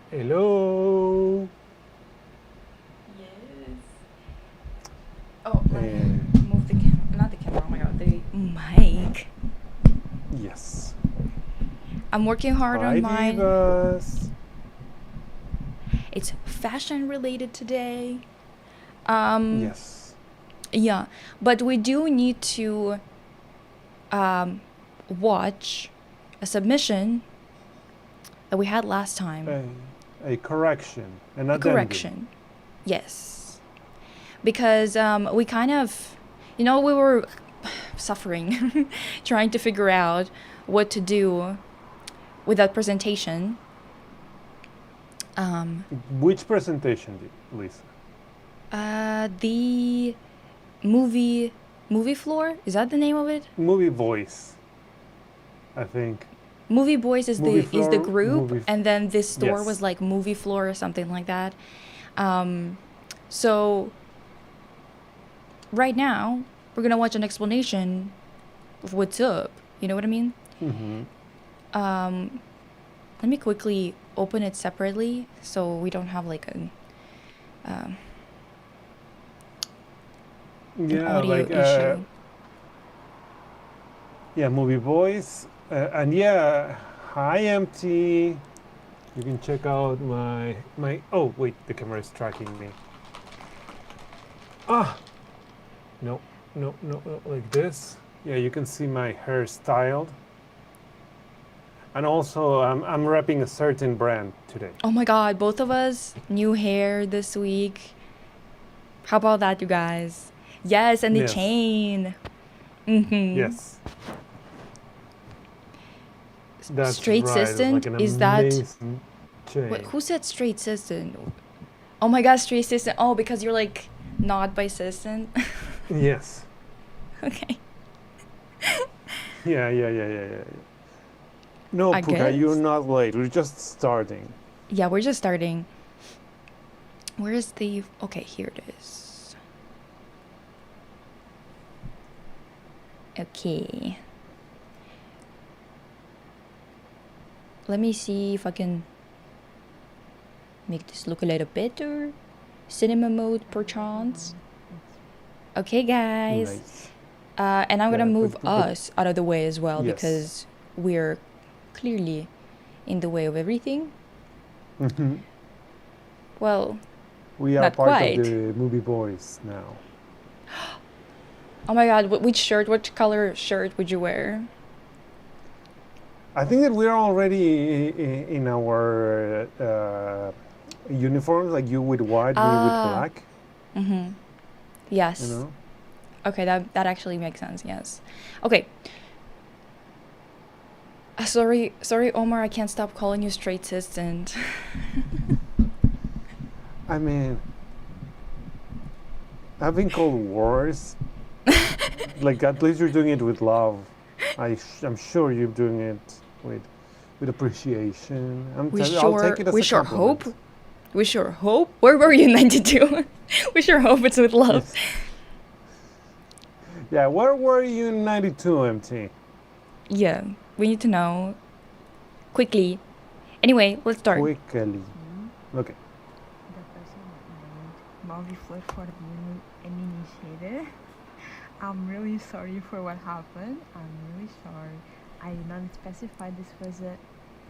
Hello. Yes. Oh, let me And move the camera. Not the camera. Oh my god, the mic. yes. I'm working hard Hi, on mine. divas. It's fashion related today. Yes. Yeah, but we do need to watch a submission that we had last time. A correction. An A addendum. correction. Yes. Because we kind of, we were suffering trying to figure out what to do with that presentation. Um, Which presentation, Lisa? the movie floor, is that the name of it? Movie Voice, I think. Movie Boys is Movie the floor, group, and then this store was yes. like movie floor or something like that. So right now we're gonna watch an explanation of what's up. You know what I mean? Mm-hmm. Let me quickly open it separately so we don't have like an Yeah, audio like issue. yeah, Movie Voice, and yeah, hi MT. You can check out my. Oh wait, the camera is tracking me. Ah, no, no, no, no, like this. Yeah, you can see my hair styled. And also, I'm repping a certain brand today. Oh my god, both of us new hair this week. How about that, you guys? Yes, and the Yes. chain. Yes. That's Straight right. It's Sistant? like an Is that amazing chain. wait, who said straight Sistant? Oh my god, straight Sistant. Oh, because you're like not by Sistant. Yes. Okay. Yeah. No, I Puka, you're guess. not late. We're just starting. Yeah, we're just starting. Where is the okay, here it is. Okay. Let me see if I can make this look a little better. Cinema mode perchance. Okay, guys. Nice. And I'm gonna Yeah, move but us out of the way as well yes. because we're clearly in the way of everything. Mhm. Well, We are not part quite. of the Movie Boys now. Oh my god, which color shirt would you wear? I think that we're already in our uniforms, like you with white, me with black. Mm-hmm. Yes. You know. Okay, that actually makes sense. Yes. Okay. Sorry, Omar. I can't stop calling you straight Sistant. I mean, I've been called worse. Like at least you're doing it with love. I'm sure you're doing it with appreciation. I'll take it as we a sure compliment. hope. We sure hope. Where were you 92? We sure hope it's with love. Yes. Yeah, where were you in 92, MT? Yeah, we need to know quickly. Anyway, let's start. Quickly. Okay. The person that made Movie Flood for the uninitiated. I'm really sorry for what happened. I'm really sorry. I did not specify this was a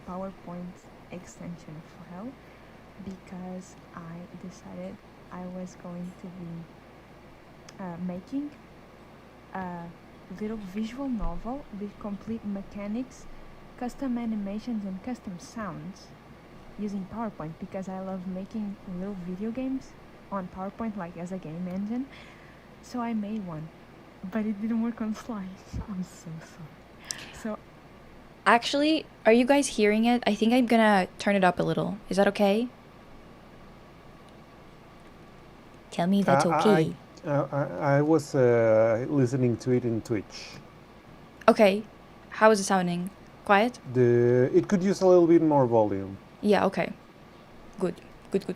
PowerPoint extension file because I decided I was going to be making a little visual novel with complete mechanics, custom animations, and custom sounds using PowerPoint because I love making little video games on PowerPoint like as a game engine. So I made one, but it didn't work on slides. I'm so sorry. So Actually, are you guys hearing it? I think I'm gonna turn it up a little. Is that okay? Tell me that's okay. I was listening to it in Twitch. Okay. How is it sounding? Quiet? It could use a little bit more volume. Yeah, okay. Good. Because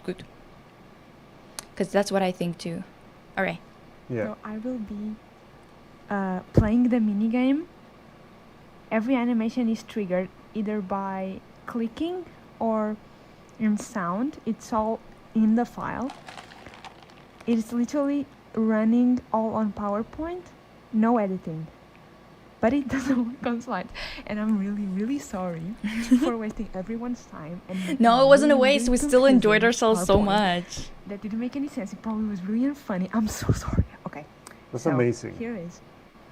that's what I think too. Alright. Yeah. So I will be playing the minigame. Every animation is triggered either by clicking or in sound. It's all in the file. It's literally running all on PowerPoint, no editing. But it doesn't work on slides. And I'm really sorry for wasting everyone's time. And No, it wasn't a really, waste. really We still enjoyed confusing ourselves so PowerPoint. much. That didn't make any sense. It probably was really unfunny. I'm so sorry. Okay. That's So, amazing. Here is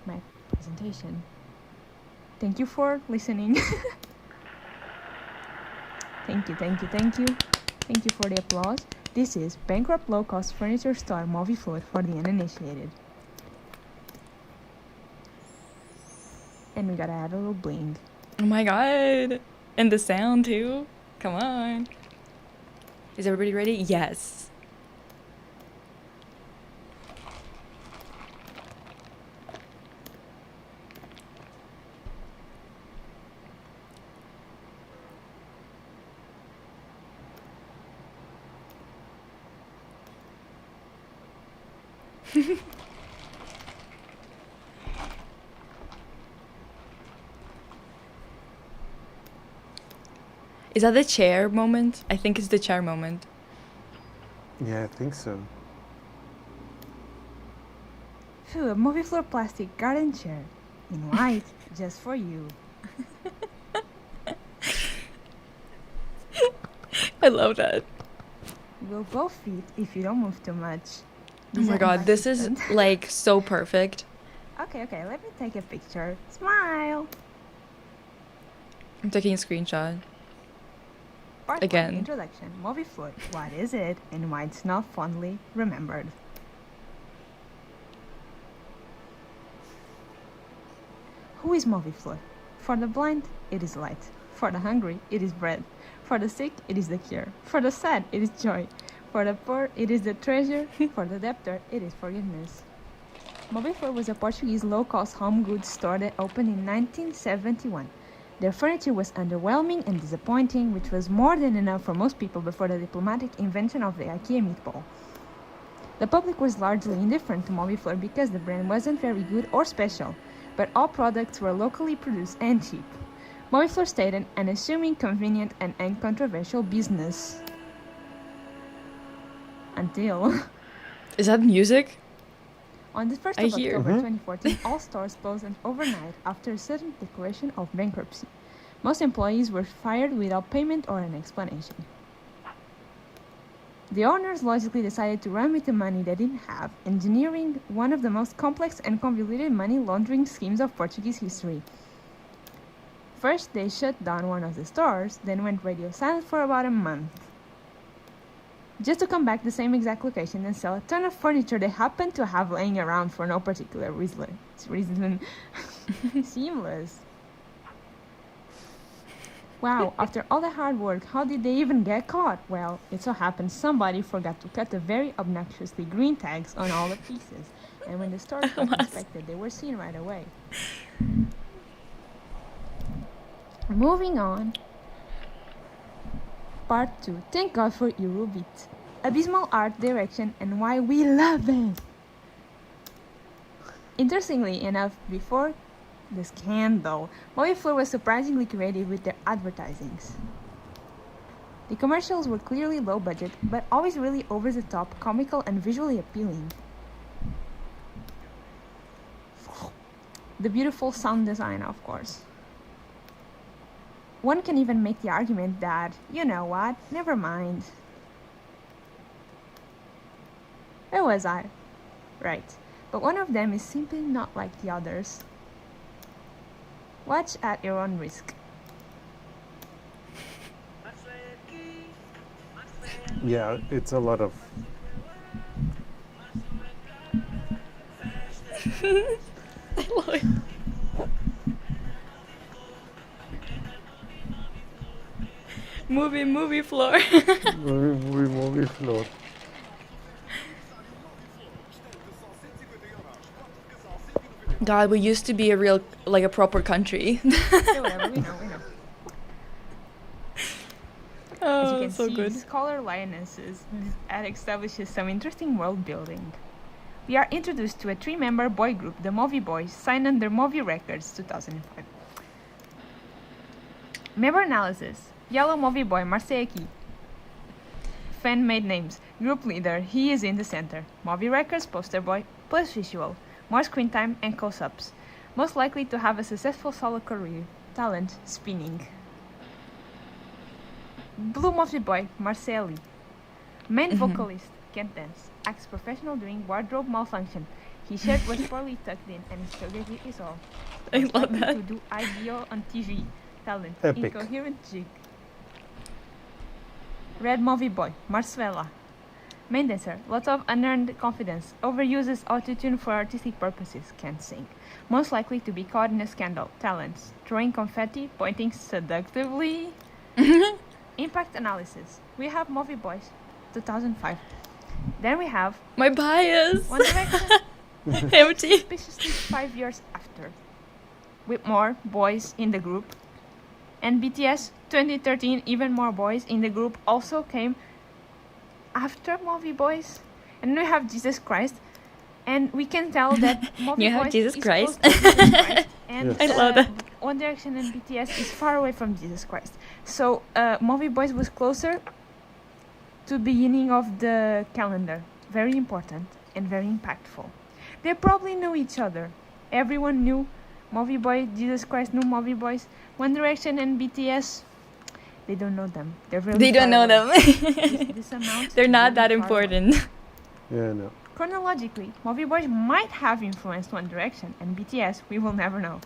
my presentation. Thank you for listening. Thank you. Thank you for the applause. This is Bankrupt Low Cost Furniture Store Movie Flood for the uninitiated. And we gotta add a little bling. Oh my god. And the sound too. Come on. Is everybody ready? Yes. Is that the chair moment? I think it's the chair moment. Yeah, I think so. Phew, a movie floor plastic garden chair. In white, just for you. I love that. We'll both fit if you don't move too much. Oh my god, this is like so perfect. Okay, let me take a picture. Smile! I'm taking a screenshot. Part Again. 1, introduction. Movie floor. What is it and why it's not fondly remembered? Who is movie floor? For the blind, it is light. For the hungry, it is bread. For the sick, it is the cure. For the sad, it is joy. For the poor, it is the treasure. For the debtor, it is forgiveness. Movie floor was a Portuguese low-cost home goods store that opened in 1971. Their furniture was underwhelming and disappointing, which was more than enough for most people before the diplomatic invention of the IKEA meatball. The public was largely indifferent to Moviflor because the brand wasn't very good or special, but all products were locally produced and cheap. Moviflor stayed an unassuming, convenient, and uncontroversial business. Until... Is that music? On the 1st I of hear. October 2014, all stores closed overnight after a sudden declaration of bankruptcy. Most employees were fired without payment or an explanation. The owners logically decided to run with the money they didn't have, engineering one of the most complex and convoluted money laundering schemes of Portuguese history. First, they shut down one of the stores, then went radio silent for about a month, just to come back the same exact location and sell a ton of furniture they happened to have laying around for no particular reason. Seamless. Wow, after all the hard work, how did they even get caught? Well, it so happened somebody forgot to cut the very obnoxiously green tags on all the pieces, and when the stores got inspected, they were seen right away. Moving on. Part 2. Thank God for Eurobeat. Abysmal art direction and why we love it. Interestingly enough, before the scandal, Moviflor was surprisingly creative with their advertisings. The commercials were clearly low budget, but always really over the top, comical, and visually appealing. The beautiful sound design, of course. One can even make the argument that, you know what, never mind. Where was I? Right, but one of them is simply not like the others. Watch at your own risk. Yeah, it's a lot of... I love it. Movie floor. movie floor. God, we used to be a real, like a proper country. Yeah, whatever, we know. As you Oh, can so see, good. Scholar Lionesses establishes some interesting world building. We are introduced to a 3-member boy group, the Movie Boys, signed under Movie Records 2005. Member analysis: Yellow Movie Boy Marseille. Fan-made names: Group leader, he is in the center. Movie Records poster boy plus visual, more screen time and close-ups. Most likely to have a successful solo career. Talent: spinning. Blue Movie Boy Marcelli. Main vocalist, can't dance. Acts professional during wardrobe malfunction. His shirt was poorly tucked in and his geography is all. I Most love likely that. to do IBO on TV. Talent: Epic. incoherent jig. Red Movie Boy Marcella. Main dancer, lots of unearned confidence. Overuses autotune for artistic purposes. Can't sing. Most likely to be caught in a scandal. Talents: throwing confetti, pointing seductively. Impact analysis. We have Movie Boys, 2005. Then we have My bias. One Direction, Empty. suspiciously 5 years after, with more boys in the group. And BTS, 2013, even more boys in the group, also came after Movie Boys. And we have Jesus Christ. And we can tell that Movie You have Boys Jesus is Christ. close to Jesus Christ. And Yes. I love that. One Direction and BTS is far away from Jesus Christ. So Movie Boys was closer to beginning of the calendar. Very important and very impactful. They probably knew each other. Everyone knew Movie Boy, Jesus Christ knew Movie Boys. One Direction and BTS, they don't know them. They're really They don't far know away. them. This amount They're not really that far away. important. Yeah, no. Chronologically, Movie Boys might have influenced One Direction and BTS. We will never know.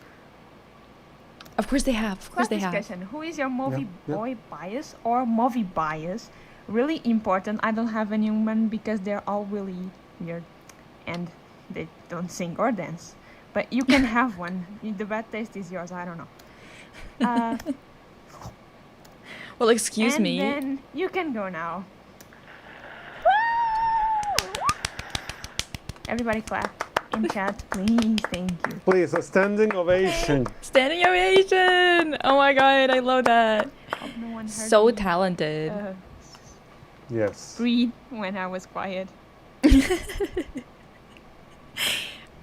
Of course they have. Of course Class they have. discussion. Who is your movie yeah. boy bias or movie bias? Really important. I don't have anyone because they're all really weird and they don't sing or dance. But you can have one. The bad taste is yours. I don't know. Well, excuse and me. then you can go now. Everybody clap in chat, please. Thank you. Please, a standing ovation. Standing ovation. Oh my god, I love that. Hope no one heard So me, talented. Yes. breathe when I was quiet. This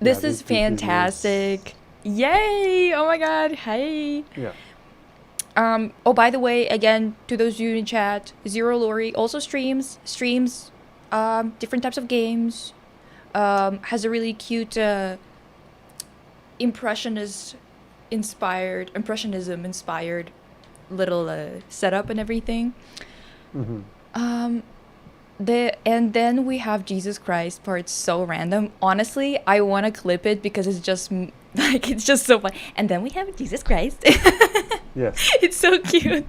Yeah, is this is- fantastic. Yay! Oh my god. Hey. Yeah. Oh, by the way, again, to those of you in chat, Zero Lori also streams different types of games. Has a really cute impressionism inspired little setup and everything. Mm-hmm. And then we have Jesus Christ part so random. Honestly, I want to clip it because it's just like it's just so fun. And then we have Jesus Christ. Yes. It's so cute.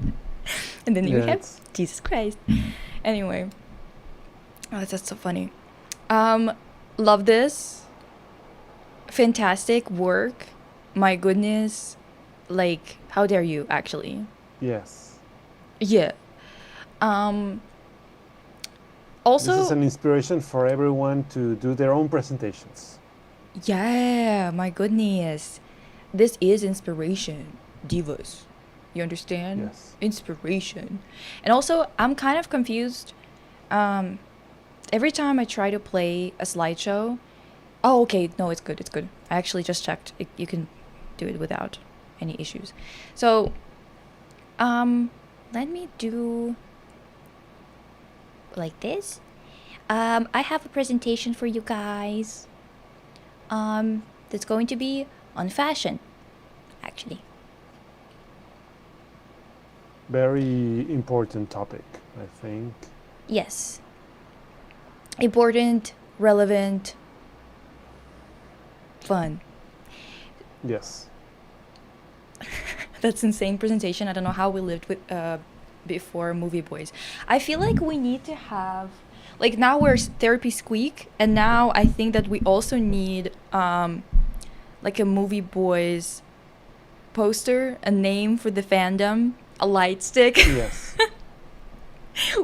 And then you Yeah, have it's- Jesus Christ. Anyway, oh, that's so funny. Love this. Fantastic work. My goodness. Like, how dare you, actually? Yes. Yeah. Also, This is an inspiration for everyone to do their own presentations. yeah, my goodness. This is inspiration. Divas. You understand? Yes. Inspiration. And also, I'm kind of confused. Every time I try to play a slideshow. Oh, okay. No, it's good. It's good. I actually just checked. You can do it without any issues. So, let me do like this. I have a presentation for you guys. That's going to be on fashion, actually. Very important topic, I think. Yes. Important, relevant, fun. Yes. That's insane presentation. I don't know how we lived with before Movie Boys. I feel like we need to have like now we're Therapy Squeak, and now I think that we also need like a Movie Boys poster, a name for the fandom, a light stick. Yes.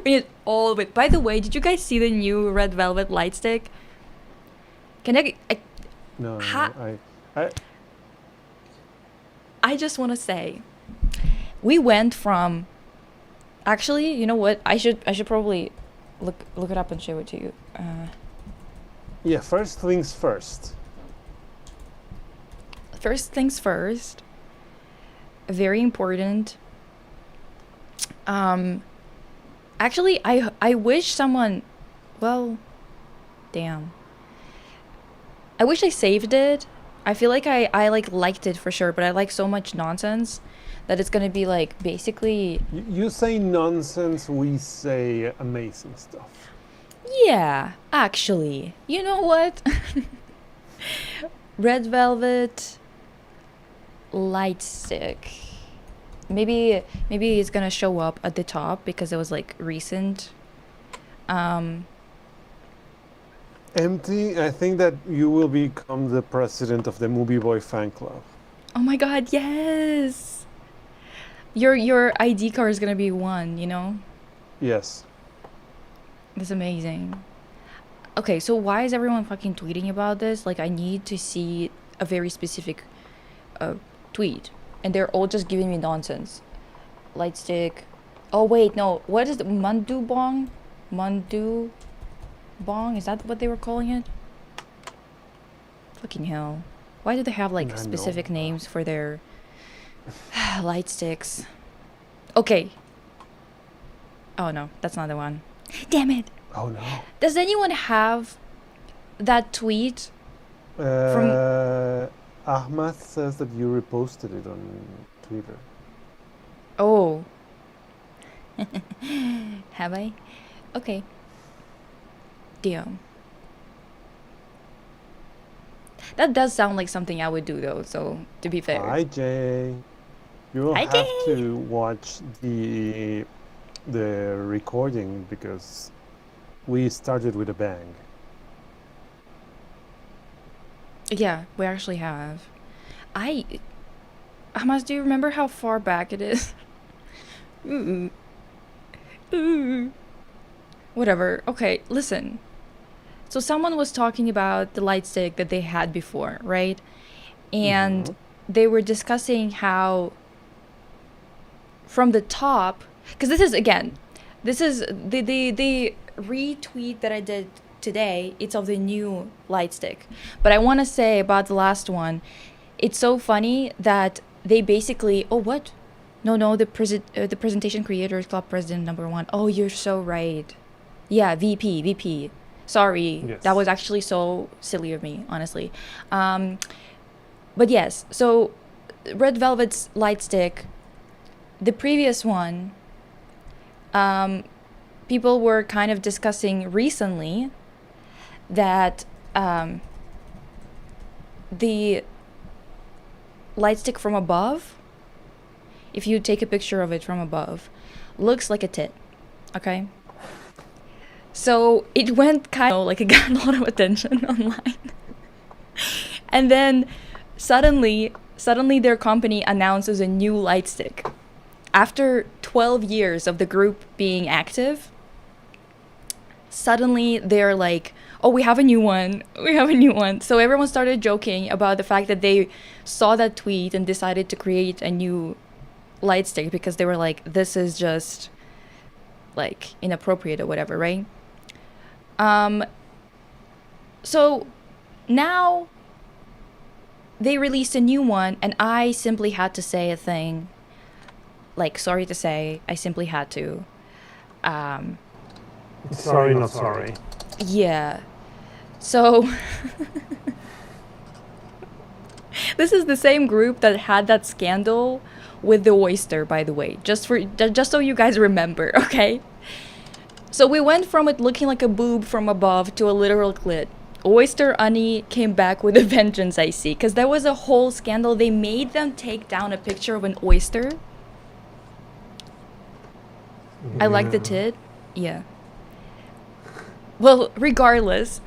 We need all of it. By the way, did you guys see the new Red Velvet light stick? Can I No, Ha- I I just want to say, we went from. Actually, you know what? I should probably look it up and show it to you. yeah, first things first. First things first. Very important. Actually, I wish someone. Well, damn. I wish I saved it. I feel like I liked it for sure, but I like so much nonsense that it's gonna be like basically. You say nonsense, we say amazing stuff. Yeah, actually. You know what? Red Velvet light stick. Maybe it's gonna show up at the top because it was like recent. Empty, I think that you will become the president of the Movie Boy fan club. Oh my god, yes! Your ID card is gonna be one, you know? Yes. That's amazing. Okay, so why is everyone fucking tweeting about this? Like, I need to see a very specific tweet, and they're all just giving me nonsense. Light stick. Oh wait, no. What is the Mandu Bong? Mandu Bong? Is that what they were calling it? Fucking hell. Why do they have like I know. specific names for their light sticks? Okay. Oh no, that's not the one. Damn it. Oh no. Does anyone have that tweet? Ahmad says that you reposted it on Twitter. Oh. Have I? Okay. Damn. That does sound like something I would do though, so to be fair. Hi Jay. You will Hi, have Jay. to watch the recording because we started with a bang. Yeah, we actually have. Hamas, do you remember how far back it is? Ooh. Ooh. Whatever. Okay, listen. So someone was talking about the light stick that they had before, right? And Mhm. they were discussing how from the top, because this is the retweet that I did today. It's of the new light stick, but I want to say about the last one, it's so funny that they basically the presentation creators club president #1. Oh, you're so right. Yeah, VP. Sorry, Yes. that was actually so silly of me, honestly. But yes, so Red Velvet's light stick, the previous one, people were kind of discussing recently that the light stick from above, if you take a picture of it from above, looks like a tit. Okay? So it went kind of like it got a lot of attention online. And then suddenly their company announces a new light stick. After 12 years of the group being active, suddenly they're like, oh, we have a new one. So everyone started joking about the fact that they saw that tweet and decided to create a new light stick because they were like, this is just like inappropriate or whatever, right? So now they released a new one, and I simply had to say a thing. Like, sorry to say, I simply had to. Sorry, not sorry. Yeah. So this is the same group that had that scandal with the oyster, by the way. Just so you guys remember, okay? So we went from it looking like a boob from above to a literal clit. Oyster Ani came back with a vengeance, I see, because there was a whole scandal. They made them take down a picture of an oyster. I like the tit. Yeah. Well, regardless,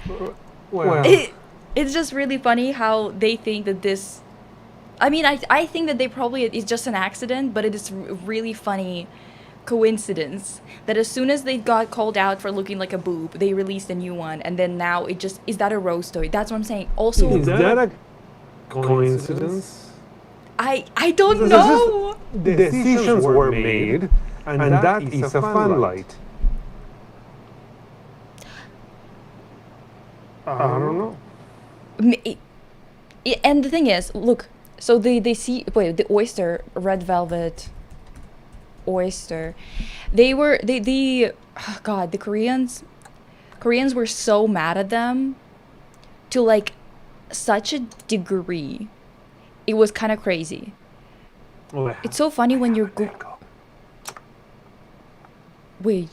Well, it's just really funny how they think that this... I mean, I think that they probably... It's just an accident, but it is really funny coincidence that as soon as they got called out for looking like a boob, they released a new one, and then now it just... Is that a roast story? That's what I'm saying. Also, is that a coincidence? I don't know! Decisions were made, and that is a fun light. I don't know. And the thing is, look, so the oyster, Red Velvet oyster, the Koreans were so mad at them to like such a degree. It was kind of crazy. It's so funny when you're wait.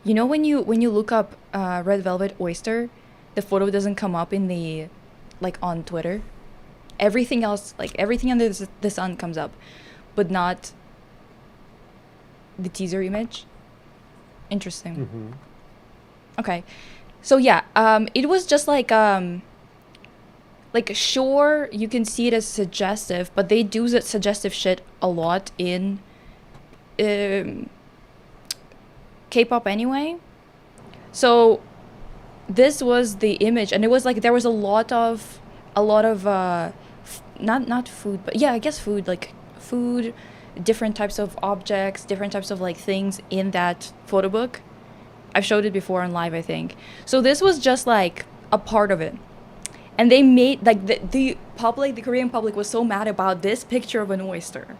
You know when you look up Red Velvet oyster, the photo doesn't come up in the like on Twitter. Everything else, like everything under the sun comes up, but not the teaser image. Interesting. Mm-hmm. Okay. So yeah, it was just like like, sure, you can see it as suggestive, but they do that suggestive shit a lot in K-pop anyway. So this was the image, and it was like there was a lot of not food, but yeah, I guess food, like food, different types of objects, different types of like things in that photo book. I've showed it before on live, I think. So this was just like a part of it. And they made, like, the public, the Korean public was so mad about this picture of an oyster.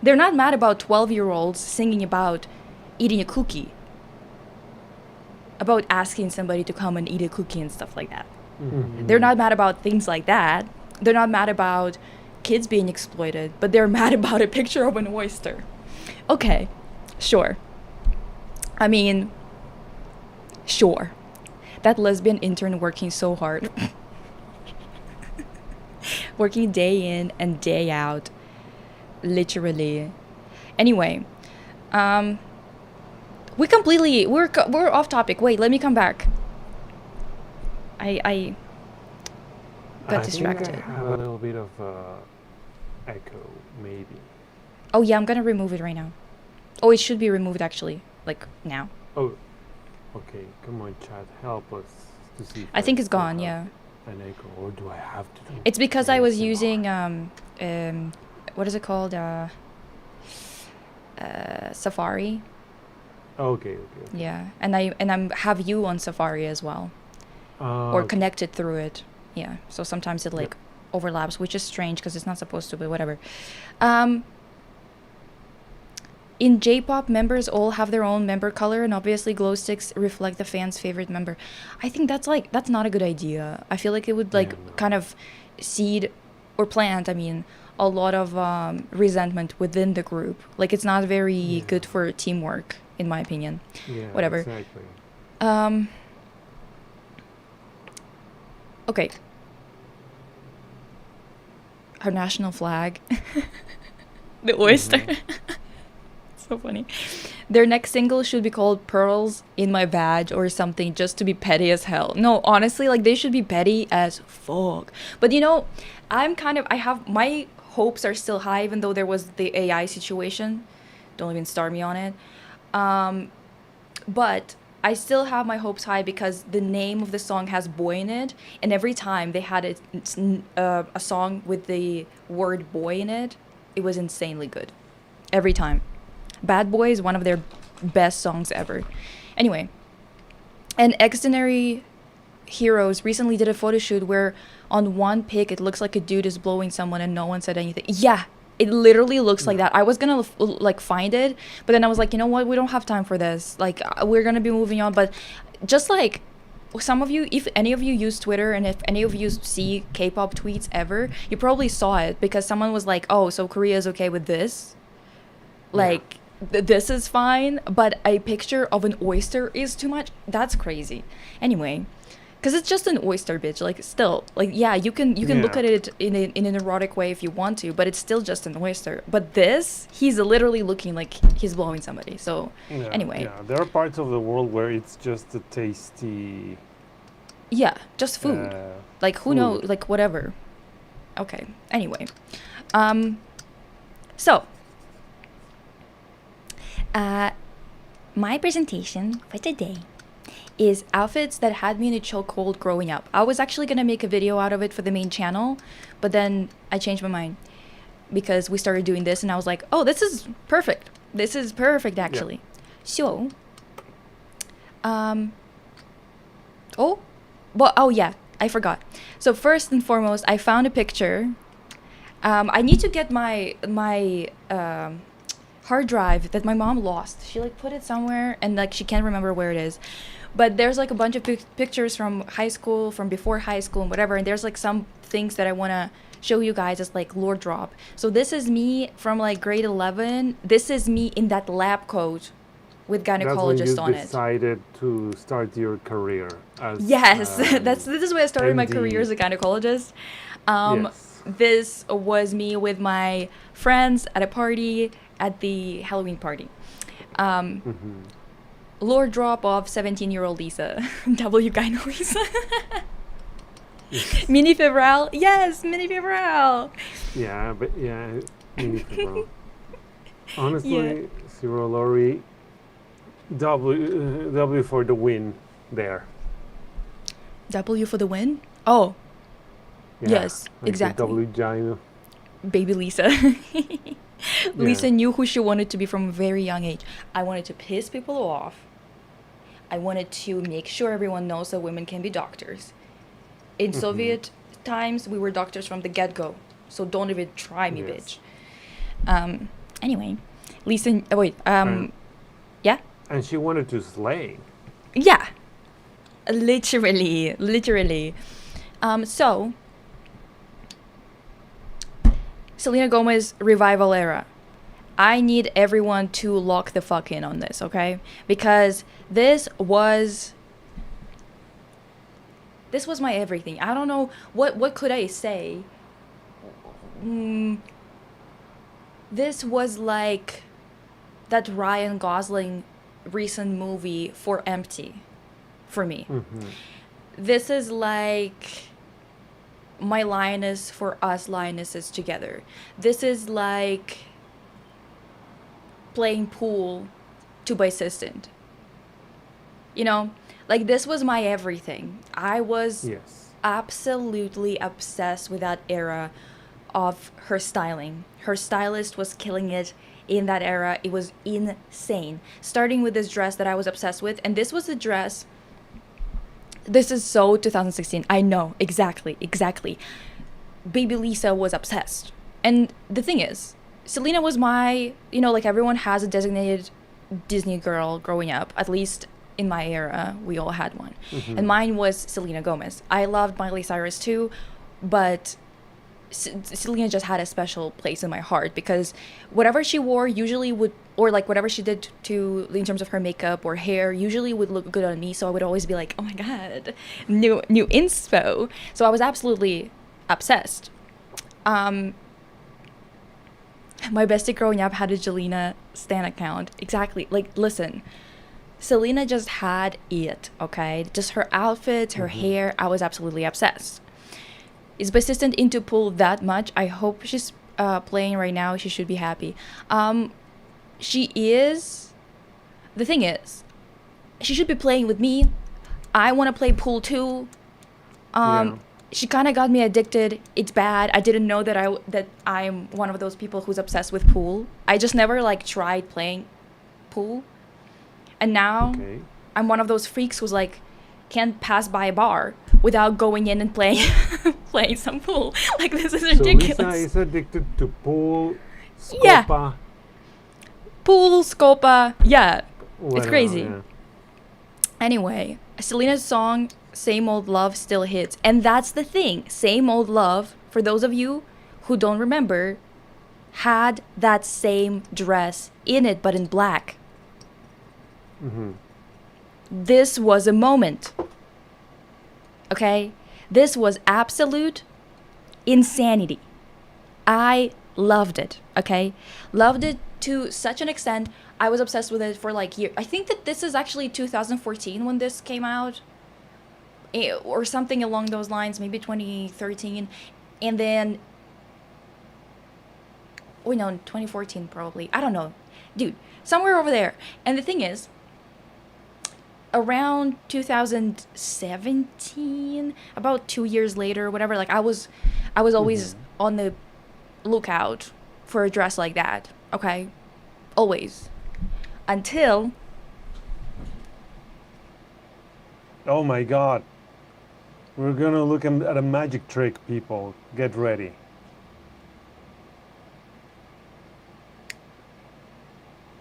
They're not mad about 12-year-olds singing about eating a cookie, about asking somebody to come and eat a cookie and stuff like that. Mhm. They're not mad about things like that. They're not mad about kids being exploited, but they're mad about a picture of an oyster. Okay, sure. I mean, sure. That lesbian intern working so hard. Working day in and day out. Literally. Anyway, we're off topic. Wait, let me come back. I got distracted. I think I have a little bit of echo, maybe. Oh yeah, I'm gonna remove it right now. Oh, it should be removed actually, like now. Oh, okay. Come on, chat, help us to see. If I think it's still gone. have Yeah, An echo, or do I have to do? it's because I was ASMR? using what is it called? Safari. Okay. Yeah, and I'm have you on Safari as well, or Okay. connected through it. Yeah, so sometimes it like overlaps, which is strange because it's not supposed to, but whatever. In J-pop, members all have their own member color, and obviously glow sticks reflect the fan's favorite member. I think that's not a good idea. I feel like it would like Yeah, no. kind of seed or plant, I mean, a lot of resentment within the group. Like it's not very Yeah. good for teamwork, in my opinion. Yeah, Whatever. Exactly. Okay. Our national flag. The oyster. So funny. Their next single should be called Pearls in My Badge or something, just to be petty as hell. No, honestly, like they should be petty as fuck. But you know, I have my hopes are still high, even though there was the AI situation. Don't even start me on it. But I still have my hopes high because the name of the song has boy in it, and every time they had a song with the word boy in it, it was insanely good. Every time. Bad Boy is one of their best songs ever. Anyway, and Extraordinary Heroes recently did a photo shoot where on one pic it looks like a dude is blowing someone and no one said anything. Yeah, it literally looks like that. I was gonna like find it, but then I was like, you know what? We don't have time for this. Like we're gonna be moving on. But just like some of you, if any of you use Twitter and if any of you see K-pop tweets ever, you probably saw it because someone was like, oh, so Korea is okay with this? Like, this is fine, but a picture of an oyster is too much? That's crazy. Anyway, because it's just an oyster, bitch. Like, still, like, yeah, you can look Yeah. at it in an erotic way if you want to, but it's still just an oyster. But this, he's literally looking like he's blowing somebody. So, Yeah, anyway. Yeah, there are parts of the world where it's just a tasty. yeah, just food. Like, who knows? food. Like, whatever. Okay. Anyway. So, my presentation for today is outfits that had me in a chokehold growing up. I was actually gonna make a video out of it for the main channel, but then I changed my mind because we started doing this, and I was like, oh, this is perfect. This is perfect, actually. So, oh yeah, I forgot. So first and foremost, I found a picture. I need to get my hard drive that my mom lost. She like put it somewhere and like she can't remember where it is. But there's like a bunch of pictures from high school, from before high school and whatever. And there's like some things that I want to show you guys as like lore drop. So this is me from like grade 11. This is me in that lab coat with gynecologist on That's when you it. decided to start your career as. Yes, this is where I started my MD. career as a gynecologist. Yes. This was me with my friends at a party, at the Halloween party. Lore drop of 17-year-old Lisa. W Gyno Lisa. Mini Febrile. Yes, Mini Febrile. Yeah, but yeah, Mini Febrile. Honestly, Yeah. Zero Lori, W for the win there. W for the win. Oh, Yeah, yes, like the exactly. W Gino. Baby Lisa. Lisa Yeah. knew who she wanted to be from a very young age. I wanted to piss people off. I wanted to make sure everyone knows that women can be doctors. In Mhm. Soviet times, we were doctors from the get-go. So don't even try me, Yes. bitch. Anyway, Lisa. Wait. And, Yeah. and she wanted to slay. Yeah. Literally. So Selena Gomez revival era. I need everyone to lock the fuck in on this, okay? Because this was my everything. I don't know what could I say. This was like that Ryan Gosling recent movie For Empty for me. Mm-hmm. This is like my lioness for us lionesses together. This is like playing pool to by assistant. You know, like this was my everything. I was Yes. absolutely obsessed with that era of her styling. Her stylist was killing it in that era. It was insane. Starting with this dress that I was obsessed with, and this was the dress. This is so 2016. I know, exactly. Baby Lisa was obsessed. And the thing is, Selena was my, like everyone has a designated Disney girl growing up. At least in my era, we all had one. Mm-hmm. And mine was Selena Gomez. I loved Miley Cyrus too, but Selena just had a special place in my heart because whatever she wore usually would, or like whatever she did to in terms of her makeup or hair, usually would look good on me. So I would always be like, oh my god, new inspo. So I was absolutely obsessed. My bestie growing up had a Jelena Stan account. Exactly. Like, listen, Selena just had it, okay? Just her outfits, her hair. I was absolutely obsessed. Is Persistent into pool that much? I hope she's playing right now. She should be happy. She is. The thing is, she should be playing with me. I want to play pool too. Yeah. She kind of got me addicted. It's bad. I didn't know that I'm one of those people who's obsessed with pool. I just never like tried playing pool. And now Okay. I'm one of those freaks who's like can't pass by a bar without going in and playing playing some pool. Like this is So ridiculous. Lisa is addicted to pool, Yeah. scopa, Pool, scopa, yeah. whatever, crazy. yeah. Anyway, Selena's song Same Old Love still hits. And that's the thing. Same Old Love, for those of you who don't remember, had that same dress in it but in black. Mm-hmm. This was a moment. Okay? This was absolute insanity. I loved it, okay? Loved it to such an extent. I was obsessed with it for like years. I think that this is actually 2014 when this came out. Or something along those lines, maybe 2013. And then... Wait, no, 2014 probably. I don't know. Dude, somewhere over there. And the thing is, around 2017, about 2 years later, whatever, like I was always on the lookout for a dress like that, okay? Always. Until... Oh my god. We're gonna look at a magic trick, people. Get ready.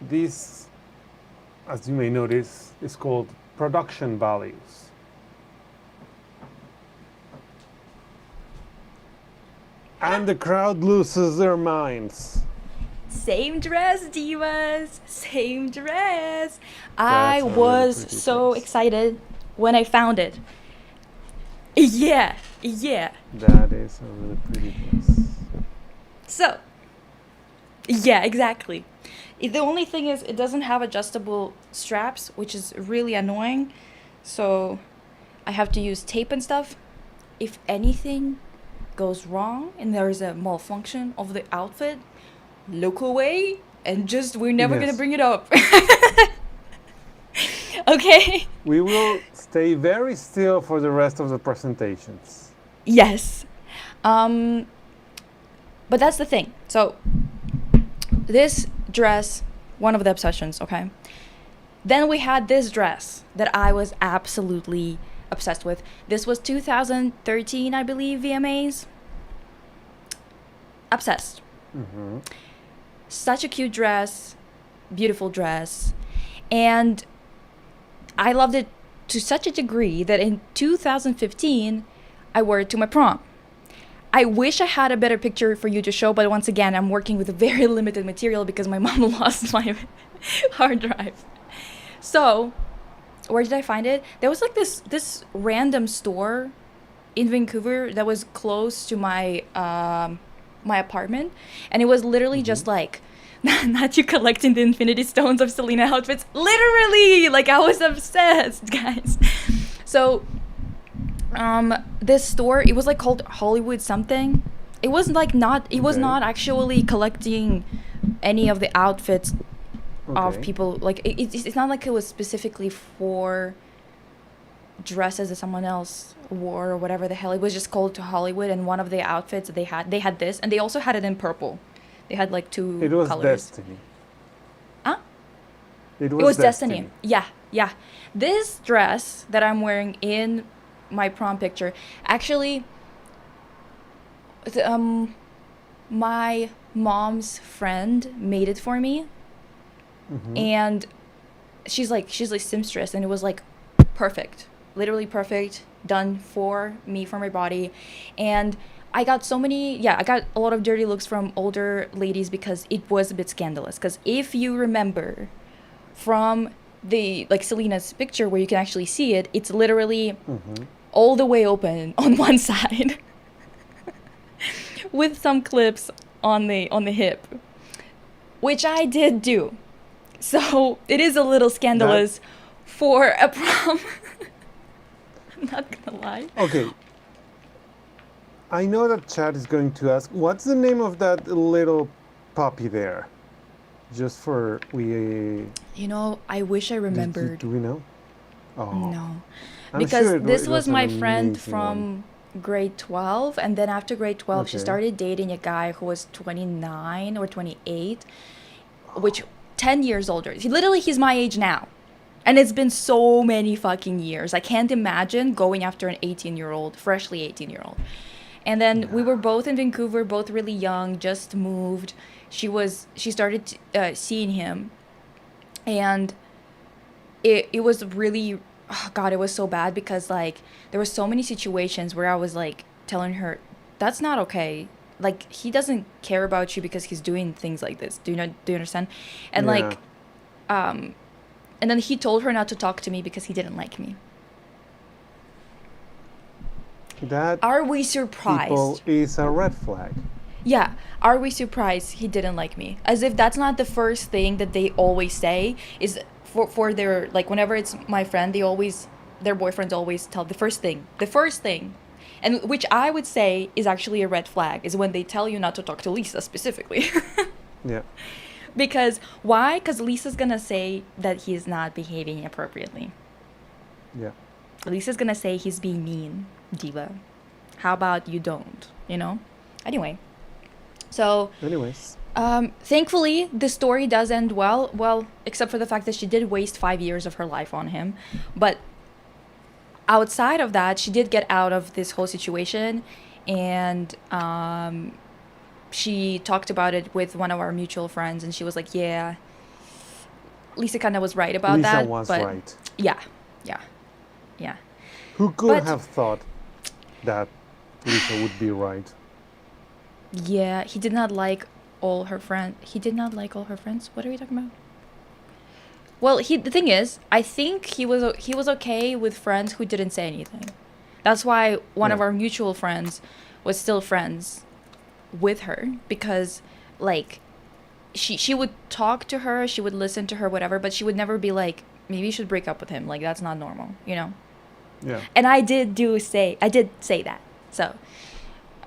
This, as you may notice, is called production values. And the crowd loses their minds. Same dress, divas. Same dress. I That's a really was pretty so dress. excited when I found it. Yeah. That is a really pretty dress. So, yeah, exactly. The only thing is it doesn't have adjustable straps, which is really annoying. So, I have to use tape and stuff. if anything goes wrong and there is a malfunction of the outfit, look away and just we're never Yes. gonna bring it up. Okay. We will stay very still for the rest of the presentations. Yes. But that's the thing. So this dress, one of the obsessions, okay? Then we had this dress that I was absolutely obsessed with. This was 2013, I believe, VMAs. Obsessed. Hmm. Such a cute dress, beautiful dress. And I loved it to such a degree that in 2015, I wore it to my prom. I wish I had a better picture for you to show, but once again, I'm working with very limited material because my mom lost my hard drive. So, where did I find it? There was like this random store in Vancouver that was close to my my apartment, and it was literally just like not you collecting the Infinity Stones of Selena outfits. Literally, like I was obsessed, guys. So, this store, it was like called Hollywood something. It was like not. It was Okay. not actually collecting any of the outfits of Okay. people. Like it's not like it was specifically for dresses that someone else wore or whatever the hell. It was just called to Hollywood, and one of the outfits they had this, and they also had it in purple. They had like two It was colors. Destiny. Huh? It It was Destiny. Yeah, yeah. This dress that I'm wearing in my prom picture, actually, my mom's friend made it for me, Mhm. and she's like seamstress, and it was like perfect, literally perfect, done for me, for my body. And I got I got a lot of dirty looks from older ladies because it was a bit scandalous. Because if you remember from the like Selena's picture where you can actually see it, it's literally Mhm. all the way open on one side with some clips on the hip, which I did do. So it is a little scandalous for a prom. I'm not gonna lie. Okay. I know that Chad is going to ask, what's the name of that little puppy there? Just for we. You know, I wish I remembered. Do we know? Oh. No. I'm Because sure this it was an my friend amazing from one. grade 12, and then after grade 12 she Okay. started dating a guy who was 29 or 28, which 10 years older. He's my age now. And it's been so many fucking years. I can't imagine going after an 18-year-old, freshly 18-year-old. And then we were both in Vancouver, both really young, just moved. She started seeing him, and it was really, oh God, it was so bad because like there were so many situations where I was like telling her, that's not okay. Like he doesn't care about you because he's doing things like this. Do you understand? And Yeah. like, and then he told her not to talk to me because he didn't like me. That Are we surprised? people is a red flag. Yeah, are we surprised he didn't like me? As if that's not the first thing that they always say is for their, like whenever it's my friend, their boyfriends always tell the first thing. And which I would say is actually a red flag is when they tell you not to talk to Lisa specifically. Yeah. Because why? Because Lisa's gonna say that he's not behaving appropriately. Yeah. Lisa's gonna say he's being mean, diva. How about you don't, you know? Anyway, so Anyways. thankfully the story does end well, except for the fact that she did waste 5 years of her life on him. But outside of that, she did get out of this whole situation, and she talked about it with one of our mutual friends, and she was like, yeah, Lisa kind of was right about Lisa that. was but right. yeah. Who could But- have thought that Lisa would be right? Yeah, he did not like all her friends. He did not like all her friends. What are we talking about? Well, the thing is, I think he was okay with friends who didn't say anything. That's why one of Yeah. our mutual friends was still friends with her, because like she would talk to her, she would listen to her, whatever, but she would never be like, maybe you should break up with him. Like that's not normal, you know? Yeah. And I did say that. So,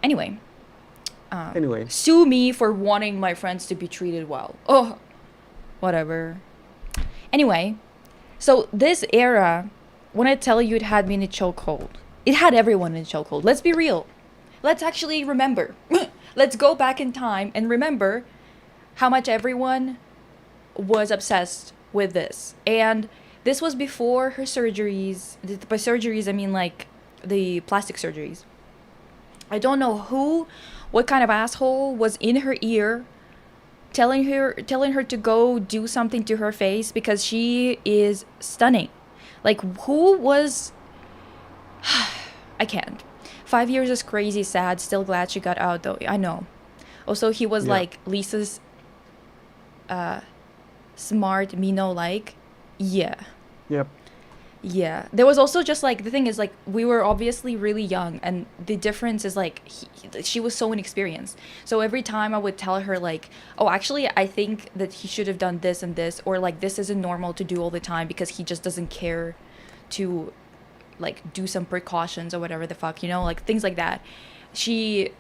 anyway, Anyway, sue me for wanting my friends to be treated well. Oh, whatever. Anyway, so this era, when I tell you it had me in a chokehold, it had everyone in a chokehold. Let's be real. Let's actually remember. Let's go back in time and remember how much everyone was obsessed with this. And this was before her surgeries. By surgeries, I mean like the plastic surgeries. I don't know what kind of asshole was in her ear telling her to go do something to her face because she is stunning. Like, who was... I can't. 5 years is crazy sad. Still glad she got out, though. I know. Also, he was Yeah. like Lisa's smart Mino like. Yeah. yep. Yeah. There was also just like, the thing is like, we were obviously really young, and the difference is like, she was so inexperienced. So every time I would tell her like, oh, actually, I think that he should have done this and this, or like, this isn't normal to do all the time because he just doesn't care to like do some precautions or whatever the fuck, you know, like things like that. She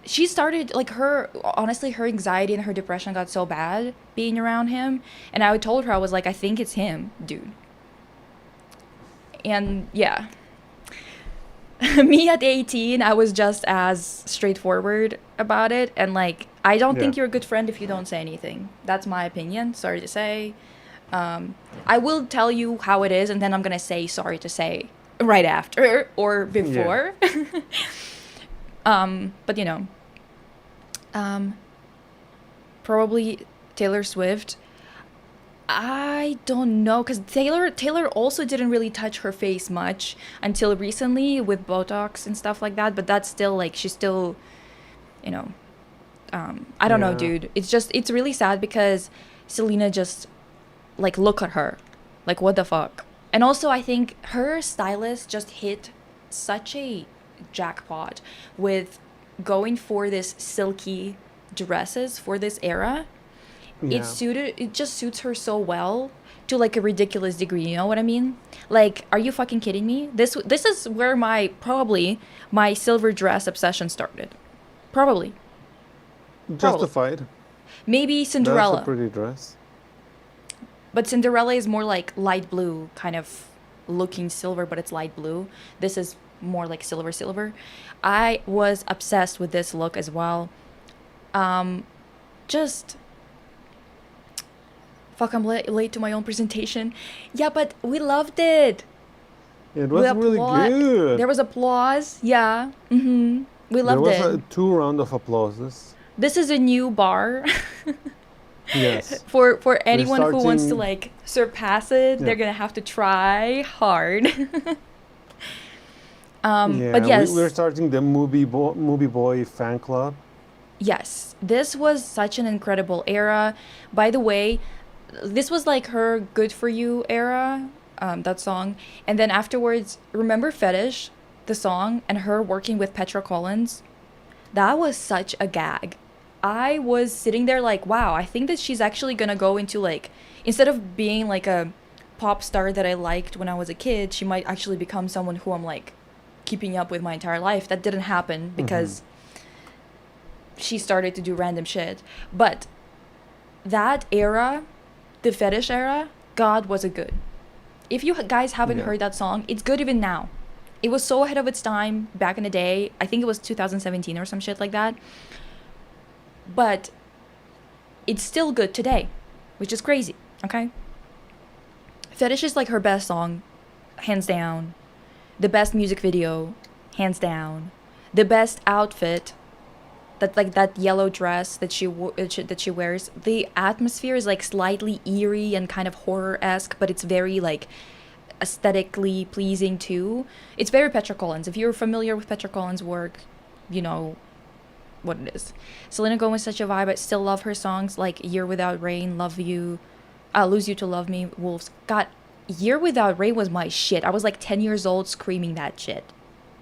started like, her honestly, her anxiety and her depression got so bad being around him, and I told her, I was like, I think it's him, dude. And yeah, me at 18, I was just as straightforward about it, and like, I don't think Yeah. you're a good friend if you don't say anything. That's my opinion, sorry to say. I will tell you how it is, and then I'm gonna say sorry to say right after or before. But you know, probably Taylor Swift. I don't know, because Taylor also didn't really touch her face much until recently with Botox and stuff like that. But that's still like, she's still, you know, I don't know, Yeah. dude. It's really sad because Selena just, like, look at her, like, what the fuck. And also, I think her stylist just hit such a jackpot with going for this silky dresses for this era. Yeah. It just suits her so well to like a ridiculous degree, you know what I mean? Like, are you fucking kidding me? This is where probably my silver dress obsession started. Probably. Justified. Maybe That's a Cinderella. pretty dress. But Cinderella is more like light blue, kind of looking silver, but it's light blue. This is more like silver. I was obsessed with this look as well. Just... Fuck, I'm late to my own presentation. Yeah, but we loved it. It was really good. There was applause. Yeah. Mm-hmm. We loved there was it. 2 rounds of applauses. This is a new bar. Yes. For anyone who wants to starting- like surpass it, Yeah. they're gonna have to try hard. Yeah, But yes, we're starting the movie boy fan club. yes, this was such an incredible era. By the way, this was like her "Good for You" era, that song, and then afterwards, remember "Fetish," the song, and her working with Petra Collins. That was such a gag. I was sitting there like, wow, I think that she's actually gonna go into like, instead of being like a pop star that I liked when I was a kid, she might actually become someone who I'm like keeping up with my entire life. That didn't happen because she started to do random shit. But that era, the Fetish era, God, was it good. If you guys haven't Yeah. heard that song, it's good even now. It was so ahead of its time back in the day. I think it was 2017 or some shit like that. But it's still good today, which is crazy, okay? Fetish is like her best song, hands down. The best music video, hands down. The best outfit, that yellow dress that she wears. The atmosphere is like slightly eerie and kind of horror-esque, but it's very like aesthetically pleasing too. It's very Petra Collins. If you're familiar with Petra Collins' work, you know what it is. Selena Gomez is such a vibe. I still love her songs like Year Without Rain, Love You, Lose You to Love Me, Wolves. God, Year Without Rain was my shit. I was like 10 years old screaming that shit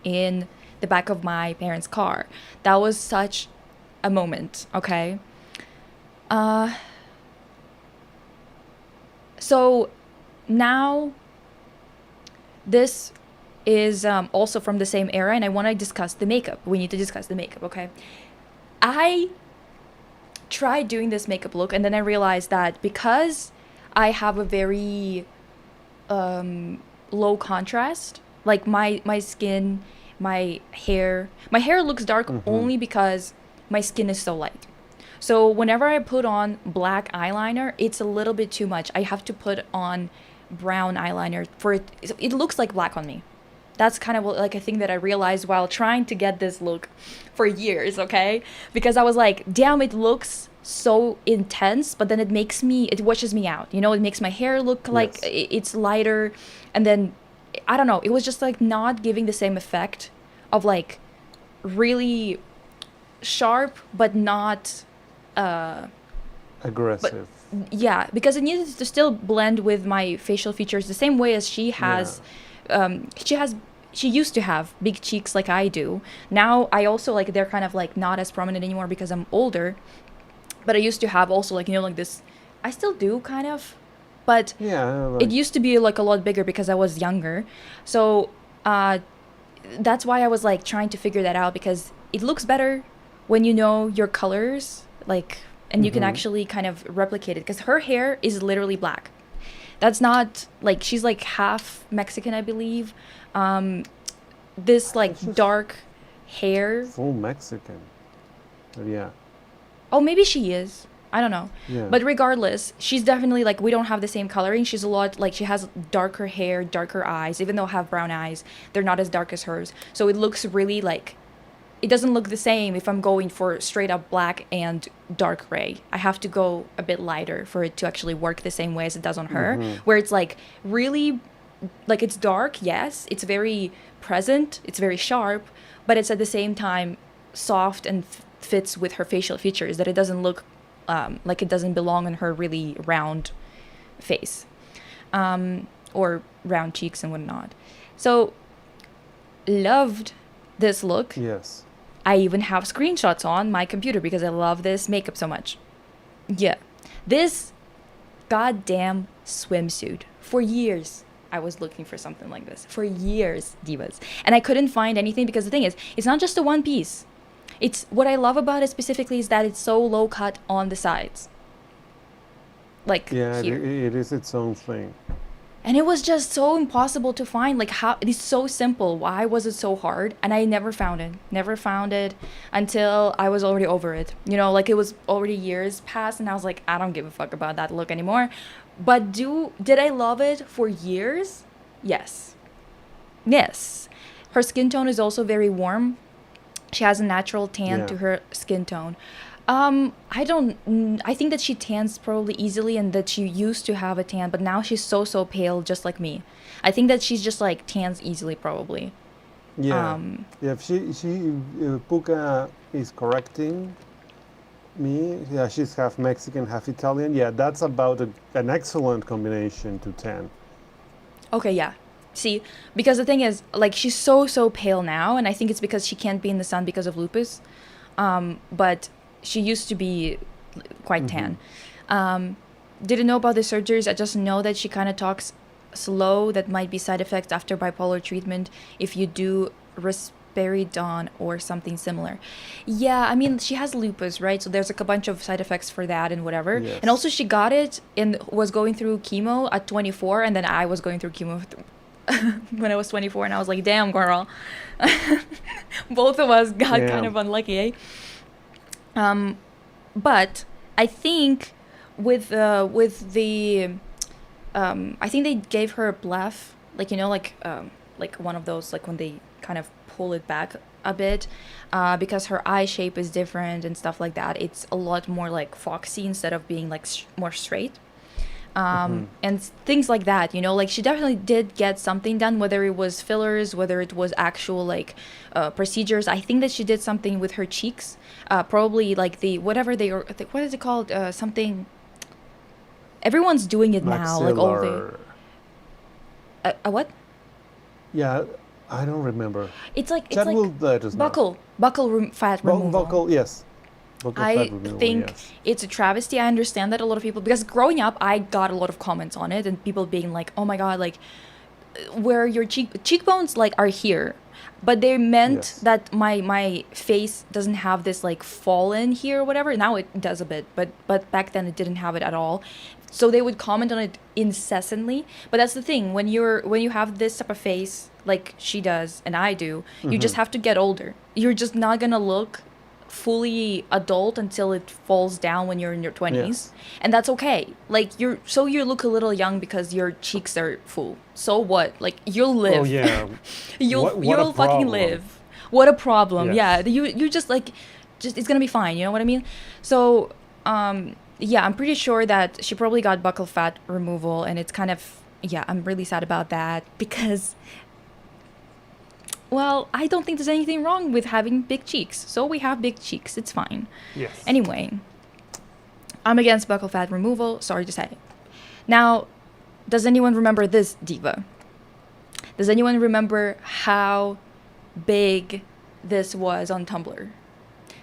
in the back of my parents' car. That was such a moment, okay? So now this is also from the same era, and I want to discuss the makeup. We need to discuss the makeup, okay? I tried doing this makeup look, and then I realized that because I have a very low contrast, like my skin, my hair looks dark only because my skin is so light. So whenever I put on black eyeliner, it's a little bit too much. I have to put on brown eyeliner for it. It looks like black on me. That's kind of like a thing that I realized while trying to get this look for years, okay? Because I was like, damn, it looks so intense, but then it washes me out. You know, it makes my hair look like Yes. it's lighter. And then, I don't know, it was just like not giving the same effect of like really sharp, but not, Aggressive. yeah, because it needed to still blend with my facial features the same way as she has. She used to have big cheeks like I do. Now I also like they're kind of like not as prominent anymore because I'm older. But I used to have also like, you know, like this. I still do kind of, but Yeah, it like, used to be like a lot bigger because I was younger. So that's why I was like trying to figure that out, because it looks better when you know your colors, like, and you can actually kind of replicate it, because her hair is literally black. That's not like, she's like half Mexican, I believe. This like she's dark hair. full Mexican. But yeah, Oh, maybe she is. I don't know. yeah. But regardless, she's definitely like, we don't have the same coloring. She's a lot like, she has darker hair, darker eyes. Even though I have brown eyes, they're not as dark as hers. So it looks really like, it doesn't look the same if I'm going for straight up black and dark gray. I have to go a bit lighter for it to actually work the same way as it does on her. Where it's like really, like it's dark, yes. It's very present, it's very sharp, but it's at the same time soft and fits with her facial features, that it doesn't look like it doesn't belong on her really round face, or round cheeks and whatnot. So, loved this look. Yes. I even have screenshots on my computer because I love this makeup so much. Yeah. This goddamn swimsuit. For years, I was looking for something like this. For years, divas. And I couldn't find anything, because the thing is, it's not just a one piece. It's what I love about it specifically is that it's so low cut on the sides. Like Yeah, here. it is its own thing. And it was just so impossible to find. Like, how it is so simple. Why was it so hard? And I never found it. Never found it until I was already over it. You know, like it was already years past, and I was like, I don't give a fuck about that look anymore. But did I love it for years? Yes. Yes. Her skin tone is also very warm. She has a natural tan Yeah. to her skin tone. I think that she tans probably easily, and that she used to have a tan, but now she's so pale, just like me. I think that she's just like tans easily, probably. Yeah. Um, Yeah, if Puka is correcting me. Yeah, she's half Mexican, half Italian. Yeah, that's about an excellent combination to 10. Okay, yeah. See, because the thing is, like, she's so pale now, and I think it's because she can't be in the sun because of lupus. But she used to be quite tan. Didn't know about the surgeries. I just know that she kind of talks slow. That might be side effects after bipolar treatment if you do risperidone or something similar. Yeah, I mean, she has lupus, right? So there's like a bunch of side effects for that and whatever. Yes. And also she got it and was going through chemo at 24, and then I was going through chemo when I was 24, and I was like, damn, girl. Both of us got kind Damn. of unlucky, eh? But I think with the I think they gave her a bluff, like, you know, like one of those, like when they kind of pull it back a bit, because her eye shape is different and stuff like that. It's a lot more like foxy instead of being like more straight. And things like that, you know, like she definitely did get something done, whether it was fillers, whether it was actual like procedures. I think that she did something with her cheeks, probably like what is it called, something, everyone's doing it now, like all the Maxillar. a what, Yeah, I don't remember. it's like Chat will let us know. buckle fat removal. Vocal, yes. Vocal I fat removal, think yes. it's a travesty. I understand that a lot of people, because growing up, I got a lot of comments on it, and people being like, "Oh my god, like, where your cheekbones like are here, but they meant Yes. that my face doesn't have this like fallen here or whatever. Now it does a bit, but back then it didn't have it at all. So they would comment on it incessantly. But that's the thing, when you have this type of face like she does and I do, you just have to get older. You're just not gonna look fully adult until it falls down when you're in your 20s. Yes. And that's okay. Like you look a little young because your cheeks are full. So what? Like you'll live. Oh yeah. you'll What a you'll fucking problem. live. What a problem. Yes. Yeah, you just like just it's gonna be fine, you know what I mean? So yeah, I'm pretty sure that she probably got buccal fat removal, and it's kind of, yeah, I'm really sad about that because, well, I don't think there's anything wrong with having big cheeks. So we have big cheeks. It's fine. Yes. Anyway, I'm against buccal fat removal. Sorry to say. Now, does anyone remember this diva? Does anyone remember how big this was on Tumblr?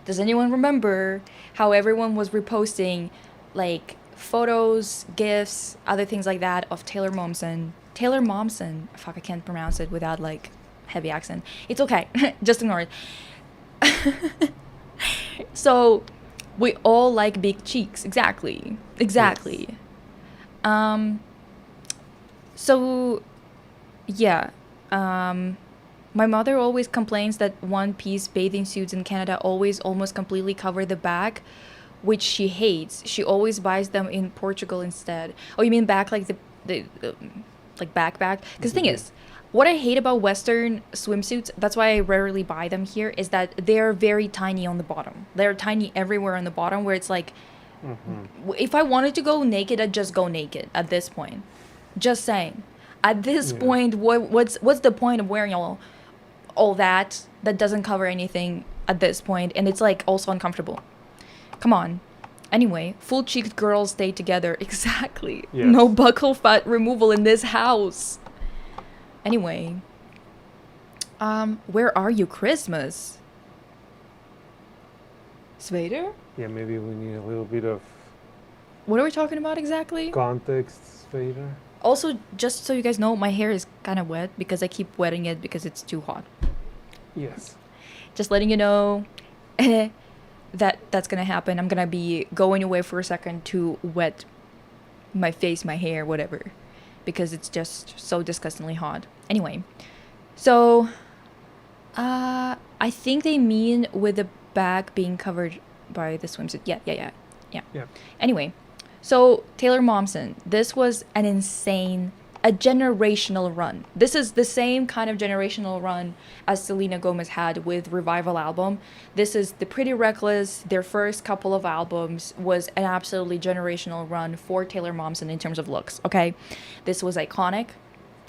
Does anyone remember how everyone was reposting like photos, gifs, other things like that of Taylor Momsen? Taylor Momsen. Fuck, I can't pronounce it without like heavy accent. It's okay. Just ignore it. So we all like big cheeks. Exactly. Exactly. So yeah. My mother always complains that one-piece bathing suits in Canada always almost completely cover the back, which she hates. She always buys them in Portugal instead. Oh, you mean back like the like back? Because the thing is, what I hate about Western swimsuits, that's why I rarely buy them here, is that they're very tiny on the bottom. They're tiny everywhere on the bottom, where it's like, if I wanted to go naked, I'd just go naked at this point. Just saying. At this point, what's the point of wearing all that doesn't cover anything at this point, and it's like also uncomfortable. Come on. Anyway, full-cheeked girls stay together. Exactly. Yes. No buccal fat removal in this house. Anyway, where are you, Christmas? Svader? Yeah, maybe we need a little bit of What are we talking about exactly? context, Vader. Also, just so you guys know, my hair is kind of wet because I keep wetting it because it's too hot. Yes. Just letting you know that's gonna happen. I'm gonna be going away for a second to wet my face, my hair, whatever, because it's just so disgustingly hot. Anyway, so I think they mean with the back being covered by the swimsuit. Yeah. Anyway, so Taylor Momsen, this was an insane, a generational run. This is the same kind of generational run as Selena Gomez had with Revival album. This is the Pretty Reckless. Their first couple of albums was an absolutely generational run for Taylor Momsen in terms of looks, okay? This was iconic.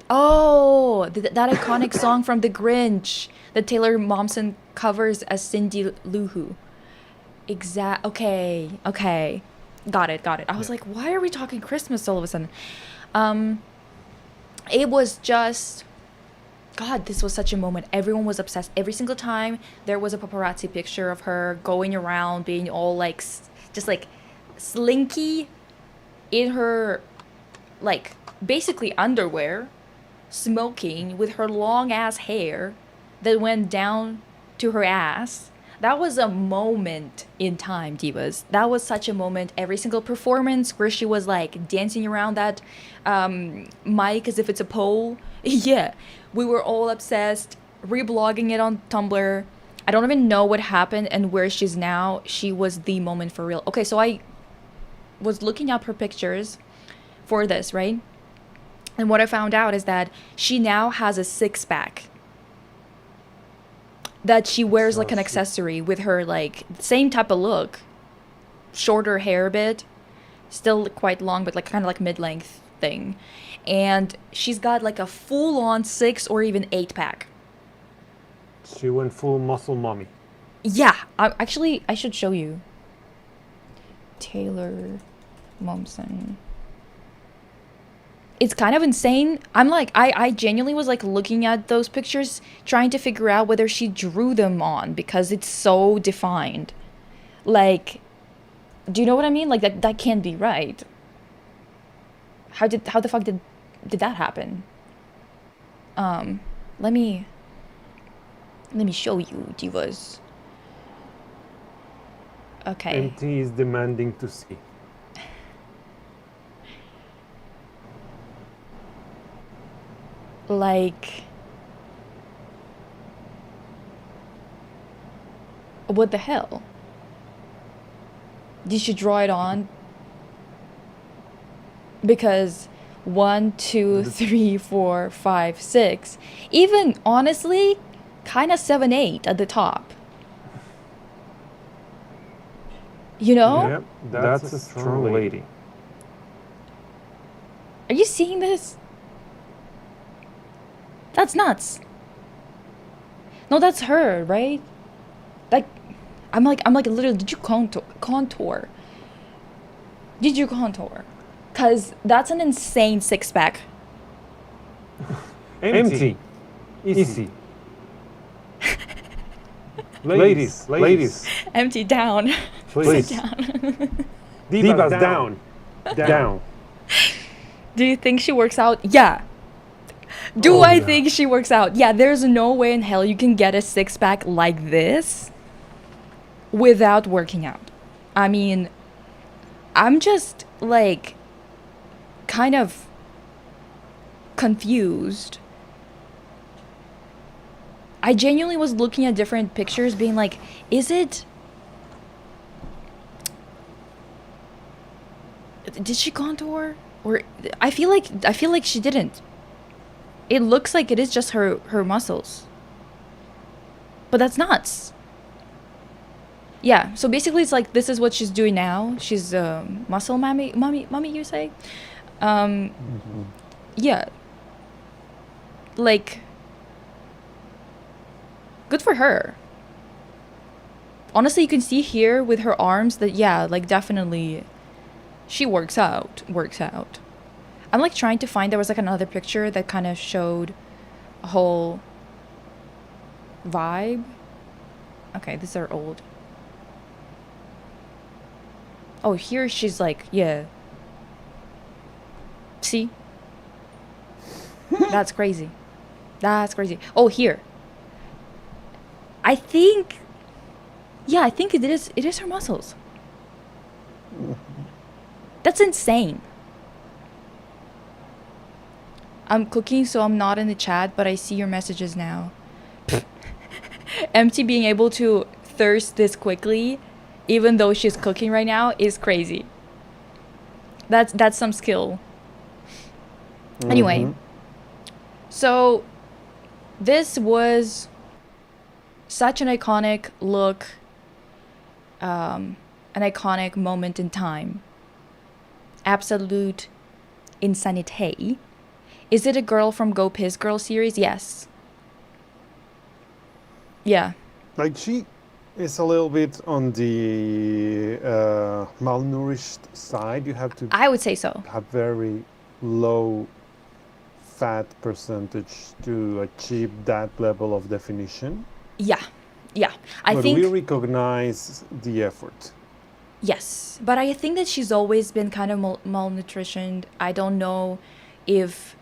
Oh, that iconic song from The Grinch that Taylor Momsen covers as Cindy Lou Who. Okay. Got it. I was like, why are we talking Christmas all of a sudden? It was just, God, this was such a moment. Everyone was obsessed. Every single time there was a paparazzi picture of her going around being all like, just like slinky in her, like, basically underwear, smoking with her long ass hair that went down to her ass. That was a moment in time, divas. That was such a moment. Every single performance where she was like dancing around that mic as if it's a pole. Yeah, we were all obsessed, reblogging it on Tumblr. I don't even know what happened and where she's now. She was the moment for real. Okay, so I was looking up her pictures for this, right? And what I found out is that she now has a six-pack that she wears like an accessory with her like same type of look, shorter hair a bit, still quite long but like kind of like mid-length thing, and she's got like a full-on 6 or even 8-pack. She went full muscle mommy. Yeah, I should show you. Taylor Momsen. It's kind of insane. I'm like, I genuinely was like looking at those pictures, trying to figure out whether she drew them on because it's so defined. Like, do you know what I mean? Like that can't be right. How the fuck did that happen? Let me show you, divas. Okay. MT is demanding to see. Like, what the hell? Did she draw it on? Because 1, 2, 3, 4, 5, 6, even honestly, kind of 7, 8 at the top. You know? Yep, that's a strong lady. Are you seeing this? That's nuts. No, that's her, right? Like, I'm like literally, did you contour? Did you contour? Cause that's an insane six pack. MT. Easy. Ladies. Empty down. Please. Sit down. Divas down. Down. Do you think she works out? Yeah. Do I think she works out? Yeah, there's no way in hell you can get a six pack like this without working out. I mean, I'm just like kind of confused. I genuinely was looking at different pictures being like, is it... Did she contour? Or I feel like she didn't. It looks like it is just her muscles. But that's nuts. Yeah, so basically it's like this is what she's doing now. She's muscle mommy you say? Yeah. Like, good for her. Honestly, you can see here with her arms that, yeah, like definitely she works out. I'm like trying to find, there was like another picture that kind of showed a whole vibe. Okay, these are old. Oh, here she's like, yeah. See? That's crazy. That's crazy. Oh, here. I think it is her muscles. That's insane. I'm cooking, so I'm not in the chat, but I see your messages now. MT being able to thirst this quickly, even though she's cooking right now, is crazy. That's some skill. Anyway, so this was such an iconic look, an iconic moment in time. Absolute insanity. Is it a girl from Go Piss Girl series? Yes. Yeah. Like, she is a little bit on the malnourished side. You have to I would say so. have very low fat percentage to achieve that level of definition. Yeah. But we recognize the effort. Yes, but I think that she's always been kind of malnutritioned. I don't know if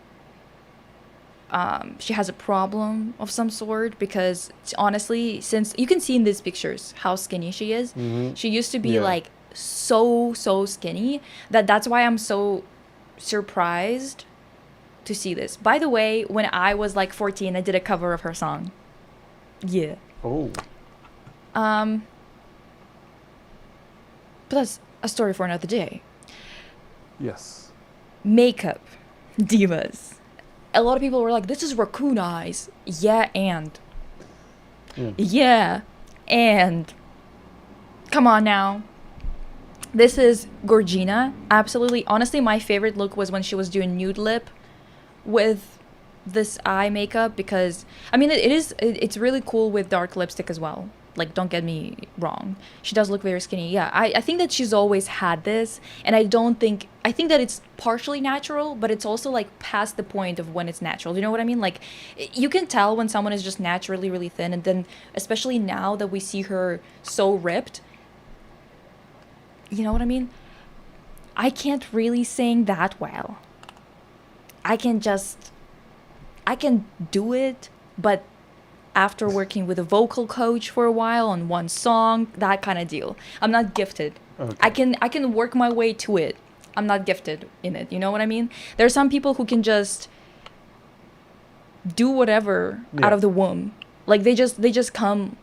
she has a problem of some sort, because honestly, since you can see in these pictures how skinny she is, she used to be like so skinny that's why I'm so surprised to see this. By the way, when I was like 14, I did a cover of her song. Yeah. Oh. But that's a story for another day. Yes. Makeup divas. A lot of people were like, this is raccoon eyes. Yeah, and come on now. This is Gorgina. Absolutely. Honestly, my favorite look was when she was doing nude lip with this eye makeup, because I mean it's really cool with dark lipstick as well. Like, don't get me wrong, she does look very skinny. Yeah, I think that she's always had this, and I think that it's partially natural, but it's also like past the point of when it's natural. You know what I mean? Like, you can tell when someone is just naturally really thin, and then especially now that we see her so ripped, you know what I mean? I can't really sing that well. I I can do it, but after working with a vocal coach for a while on one song, that kind of deal. I'm not gifted. Okay. I can work my way to it. I'm not gifted in it. You know what I mean? There are some people who can just do whatever Yeah. out of the womb. Like they just come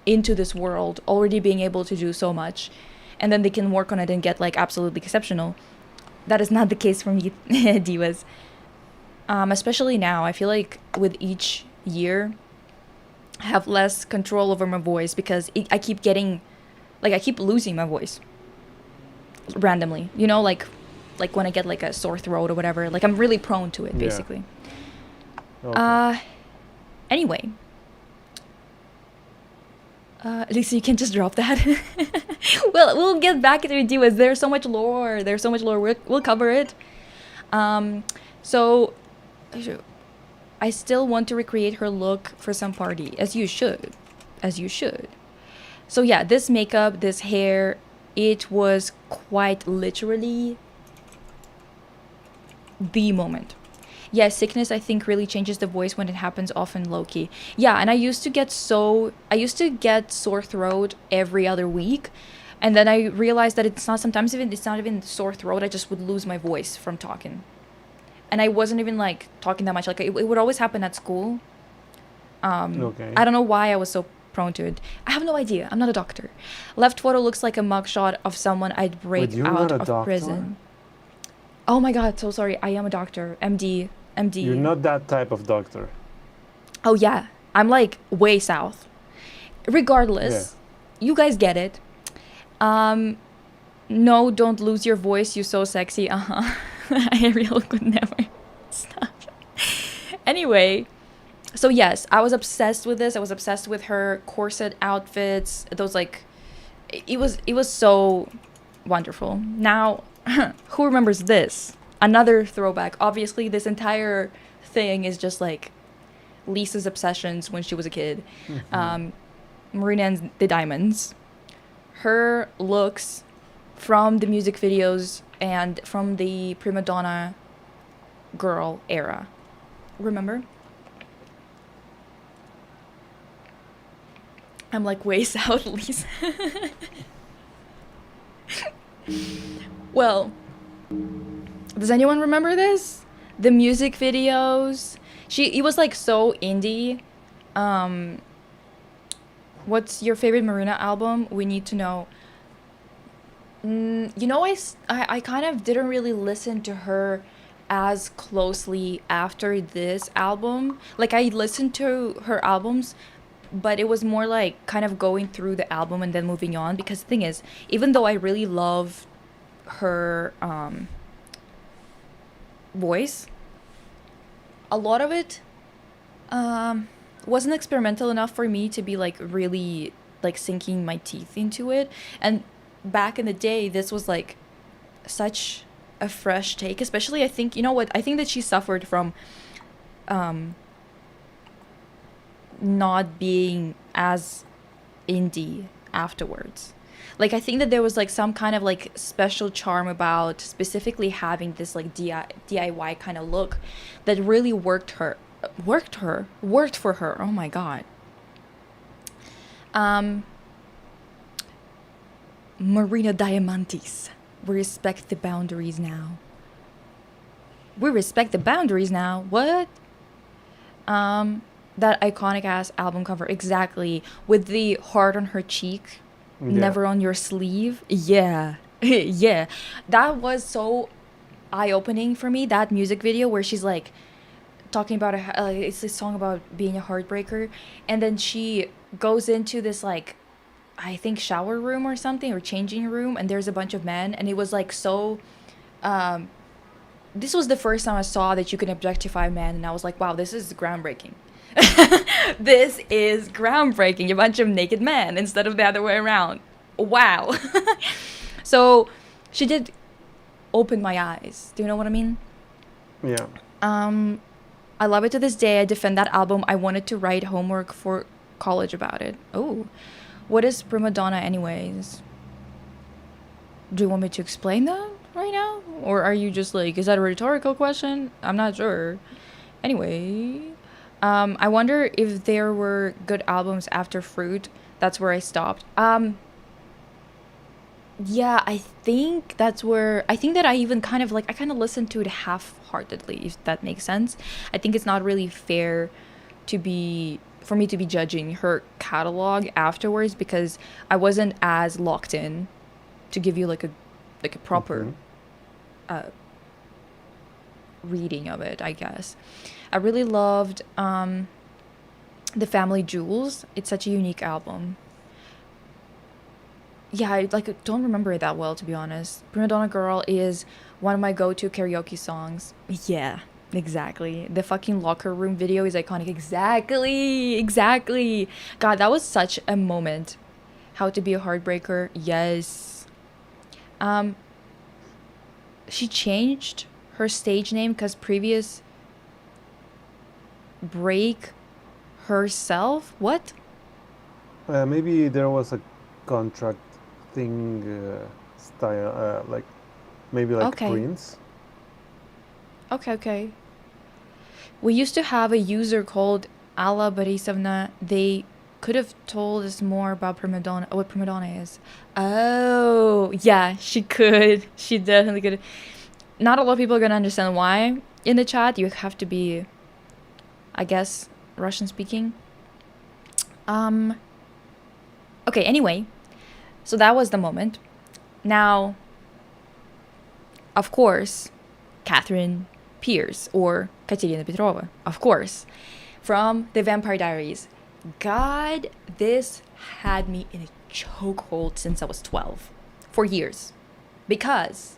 into this world already being able to do so much, and then they can work on it and get like absolutely exceptional. That is not the case for me, divas. Especially now, I feel like with each year, I have less control over my voice because I keep getting, like I keep losing my voice randomly. You know, like when I get like a sore throat or whatever. Like I'm really prone to it, Yeah. basically. Okay. Anyway. Lisa, you can just drop that. Well, we'll get back to it, divas. There's so much lore. We'll cover it. So, I still want to recreate her look for some party, as you should. So yeah, this makeup, this hair, it was quite literally the moment. Yeah, sickness I think really changes the voice when it happens often low-key. Yeah, and I used to get sore throat every other week, and then I realized that it's not even sore throat, I just would lose my voice from talking. And I wasn't even like talking that much. Like it would always happen at school. Okay. I don't know why I was so prone to it. I have no idea. I'm not a doctor. Left photo looks like a mugshot of someone I'd break Wait, you're out not a of doctor? prison. Oh my god, so sorry. I am a doctor. MD. You're not that type of doctor. Oh yeah. I'm like way south. Regardless, you guys get it. No, don't lose your voice. You're so sexy. Ariel could never stop. Anyway, so yes, I was obsessed with this. I was obsessed with her corset outfits. Those like, it was so wonderful. Now, who remembers this? Another throwback. Obviously, this entire thing is just like Lisa's obsessions when she was a kid. Marina and the Diamonds. Her looks from the music videos and from the prima donna girl era. Remember? I'm like way south, Lisa. Well, does anyone remember this? The music videos. It was like so indie. What's your favorite Marina album? We need to know. You know, I kind of didn't really listen to her as closely after this album. Like I listened to her albums, but it was more like kind of going through the album and then moving on. Because the thing is, even though I really love her voice, a lot of it wasn't experimental enough for me to be like really like sinking my teeth into it. And back in the day, this was like such a fresh take, especially I think, you know what, I think that she suffered from not being as indie afterwards. Like I think that there was like some kind of like special charm about specifically having this like DIY kind of look that really worked for her. Oh my god. Marina Diamantes. We respect the boundaries now. What? That iconic ass album cover, exactly, with the heart on her cheek, never on your sleeve. Yeah. Yeah. That was so eye-opening for me, that music video where she's like talking about it's this song about being a heartbreaker, and then she goes into this like I think shower room or something, or changing room, and there's a bunch of men, and it was like so this was the first time I saw that you can objectify men, and I was like, wow, this is groundbreaking. This is groundbreaking. A bunch of naked men instead of the other way around. Wow. So she did open my eyes. Do you know what I mean? Yeah. I love it to this day. I defend that album. I wanted to write homework for college about it. Oh, what is prima donna anyways? Do you want me to explain that right now? Or are you just like, is that a rhetorical question? I'm not sure. Anyway, I wonder if there were good albums after Fruit. That's where I stopped. Yeah, I think that's where I think that I even kind of like I kind of listened to it half-heartedly, if that makes sense. I think it's not really fair to be for me to be judging her catalog afterwards because I wasn't as locked in to give you like a proper Mm-hmm. uh reading of it, I guess. I really loved The Family Jewels. It's such a unique album. Yeah, I like don't remember it that well, to be honest. Prima Donna Girl is one of my go-to karaoke songs. Yeah, exactly. The fucking locker room video is iconic. Exactly, exactly. God, that was such a moment. How to Be a Heartbreaker. Yes. Um, she changed her stage name because previous break herself. What? Maybe there was a contract thing style, like maybe like Okay, Prince. okay. We used to have a user called Alla Borisovna. They could have told us more about Prima Donna, what Prima Donna is. Oh, yeah, she could. She definitely could. Not a lot of people are gonna understand why in the chat. You have to be, I guess, Russian speaking. Um. Okay. Anyway, so that was the moment. Now, of course, Catherine Pierce or Katerina Petrova, of course, from The Vampire Diaries. God, this had me in a chokehold since I was 12 for years because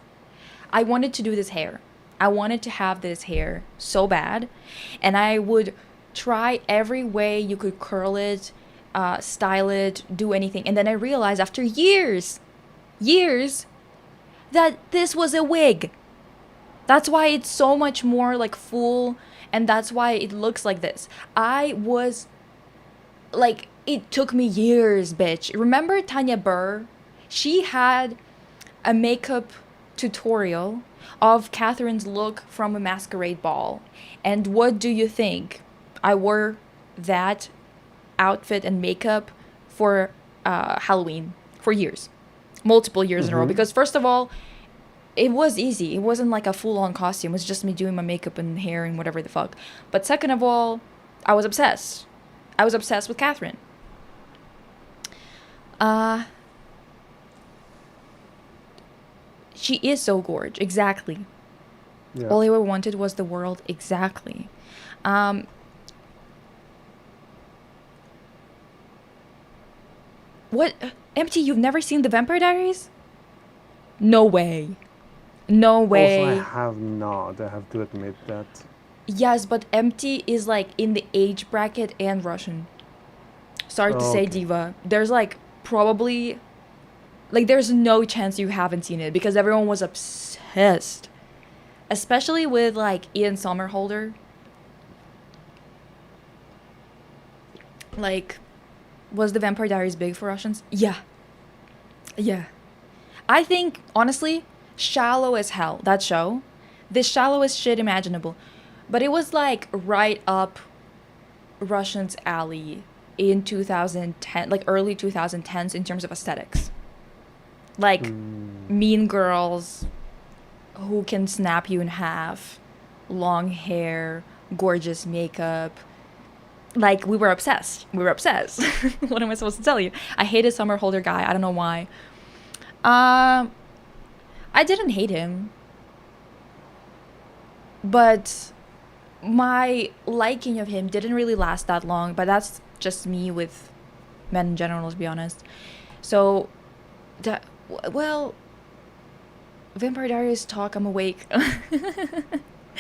I wanted to do this hair. I wanted to have this hair so bad, and I would try every way you could curl it, style it, do anything. And then I realized after years, that this was a wig. That's why it's so much more like full, and that's why it looks like this. I was like, it took me years, bitch. Remember Tanya Burr? She had a makeup tutorial of Catherine's look from a masquerade ball. And what do you think? I wore that outfit and makeup for Halloween for years, multiple years in a row. Mm-hmm. Because, first of all, it was easy. It wasn't like a full on costume. It was just me doing my makeup and hair and whatever the fuck. But second of all, I was obsessed. I was obsessed with Catherine. Uh, she is so gorgeous. Exactly. Yeah. All I ever wanted was the world. Exactly. Um, what? Empty, you've never seen The Vampire Diaries? No way. No Also, I way. have not. I have to admit that. Yes, but Empty is like in the age bracket and Russian. Sorry to say, Okay. Diva. There's like probably like there's no chance you haven't seen it because everyone was obsessed. Especially with like Ian Somerhalder. Like, was The Vampire Diaries big for Russians? Yeah. Yeah. I think, honestly, shallow as hell, that show. The shallowest shit imaginable. But it was like right up Russians' alley in 2010, like early 2010s in terms of aesthetics. Like Mm, Mean Girls, who can snap you in half, long hair, gorgeous makeup. Like, we were obsessed. We were obsessed. What am I supposed to tell you? I hated Somerhalder guy. I don't know why. Um, I didn't hate him, but my liking of him didn't really last that long. But that's just me with men in general, let's be honest. So, that, well, Vampire Diaries talk, I'm awake.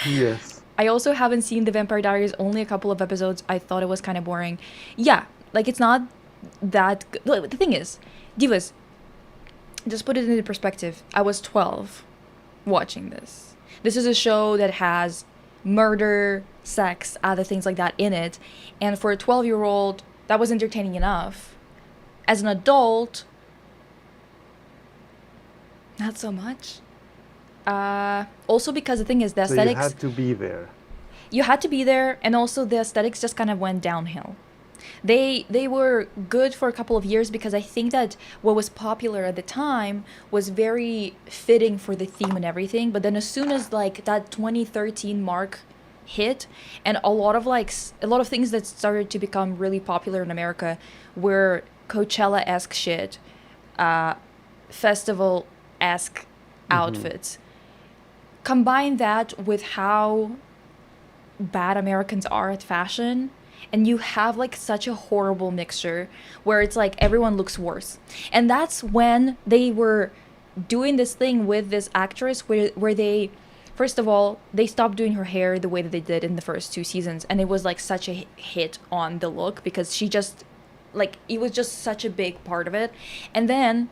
yes. I also haven't seen The Vampire Diaries, only a couple of episodes. I thought it was kind of boring. Yeah, like it's not that good. Like, the thing is, Divas, just put it into perspective. I was 12 watching this. This is a show that has murder, sex, other things like that in it. And for a 12-year-old, that was entertaining enough. As an adult, not so much. Also because the thing is, the So you aesthetics. had to be there. you had to be there, and also the aesthetics just kind of went downhill. They were good for a couple of years because I think that what was popular at the time was very fitting for the theme and everything. But then as soon as like that 2013 mark hit, and a lot of a lot of things that started to become really popular in America were Coachella-esque shit, festival-esque outfits. Combine that with how bad Americans are at fashion, and you have like such a horrible mixture where it's like everyone looks worse. And that's when they were doing this thing with this actress where they, first of all, they stopped doing her hair the way that they did in the first 2 seasons, and it was like such a hit on the look because she just like, it was just such a big part of it. And then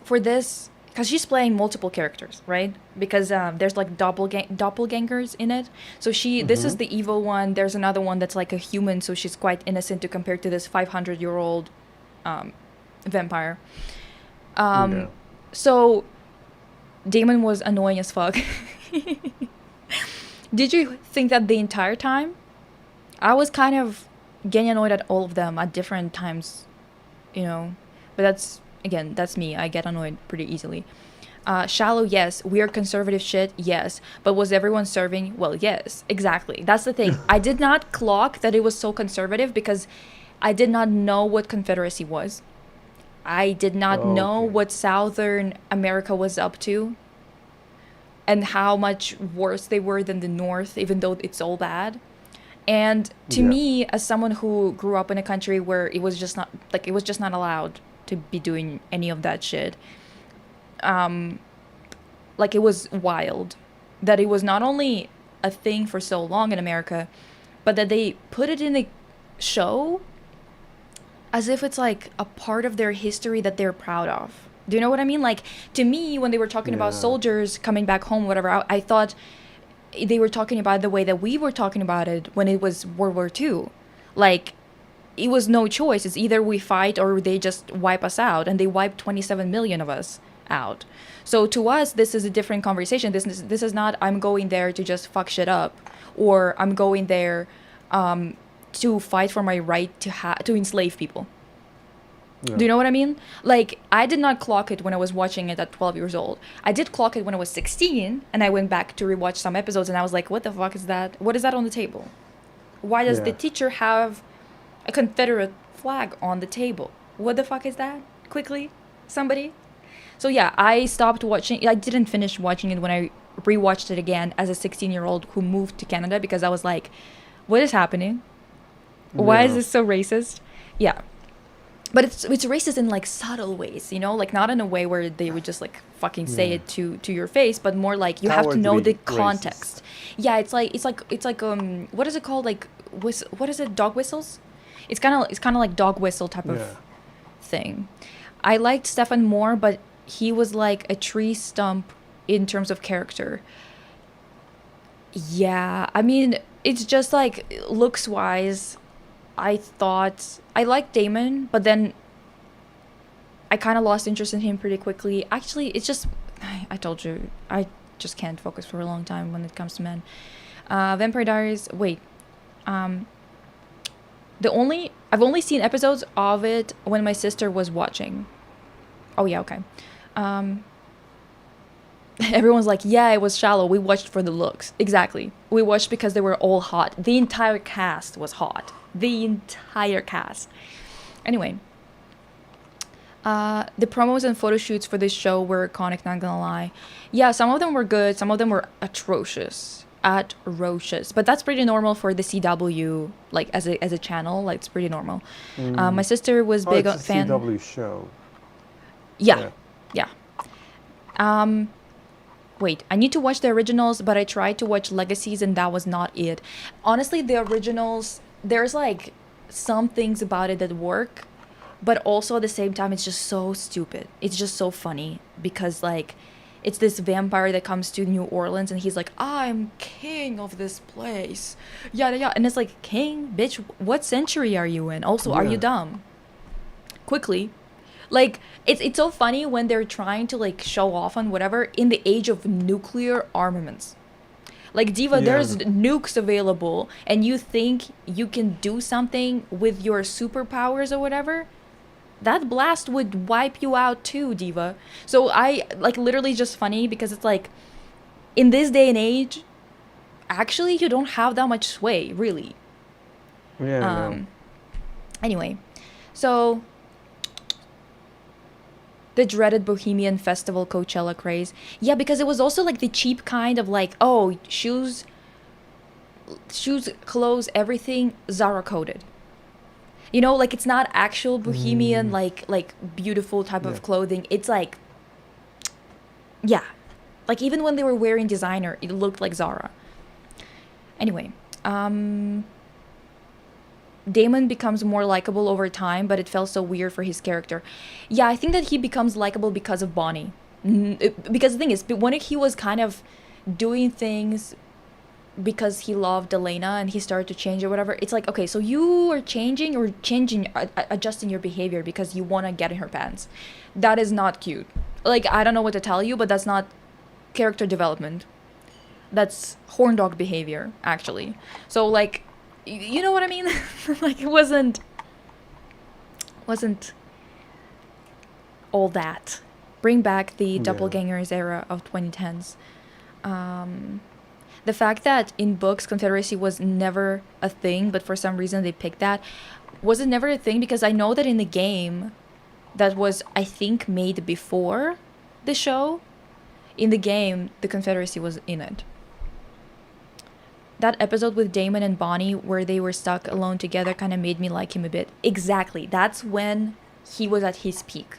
for this, because she's playing multiple characters, right? Because there's like doppelgangers in it. So this is the evil one. There's another one that's like a human, so she's quite innocent to compare to this 500-year-old vampire. So Damon was annoying as fuck. Did you think that the entire time? I was kind of getting annoyed at all of them at different times, you know. But that's me. I get annoyed pretty easily. Shallow, yes. Weird conservative shit, yes. But was everyone serving? Well, yes. Exactly. That's the thing. I did not clock that it was so conservative because I did not know what Confederacy was. I did not know what Southern America was up to and how much worse they were than the North, even though it's all bad. And to me, as someone who grew up in a country where it was just not allowed to be doing any of that shit, like, it was wild that it was not only a thing for so long in America, but that they put it in the show as if it's like a part of their history that they're proud of. Do you know what I mean? Like, to me, when they were talking about soldiers coming back home, whatever, I thought they were talking about the way that we were talking about it when it was World War II. Like, it was no choice. It's either we fight or they just wipe us out. And they wiped 27 million of us out. So to us, this is a different conversation. This is not, I'm going there to just fuck shit up. Or I'm going there to fight for my right to enslave people. Yeah. Do you know what I mean? Like, I did not clock it when I was watching it at 12 years old. I did clock it when I was 16, and I went back to rewatch some episodes, and I was like, what the fuck is that? What is that on the table? Why does the teacher have a Confederate flag on the table? What the fuck is that? Quickly, somebody? So yeah, I stopped watching. I didn't finish watching it when I rewatched it again as a 16-year-old who moved to Canada, because I was like, what is happening? Why is this so racist? Yeah. But it's racist in like subtle ways, you know, like not in a way where they would just like fucking say it to your face, but more like you have to know the context. Racist. Yeah, it's like what is it called? Like what is it? Dog whistles? It's kind of like dog whistle type of thing. I liked Stefan more, but he was like a tree stump in terms of character. Yeah, I mean, it's just like looks wise. I thought I liked Damon, but then I kind of lost interest in him pretty quickly. Actually, it's just, I told you, I just can't focus for a long time when it comes to men. Vampire Diaries, wait. I've only seen episodes of it when my sister was watching. Oh yeah, okay. Everyone's like, yeah, it was shallow. We watched for the looks. Exactly. We watched because they were all hot. The entire cast was hot. The entire cast. Anyway, the promos and photo shoots for this show were iconic, not gonna lie. Yeah, some of them were good, some of them were atrocious. But that's pretty normal for the CW, like as a channel, like it's pretty normal. My sister was big on fan. CW show. Yeah. Wait, I need to watch the originals, but I tried to watch Legacies and that was not it. Honestly, the originals, there's like some things about it that work, but also at the same time it's just so stupid. It's just so funny because like it's this vampire that comes to New Orleans and he's like, I'm king of this place. Yeah. And it's like, king? Bitch, what century are you in? Also, are you dumb? Quickly. Like, it's so funny when they're trying to like show off on whatever in the age of nuclear armaments. Like, Diva, Yeah. there's nukes available, and you think you can do something with your superpowers or whatever? That blast would wipe you out too, Diva. So I, like, literally just funny because it's like, in this day and age, actually, you don't have that much sway, really. Yeah, I know. Anyway, so the dreaded Bohemian Festival Coachella craze. Yeah, because it was also like the cheap kind of like, oh, shoes, clothes, everything Zara coded. You know, like it's not actual bohemian like beautiful type Yeah. of clothing. It's like, yeah, like even when they were wearing designer, it looked like Zara. Anyway, Damon becomes more likable over time, but it felt so weird for his character. Yeah, I think that he becomes likable because of Bonnie. Because the thing is, when he was kind of doing things because he loved Elena and he started to change or whatever, it's like, okay, so you are changing or adjusting your behavior because you want to get in her pants. That is not cute. Like, I don't know what to tell you, but that's not character development. That's horn dog behavior, actually. So, like, you know what I mean? Like, it wasn't all that. Bring back the Yeah. doppelgangers era of 2010s. The fact that in books Confederacy was never a thing, but for some reason they picked that, was it never a thing? Because I know that in the game that was, I think, made before the show, in the game the Confederacy was in it. That episode with Damon and Bonnie where they were stuck alone together kind of made me like him a bit. Exactly. That's when he was at his peak.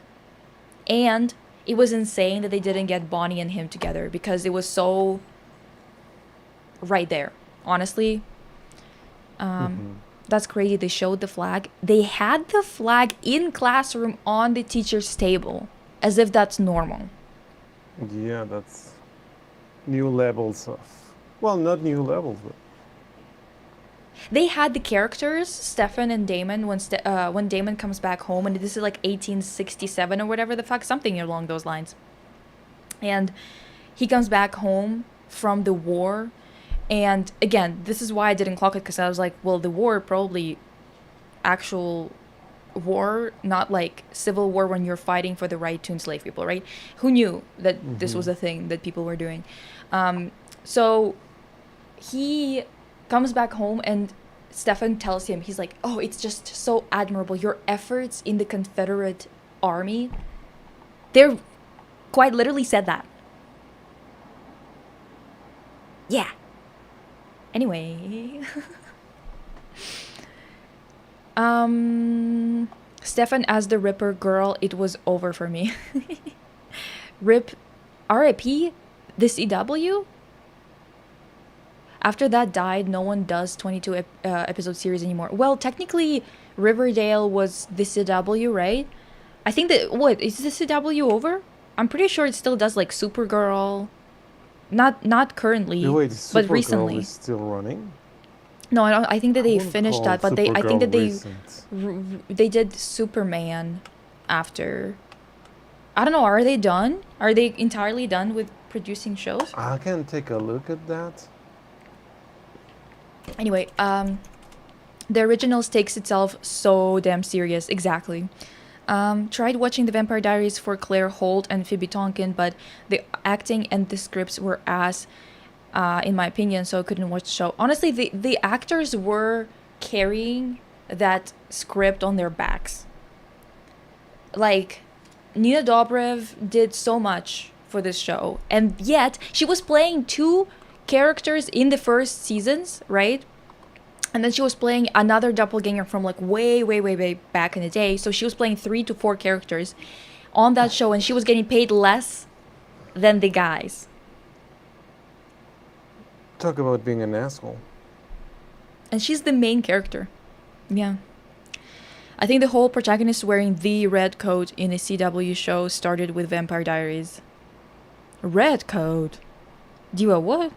And it was insane that they didn't get Bonnie and him together because it was so right there. Honestly, that's crazy. They showed the flag. They had the flag in classroom on the teacher's table as if that's normal. Yeah, that's new levels of. Well, not new levels, but They had the characters, Stefan and Damon, when Damon comes back home, and this is like 1867 or whatever the fuck, something along those lines. And he comes back home from the war, and again, this is why I didn't clock it, because I was like, well, the war, probably actual war, not like civil war when you're fighting for the right to enslave people, right? Who knew that this was a thing that people were doing? So he comes back home and Stefan tells him, he's like, oh, it's just so admirable. Your efforts in the Confederate army. They're quite literally said that. Yeah. Anyway. Stefan as the Ripper girl, it was over for me. R.I.P. the CW? After that died, no one does 22 episode series anymore. Well, technically, Riverdale was the CW, right? I think that, what, is the CW over? I'm pretty sure it still does, like, Supergirl. Not currently, wait, but Supergirl recently. is still running. No, I think that they wouldn't finished call that, but I think Supergirl that recent. they did Superman after. I don't know, are they done? Are they entirely done with producing shows? I can take a look at that. Anyway, the originals takes itself so damn serious. Exactly. Tried watching The Vampire Diaries for Claire Holt and Phoebe Tonkin, but the acting and the scripts were ass, in my opinion, so I couldn't watch the show. Honestly, the actors were carrying that script on their backs. Like, Nina Dobrev did so much for this show, and yet she was playing two characters in the first seasons, right? And then she was playing another doppelganger from like way back in the day. So she was playing 3 to 4 characters on that show, and she was getting paid less than the guys. Talk about being an asshole. And she's the main character. Yeah. I think the whole protagonist wearing the red coat in a CW show started with Vampire Diaries. Red coat? Diva, what?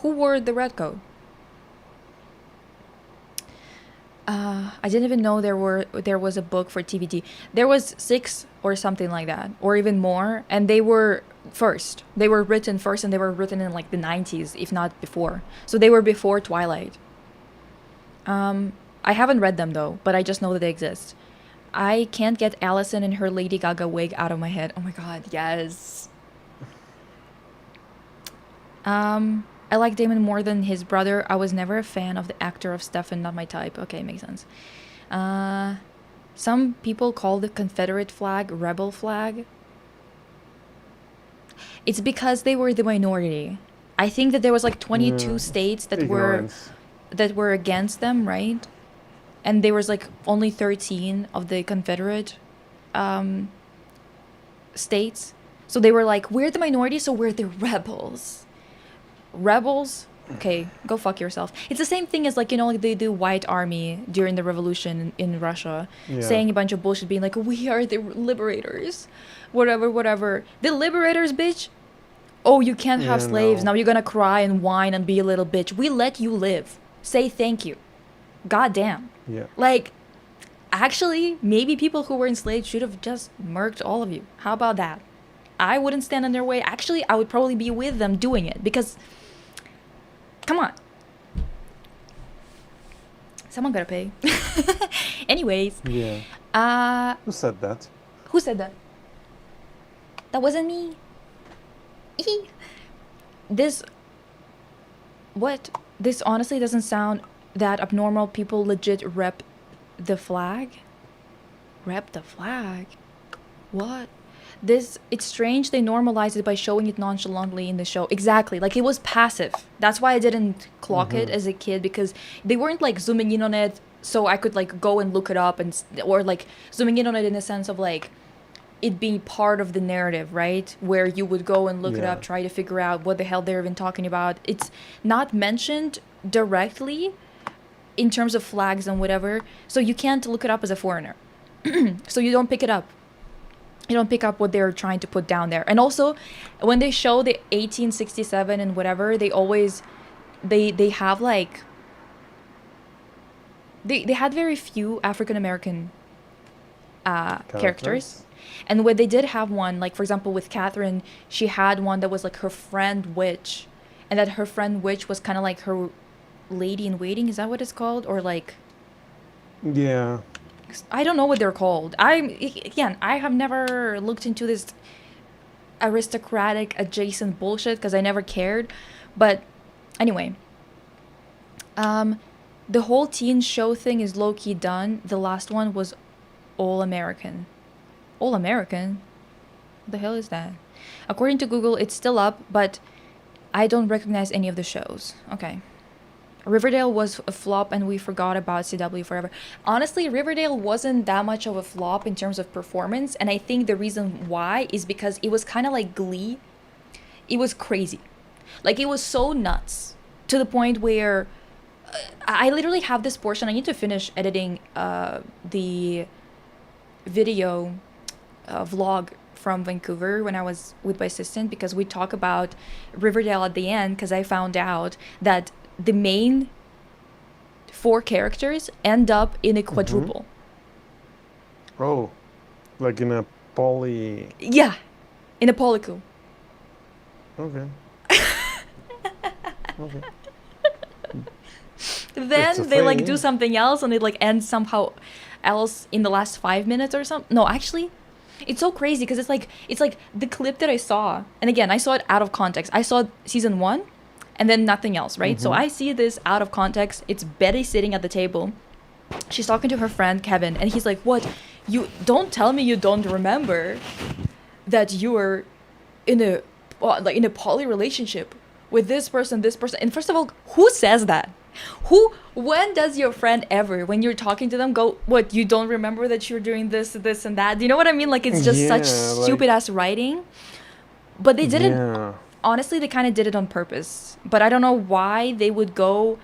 Who wore the red coat? I didn't even know there was a book for TVT. There was 6 or something like that, or even more, and they were first. They were written first, and they were written in like the 90s, if not before. So they were before Twilight. I haven't read them though, but I just know that they exist. I can't get Allison in her Lady Gaga wig out of my head. Oh my god, yes. I like Damon more than his brother. I was never a fan of the actor of Stefan, not my type. Okay, makes sense. Some people call the Confederate flag rebel flag. It's because they were the minority. I think that there was like 22 states that Ignorance. were against them, right? And there was like only 13 of the Confederate states. So they were like, we're the minority, so we're the rebels. Rebels? Okay, go fuck yourself. It's the same thing as like, you know, like they do White Army during the revolution in Russia, saying a bunch of bullshit, being like, we are the liberators. Whatever. The liberators, bitch? Oh, you can't have slaves. No. Now you're gonna cry and whine and be a little bitch. We let you live. Say thank you. God damn. Yeah. Like, actually, maybe people who were enslaved should have just murked all of you. How about that? I wouldn't stand in their way. Actually, I would probably be with them doing it because, come on. Someone gotta pay. Anyways. Yeah. Who said that? Who said that? That wasn't me. This honestly doesn't sound that abnormal. People legit rep the flag. Rep the flag? What? It's strange they normalize it by showing it nonchalantly in the show. Exactly. Like, it was passive. That's why I didn't clock it as a kid, because they weren't like zooming in on it so I could like go and look it up, or like zooming in on it in the sense of like it being part of the narrative, right? Where you would go and look it up, try to figure out what the hell they're even talking about. It's not mentioned directly in terms of flags and whatever, so you can't look it up as a foreigner. So you don't pick it up. You don't pick up what they're trying to put down there. And also, when they show the 1867 and whatever, they always, they have like, they had very few African-American characters. And when they did have one, like for example with Catherine, she had one that was like her friend witch, and that her friend witch was kind of like her lady in waiting. Is that what it's called? Or like, Yeah. I don't know what they're called. I have never looked into this aristocratic adjacent bullshit because I never cared. But anyway, the whole teen show thing is low-key done. The last one was All American. All American? What the hell is that? According to Google, it's still up, but I don't recognize any of the shows. Okay. Riverdale was a flop and we forgot about CW forever. Honestly, Riverdale wasn't that much of a flop in terms of performance, and I think the reason why is because it was kind of like Glee. It was crazy. Like, it was so nuts to the point where I literally have this portion. I need to finish editing the video vlog from Vancouver when I was with my assistant, because we talk about Riverdale at the end, because I found out that the main 4 characters end up in a quadruple. Oh, like in a poly. Yeah, in a polycule. Okay. Okay. Then they like do something else and it like ends somehow else in the last 5 minutes or something. No, actually, it's so crazy because it's like the clip that I saw, and again, I saw it out of context. I saw season 1 and then nothing else, right? So I see this out of context. It's Betty sitting at the table. She's talking to her friend Kevin, and he's like, "What? You don't tell me you don't remember that you were in a poly relationship with this person." And first of all, who says that? When does your friend ever, when you're talking to them, go, "What? You don't remember that you're doing this, and that?" Do you know what I mean? Like, it's just such stupid ass writing. But they didn't. Yeah. Honestly, they kind of did it on purpose. But I don't know why they would go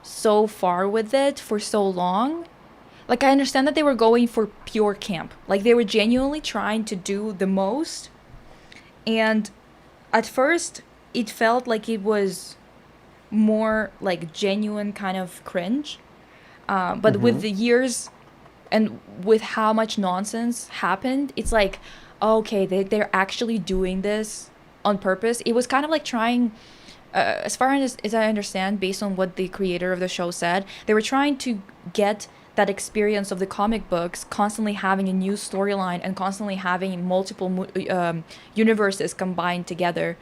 so far with it for so long. Like, I understand that they were going for pure camp. Like, they were genuinely trying to do the most. And at first, it felt like it was more like genuine kind of cringe. But with the years and with how much nonsense happened, it's like, okay, they're actually doing this on purpose. It was kind of like trying, as far as I understand, based on what the creator of the show said, they were trying to get that experience of the comic books, constantly having a new storyline and constantly having multiple universes combined together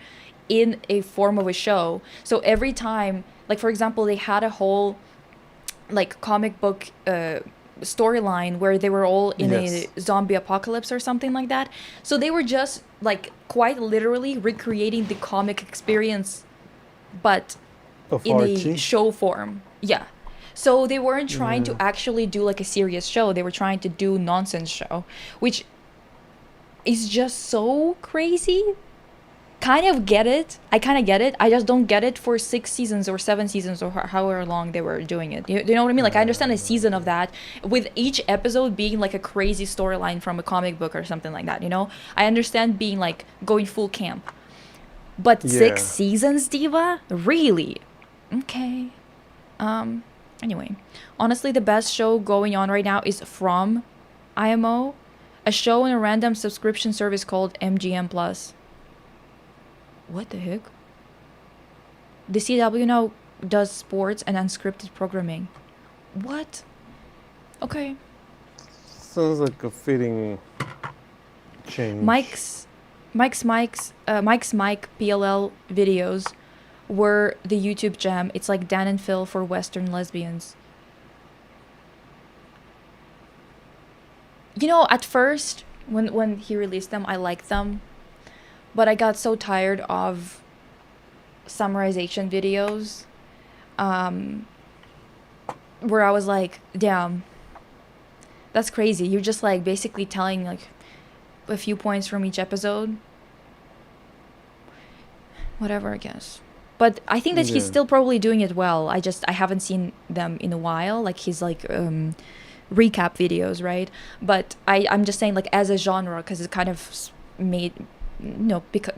in a form of a show. So every time, like for example, they had a whole like comic book storyline where they were all in Yes. a zombie apocalypse or something like that. So they were just like quite literally recreating the comic experience, but Of in Archie. a show form. Yeah. So they weren't trying to Yeah. actually do like a serious show. They were trying to do nonsense show, which is just so crazy. Kind of get it. I kind of get it. I just don't get it for 6 seasons or 7 seasons or however long they were doing it. You know what I mean? Like I understand a season of that with each episode being like a crazy storyline from a comic book or something like that, you know? I understand being like going full camp. But 6 Yeah. seasons, Diva? Really? Okay. Anyway, honestly, the best show going on right now is From IMO, a show in a random subscription service called MGM Plus. What the heck? The CW now does sports and unscripted programming. What? Okay. Sounds like a fitting change. Mike's Mike PLL videos were the YouTube gem. It's like Dan and Phil for Western lesbians. You know, at first, when he released them, I liked them. But I got so tired of summarization videos. Where I was like, damn, that's crazy. You're just like basically telling like a few points from each episode. Whatever, I guess. But I think that he's Yeah. still probably doing it well. I haven't seen them in a while. Like his like recap videos, right? But I'm just saying like as a genre, because it kind of made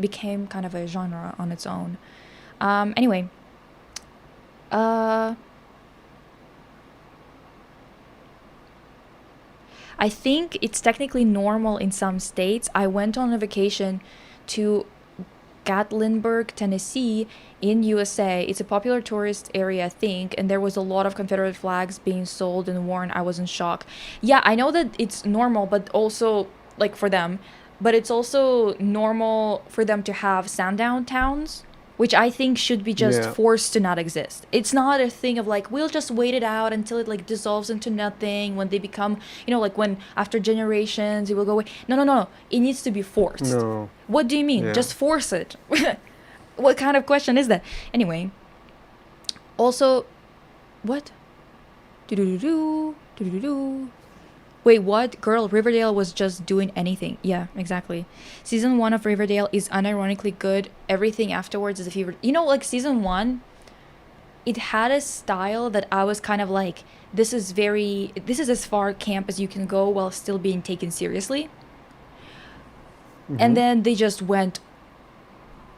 became kind of a genre on its own. Anyway, I think it's technically normal in some states. I went on a vacation to Gatlinburg, Tennessee, in USA. It's a popular tourist area, I think, and there was a lot of Confederate flags being sold and worn. I was in shock. Yeah, I know that it's normal, but also, like, for them, but it's also normal for them to have sundown towns, which I think should be just Yeah. forced to not exist. It's not a thing of like, we'll just wait it out until it like dissolves into nothing when they become, like when after generations it will go away. No. It needs to be forced. No. What do you mean? Yeah. Just force it. What kind of question is that? Anyway. Also, what? Do-do-do-do. Wait, what? Girl, Riverdale was just doing anything. Yeah, exactly. Season 1 of Riverdale is unironically good. Everything afterwards is a fever. Like season 1, it had a style that I was kind of like, this is as far camp as you can go while still being taken seriously. And then they just went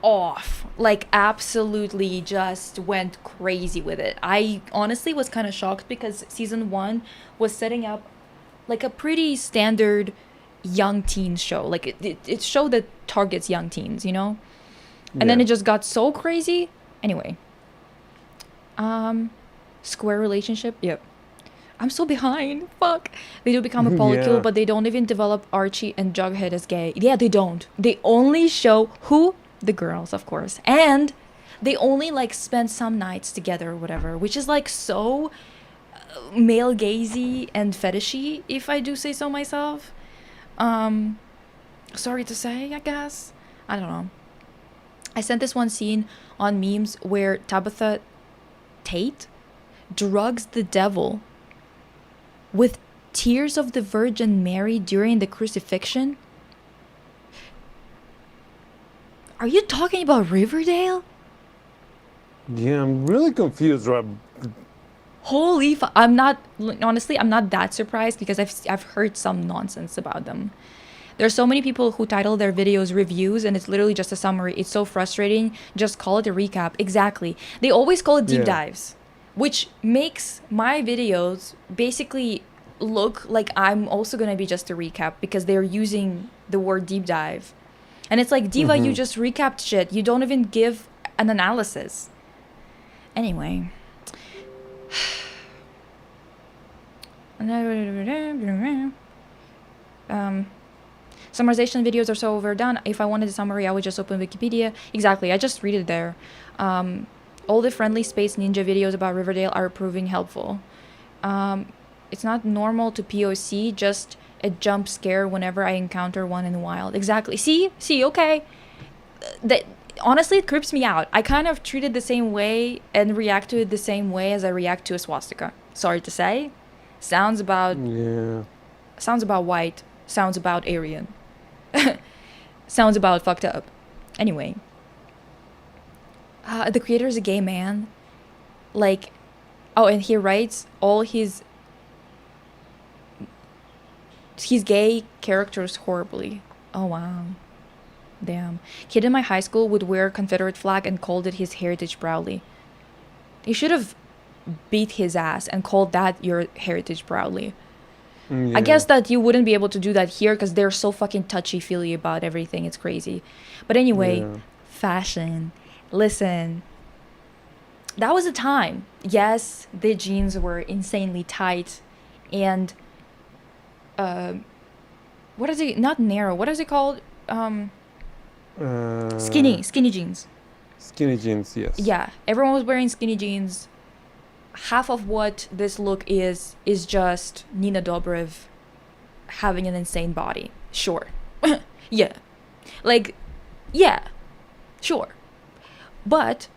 off. Like absolutely just went crazy with it. I honestly was kind of shocked because season 1 was setting up like a pretty standard young teen show. Like it's a show that targets young teens, And then Yeah. it just got so crazy. Anyway. Square relationship. Yep. I'm so behind. Fuck. They do become a polycule, Yeah. but they don't even develop Archie and Jughead as gay. Yeah, they don't. They only show who? The girls, of course. And they only like spend some nights together or whatever, which is like so male gazy and fetishy, if I do say so myself. Sorry to say, I guess. I don't know. I sent this one scene on memes where Tabitha Tate drugs the devil with tears of the Virgin Mary during the crucifixion. Are you talking about Riverdale? Yeah, I'm really confused, right? Holy honestly, I'm not that surprised because I've heard some nonsense about them. There's so many people who title their videos reviews and it's literally just a summary. It's so frustrating. Just call it a recap. Exactly. They always call it deep Yeah. dives, which makes my videos basically look like I'm also going to be just a recap because they're using the word deep dive. And it's like, Diva, you just recapped shit. You don't even give an analysis. Anyway. Summarization videos are so overdone. If I wanted a summary, I would just open Wikipedia. Exactly, I just read it there. All the friendly Space Ninja videos about Riverdale are proving helpful. It's not normal to POC, just a jump scare whenever I encounter one in the wild. Exactly. See, okay. That honestly, it creeps me out. I kind of treat it the same way and react to it the same way as I react to a swastika. Sorry to say. Sounds about white. Sounds about Aryan. Sounds about fucked up. Anyway. The creator is a gay man. Like, oh, and he writes all his gay characters horribly. Oh, wow. Damn. Kid in my high school would wear a Confederate flag and called it his heritage proudly. You should have beat his ass and called that your heritage proudly. Yeah. I guess that you wouldn't be able to do that here because they're so fucking touchy-feely about everything. It's crazy. But anyway, fashion. Listen. That was a time. Yes, the jeans were insanely tight and what is it? Not narrow. What is it called? Skinny jeans. Skinny jeans, yes. Yeah, everyone was wearing skinny jeans. Half of what this look is just Nina Dobrev having an insane body. Sure. Yeah. Like, yeah. Sure. But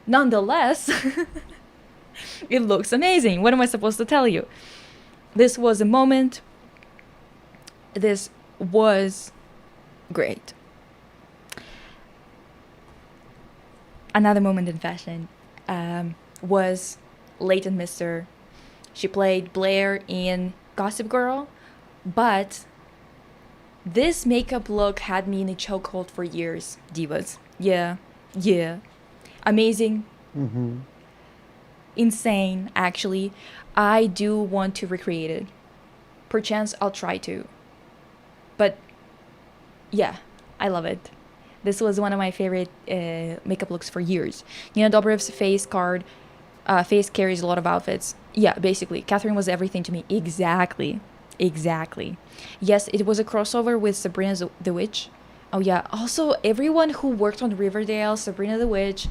nonetheless, it looks amazing. What am I supposed to tell you? This was a moment. This was great. Another moment in fashion was Leighton Mister. She played Blair in Gossip Girl, but this makeup look had me in a chokehold for years, divas. Yeah. Amazing. Insane, actually. I do want to recreate it. Perchance I'll try to. But yeah, I love it. This was one of my favorite makeup looks for years. Nina Dobrev's face carries a lot of outfits. Yeah, basically. Catherine was everything to me. Exactly. Yes, it was a crossover with Sabrina the Witch. Oh yeah, also everyone who worked on Riverdale, Sabrina the Witch,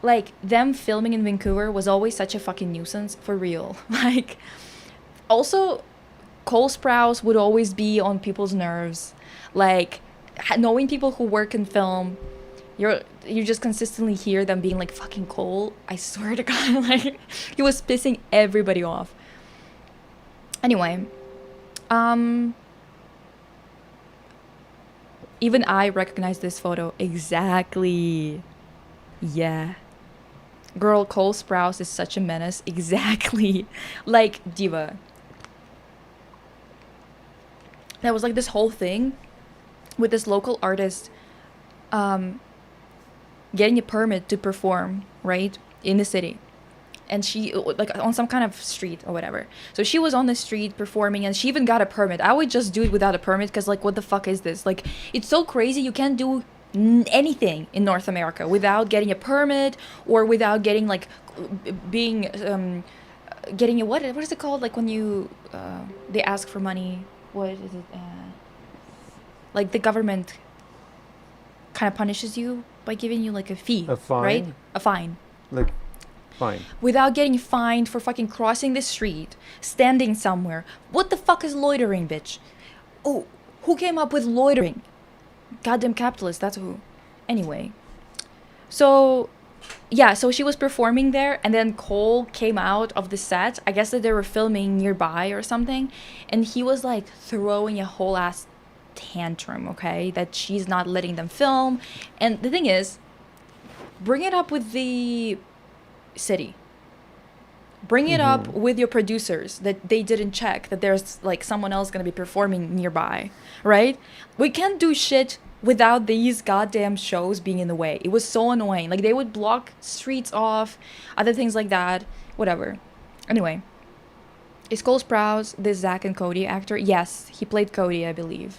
like them filming in Vancouver was always such a fucking nuisance, for real. Like, also Cole Sprouse would always be on people's nerves. Like, knowing people who work in film, you just consistently hear them being like, fucking Cole, I swear to God. Like, he was pissing everybody off. Anyway, even I recognize this photo. Exactly. Yeah. Girl, Cole Sprouse is such a menace. Exactly. Like, diva. There was like this whole thing with this local artist getting a permit to perform, right, in the city. And she, like, on some kind of street or whatever. So she was on the street performing, and she even got a permit. I would just do it without a permit, because, like, what the fuck is this? Like, it's so crazy. You can't do anything in North America without getting a permit, or without getting, like, getting a, what is it called? Like, when you, they ask for money. What is it? Like, the government kind of punishes you by giving you, like, a fee. A fine? Right? A fine. Like, fine. Without getting fined for fucking crossing the street, standing somewhere. What the fuck is loitering, bitch? Oh, who came up with loitering? Goddamn capitalist, that's who. Anyway. So, yeah, so she was performing there, and then Cole came out of the set. I guess that they were filming nearby or something. And he was, like, throwing a whole ass tantrum, okay? That she's not letting them film. And the thing is, bring it up with the city. Bring it up with your producers that they didn't check that there's like someone else gonna be performing nearby, right? We can't do shit without these goddamn shows being in the way. It was so annoying. Like, they would block streets off, other things like that, whatever. Anyway, is Cole Sprouse this Zack and Cody actor? Yes, he played Cody, I believe.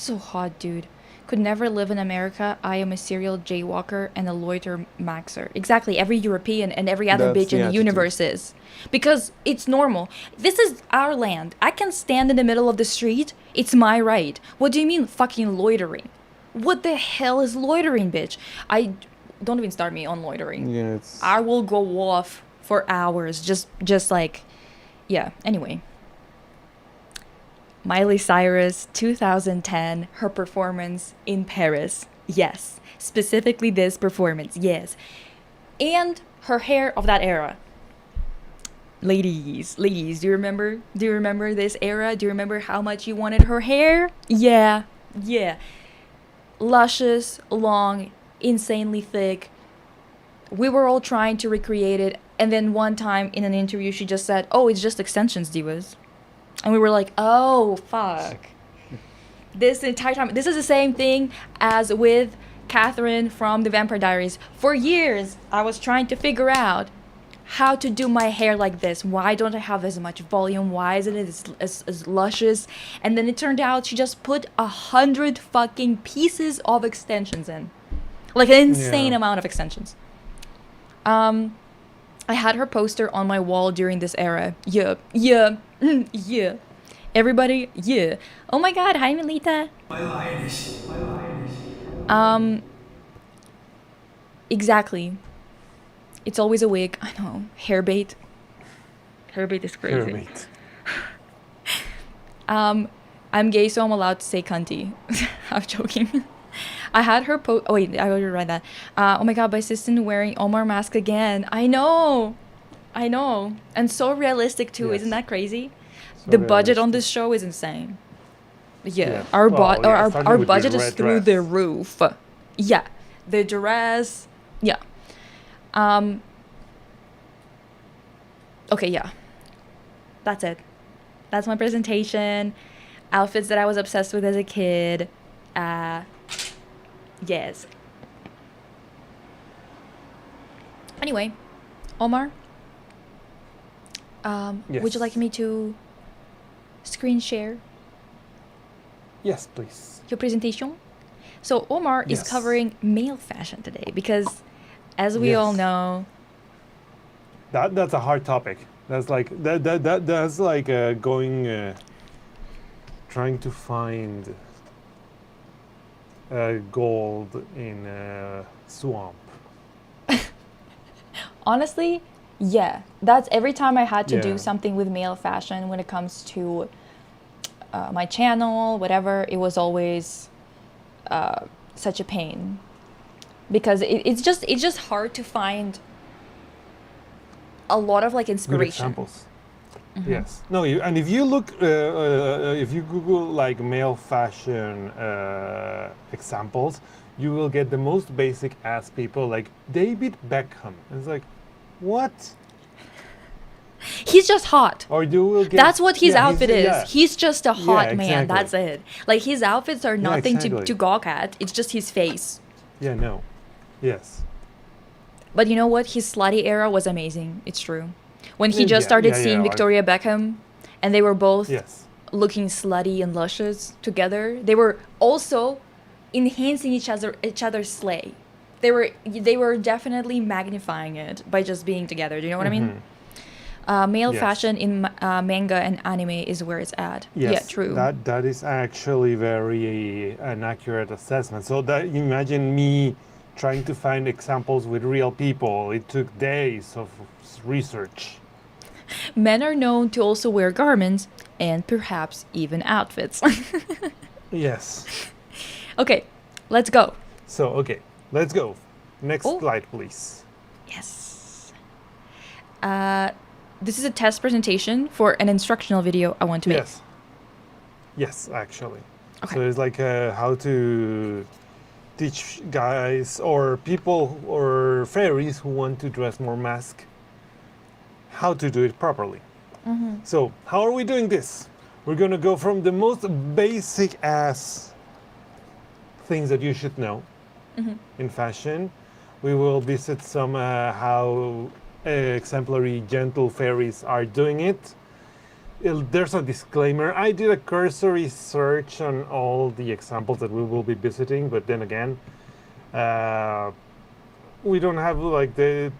So hot, dude. Could never live in America. I am a serial jaywalker and a loiter maxer. Exactly, every European and every other That's bitch the in the attitude. universe is. Because it's normal. This is our land. I can stand in the middle of the street. It's my right. What do you mean fucking loitering? What the hell is loitering, bitch? I don't even start me on loitering. Yeah, it's I will go off for hours. Just like, yeah. Anyway. Miley Cyrus, 2010, her performance in Paris. Yes. Specifically this performance. Yes. And her hair of that era. Ladies, do you remember? Do you remember this era? Do you remember how much you wanted her hair? Yeah. Luscious, long, insanely thick. We were all trying to recreate it, and then one time in an interview she just said, "Oh, it's just extensions, divas." And we were like, "Oh, fuck." This entire time, this is the same thing as with Catherine from The Vampire Diaries. For years, I was trying to figure out how to do my hair like this. Why don't I have as much volume? Why isn't it as luscious? And then it turned out she just put 100 fucking pieces of extensions in. Like an insane Yeah. amount of extensions. I had her poster on my wall during this era. Yeah. Everybody, yeah. Oh my god, hi Melita. Exactly. It's always a wig. I know. Hair bait. Hair bait is crazy. Hermit. I'm gay, so I'm allowed to say cunty. I'm joking. I had her oh wait, I already read that. Oh my god, my assistant wearing Omar mask again. I know. And so realistic too. Yes. Isn't that crazy? So The budget on realistic. this show is insane. Yeah, Yes. our Well, yeah, starting our with the budget is red through the dress. roof. Yeah, the dress. Yeah. Okay, yeah. That's it. That's my presentation. Outfits that I was obsessed with as a kid. Yes. Anyway, Omar. Would you Yes. like me to screen share Yes, please. your presentation? So Omar is Yes. covering male fashion today because, as we all Yes. know, That's a hard topic. That's like that's like going trying to find gold in a swamp. honestly, yeah, that's every time I had to Yeah. do something with male fashion when it comes to my channel, whatever, it was always such a pain because it's just hard to find a lot of like Good inspiration. examples. Yes. No. And if you look, if you Google like male fashion examples, you will get the most basic ass people like David Beckham. It's like, what? He's just hot. Or you will get. That's what his yeah, outfit is. yeah. He's just a hot man. exactly. That's it. Like his outfits are Yeah, nothing exactly. to gawk at. It's just his face. Yeah. No. Yes. But you know what? His slutty era was amazing. It's true. When he Yeah, just started yeah, seeing like- Victoria Beckham, and they were both Yes. looking slutty and luscious together, they were also enhancing each other's slay. They were definitely magnifying it by just being together. Do you know what I mean? Male Yes. fashion in manga and anime is where it's at. Yes, Yeah, true. That is actually very an accurate assessment. So that imagine me trying to find examples with real people. It took days of research. Men are known to also wear garments and perhaps even outfits. Yes. Okay, let's go. So okay, let's go. Next Oh. slide, please. Yes. This is a test presentation for an instructional video I want to make. Yes. Yes, actually. Okay. So it's like how to teach guys or people or fairies who want to dress more mask how to do it properly. So how are we doing this? We're gonna go from the most basic ass things that you should know in fashion. We will visit some how exemplary gentle fairies are doing it. there's a disclaimer. I did a cursory search on all the examples that we will be visiting, but then again, we don't have like the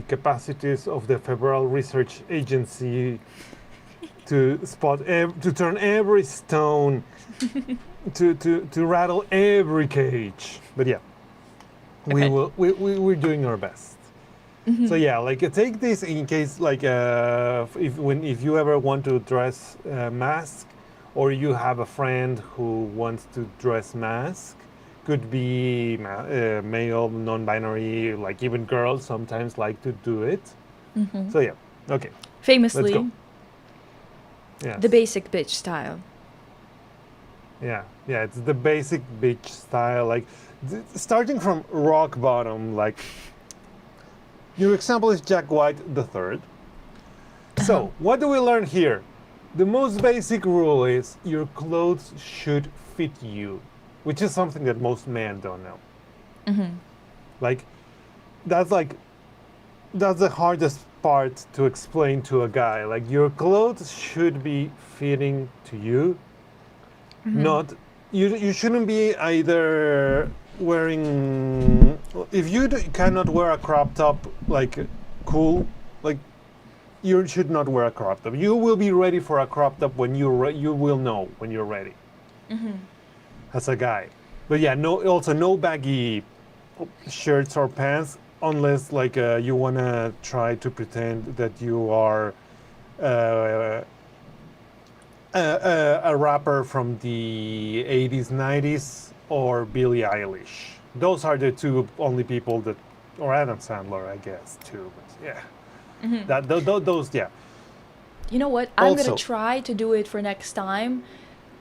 capacities of the Federal Research Agency to to turn every stone, to rattle every cage. But yeah, Okay. we're doing our best. So yeah, like take this in case like if you ever want to dress mask, or you have a friend who wants to dress mask. Could be male, non-binary, like even girls sometimes like to do it. So yeah, okay, Famously, let's go. Yeah, the basic bitch style. yeah, it's the basic beach style, like starting from rock bottom. Like your example is Jack White the Third. So what do we learn here? The most basic rule is your clothes should fit you, which is something that most men don't know. Like that's the hardest part to explain to a guy. Like your clothes should be fitting to you. Not you shouldn't be either wearing, if you cannot wear a crop top like cool, like you should not wear a crop top. You will be ready for a crop top when you will know when you're ready. As a guy. But yeah, no baggy shirts or pants unless like you wanna try to pretend that you are a rapper from the 80s, 90s, or Billie Eilish. Those are the two only people that, or Adam Sandler, I guess, too. But yeah, those, yeah. You know what? I'm Also- gonna try to do it for next time.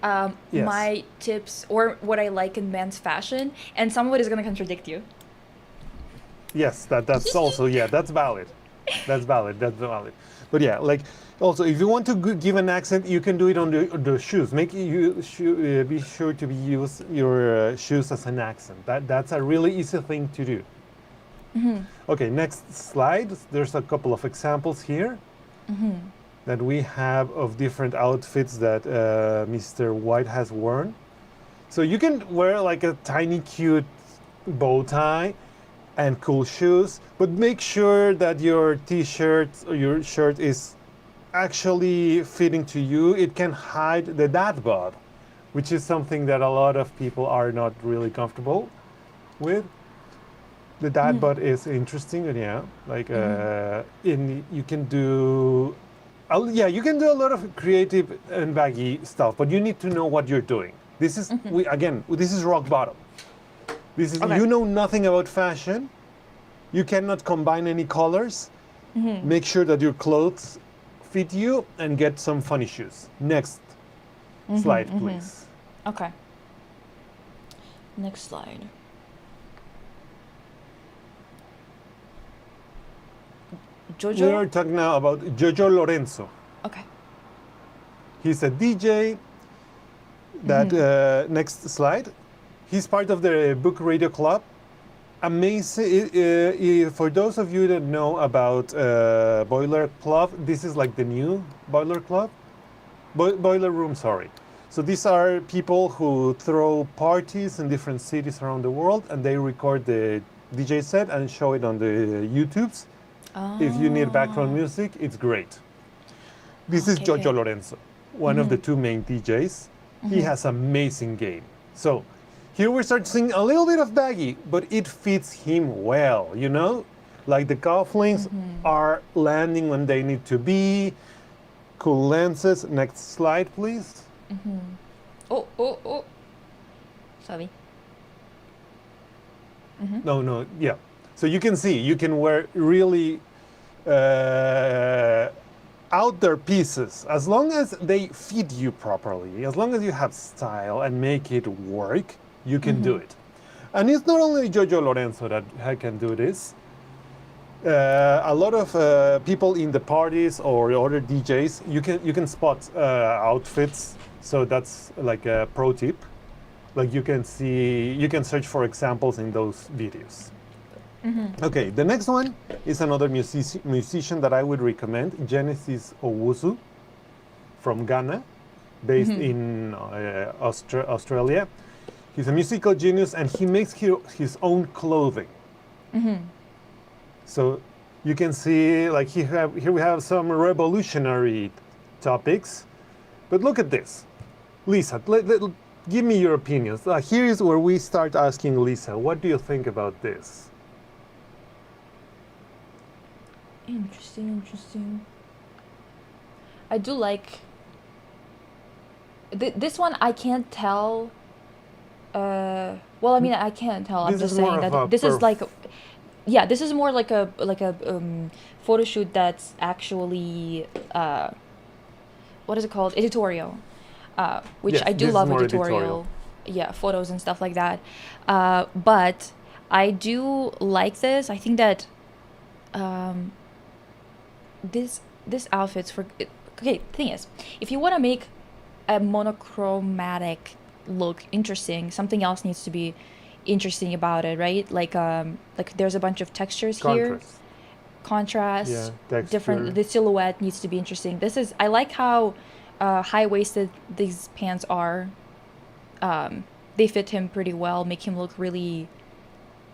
Yes. My tips or what I like in men's fashion, and some of it is gonna contradict you. Yes, that's also, yeah, that's valid. That's valid. But yeah, like also, if you want to give an accent, you can do it on the shoes. Make you be sure to use your shoes as an accent. That's a really easy thing to do. Okay, next slide. There's a couple of examples here that we have of different outfits that Mr. White has worn. So you can wear like a tiny cute bow tie and cool shoes, but make sure that your t-shirt or your shirt is actually fitting to you. It can hide the dad bod, which is something that a lot of people are not really comfortable with. The dad bod is interesting, and yeah, like you can do, you can do a lot of creative and baggy stuff, but you need to know what you're doing. This is this is rock bottom. This is Okay. you know nothing about fashion. You cannot combine any colors. Make sure that your clothes fit you and get some funny shoes. Next slide, please. Okay. Next slide. We Jojo. are talking now about Jojo Lorenzo. Okay. He's a DJ. That next slide. He's part of the Book Radio Club. Amazing. For those of you that know about Boiler Club, this is like the new Boiler Club. Boiler Room, sorry. So these are people who throw parties in different cities around the world, and they record the DJ set and show it on the YouTubes. If you need background music, it's great. This is Okay, Jojo okay. Lorenzo, one of the two main DJs. He has amazing game. So here we start seeing a little bit of baggy, but it fits him well, you know? Like the cufflinks are landing when they need to be. Cool lenses. Next slide, please. Oh. Sorry. No, yeah. So you can see, you can wear really out there pieces as long as they fit you properly, as long as you have style and make it work, you can do it. And it's not only Jojo Lorenzo that can do this. A lot of people in the parties or other DJs, you can spot outfits. So that's like a pro tip. Like you can search for examples in those videos. Okay, the next one is another musician that I would recommend, Genesis Owusu. from Ghana, based in Australia. He's a musical genius, and he makes his own clothing. So you can see, like, here we have some revolutionary topics. But look at this. Lisa, give me your opinions. Here is where we start asking Lisa, what do you think about this? Interesting. I do like this one. I can't tell. Well, I mean, I can't tell. I'm This just is more saying of that a this is like, yeah, this is more like a photo shoot that's actually what is it called? Editorial, which Yes, I do this is love more editorial. editorial. Yeah, photos and stuff like that. But I do like this. I think that this outfit's for okay. Thing is, if you want to make a monochromatic look interesting, something else needs to be interesting about it, right? Like there's a bunch of textures here, contrast, Yeah, texture. different. The silhouette needs to be interesting. I like how high-waisted these pants are. They fit him pretty well, make him look really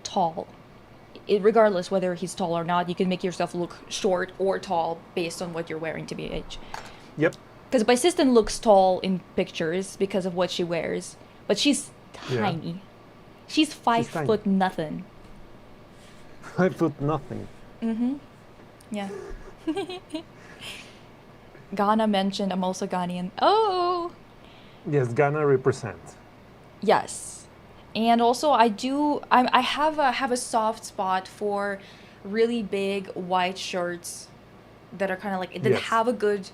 tall. Regardless whether he's tall or not, you can make yourself look short or tall based on what you're wearing, to BH. Yep. Because Bysiston looks tall in pictures because of what she wears, but she's tiny. Yeah. She's 5 She's tiny. foot nothing. 5 foot nothing. Yeah. Ghana mentioned. I'm also Ghanaian. Oh. Yes, Ghana represent. Yes, and also I have a soft spot for really big white shirts that are kind of like that Yes. have a good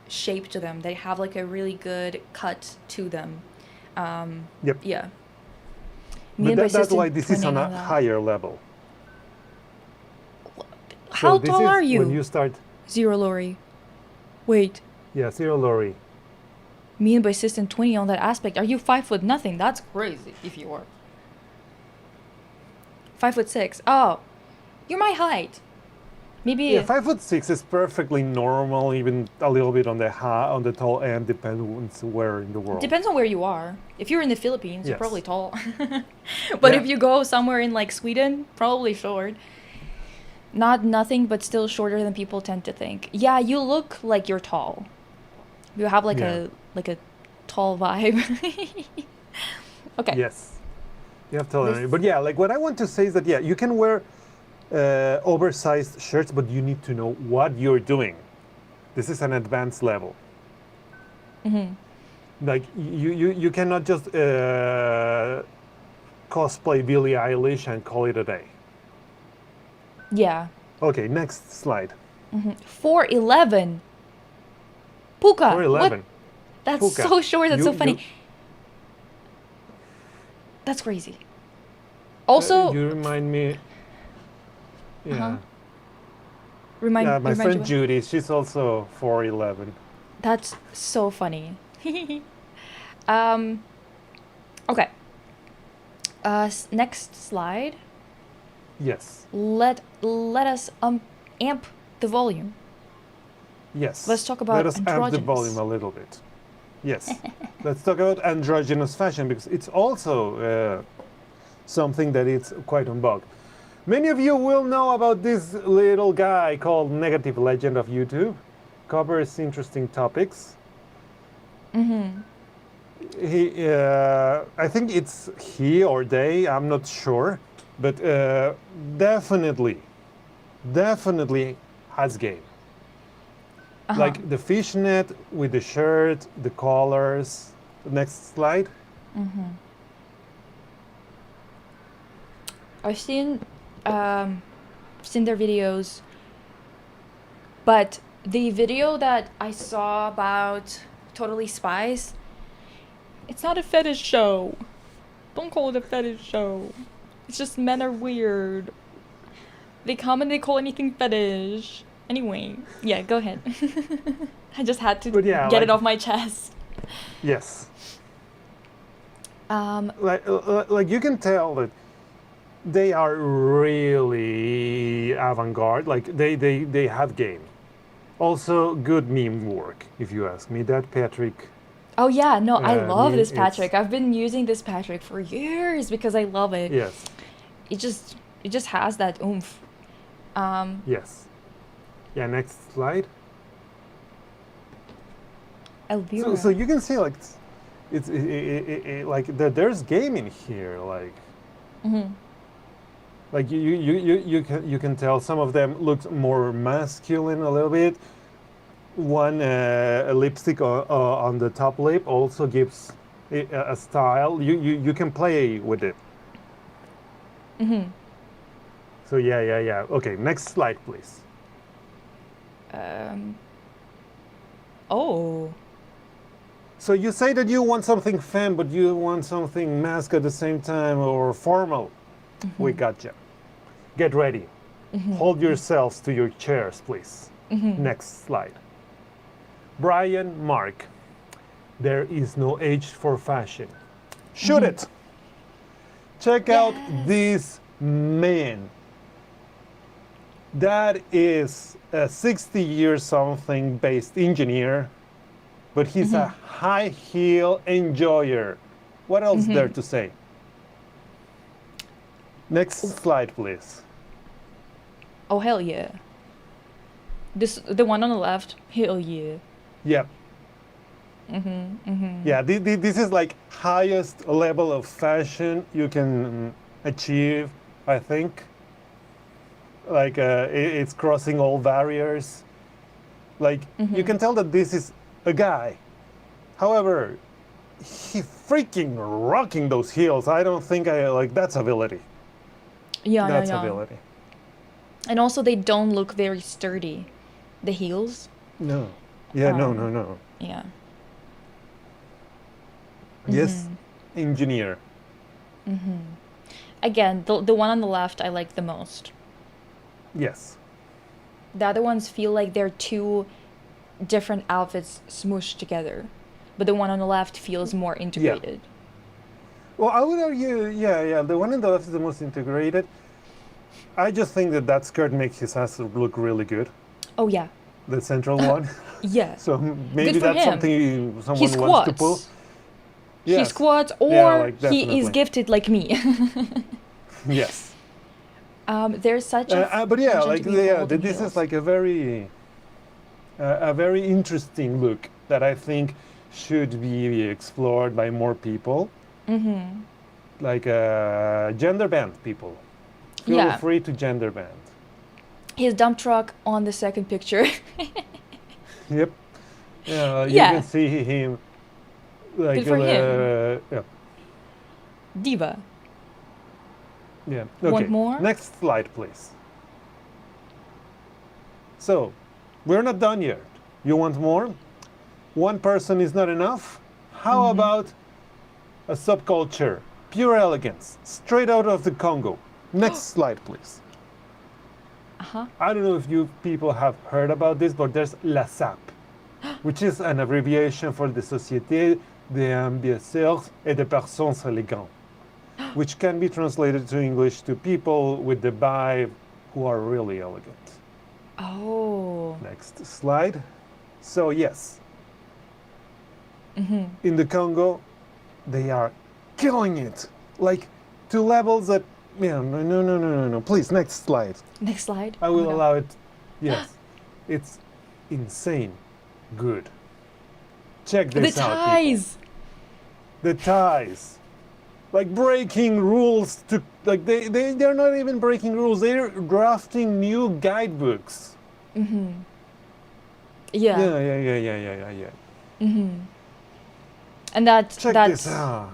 shape to them. They have like a really good cut to them. Yep. Yeah. But Me and that's Bysiston why this is on twinning a on that. higher level. How So this tall is are you? When you start, Zero Lori. Wait. yeah, Zero Lori. Me and Bysiston twinning on that aspect. Are you 5 foot nothing? That's crazy if you are. 5'6". Oh, you're my height. Maybe. Yeah, 5'6" is perfectly normal, even a little bit on the tall end, depends where in the world. Depends on where you are. If you're in the Philippines, you're Yes. probably tall. But Yeah. if you go somewhere in like Sweden, probably short. Nothing, but still shorter than people tend to think. Yeah, you look like you're tall. You have like Yeah. a tall vibe. Okay. Yes, you have to tell This- me. But yeah, like what I want to say is that yeah, you can wear oversized shirts, but you need to know what you're doing. This is an advanced level. Like you cannot just cosplay Billie Eilish and call it a day. Yeah. Okay, next slide. 4'11". Puka. 4'11". What? That's Puka. so short. That's so You- funny. you- That's crazy. Also, you remind me. Yeah. Uh-huh. remind Yeah, my remind friend you. Judy, she's also 4'11". That's so funny. Okay. Next slide. Yes. Let us amp the volume. Yes. Let's talk about Let us amp the androgynous. volume a little bit. Yes. Let's talk about androgynous fashion because it's also something that is quite on vogue. Many of you will know about this little guy called Negative Legend of YouTube. Covers interesting topics. He, I think it's he or they, I'm not sure, but definitely has game. Like the fishnet with the shirt, the collars. Next slide. I've seen their videos, but the video that I saw about Totally Spies, it's not a fetish show. Don't call it a fetish show. It's just men are weird. They come and they call anything fetish. Anyway, yeah, go ahead. I just had to But yeah, get it like- off my chest. Yes. Um, Like you can tell that they are really avant-garde. Like they have game. Also, good meme work, if you ask me. That Patrick Oh yeah, no, I love meme, this it's Patrick. I've been using this Patrick for years because I love it. yes, It just has that oomph. Um, yes. Yeah, next slide. So Elvira. you can see like like there's game in here, Mhm. like you can tell some of them look more masculine a little bit. One a lipstick on the top lip also gives a style. You can play with it. Mhm. So yeah. Okay, next slide, please. Um. Oh. So you say that you want something femme, but you want something mask at the same time or formal. We gotcha. Get ready. Hold yourselves to your chairs, please. Next slide. Brian Mark. There is no age for fashion. Shoot it. Check out Yes. this man. That is a 60 year something based engineer, but he's a high heel enjoyer. What else there to say? Next slide, please. Oh hell yeah. The one on the left. Hell yeah. Yep. Yeah, this is like highest level of fashion you can achieve, I think. Like it's crossing all barriers. Like you can tell that this is a guy. However, he freaking rocking those heels. I don't think I like that's ability. Yeah, That's yeah, yeah. ability. And also they don't look very sturdy. The heels. No. Yeah, no. Yeah. Yes, engineer. Again, the one on the left I like the most. Yes. The other ones feel like they're two different outfits smooshed together. But the one on the left feels more integrated. Well, I would argue, yeah, the one in the left is the most integrated. I just think that skirt makes his ass look really good. Oh yeah. The central one. Yeah. So maybe Good for that's him. something someone He wants to pull. squats. He Yes. squats or Yeah, like, he is definitely. gifted like me. Yes. There's such a But yeah, function like to be yeah, holding this heels. is like a very interesting look that I think should be explored by more people. Like gender band people. Feel Yeah. free to gender band. His dump truck on the second picture. Yep. You Yeah. can see him. Like, Good for him. Yeah. Diva. Yeah. Okay. Want more? Next slide, please. So, we're not done yet. You want more? One person is not enough? How about a subculture? Pure elegance, straight out of the Congo. Next slide, please. I don't know if you people have heard about this, but there's La SAP, which is an abbreviation for the Société des Imbéciles et des Personnes Élégantes, which can be translated to English to people with the vibe who are really elegant. Oh. Next slide. So yes, in the Congo, they are killing it, like to levels that, yeah, no. Please, next slide. Next slide. I Oh my will God. allow it. Yes, it's insane good. Check The this out, people. ties. The ties, like breaking rules to like they're not even breaking rules. They're drafting new guidebooks. Yeah. Yeah. And that's Check that's this out.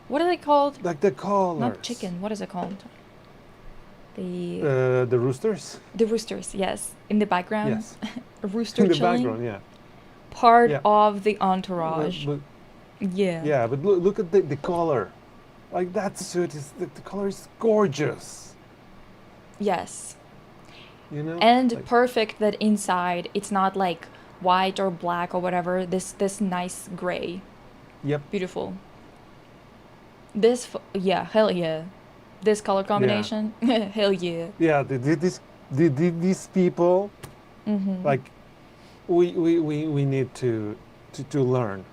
what are they called? Like the collars. Not chicken. What is it called? The roosters. the roosters. Yes, in the background. Yes. A rooster In the chilling. background, yeah. Part Yeah. of the entourage. But, Yeah. yeah, but look at the color. Like that suit is the color is gorgeous. Yes. You know. And Like, perfect that inside it's not like white or black or whatever. This nice gray. Yep. Beautiful. Yeah, hell yeah. This color combination, hell yeah. Yeah. These people Like, we need to learn.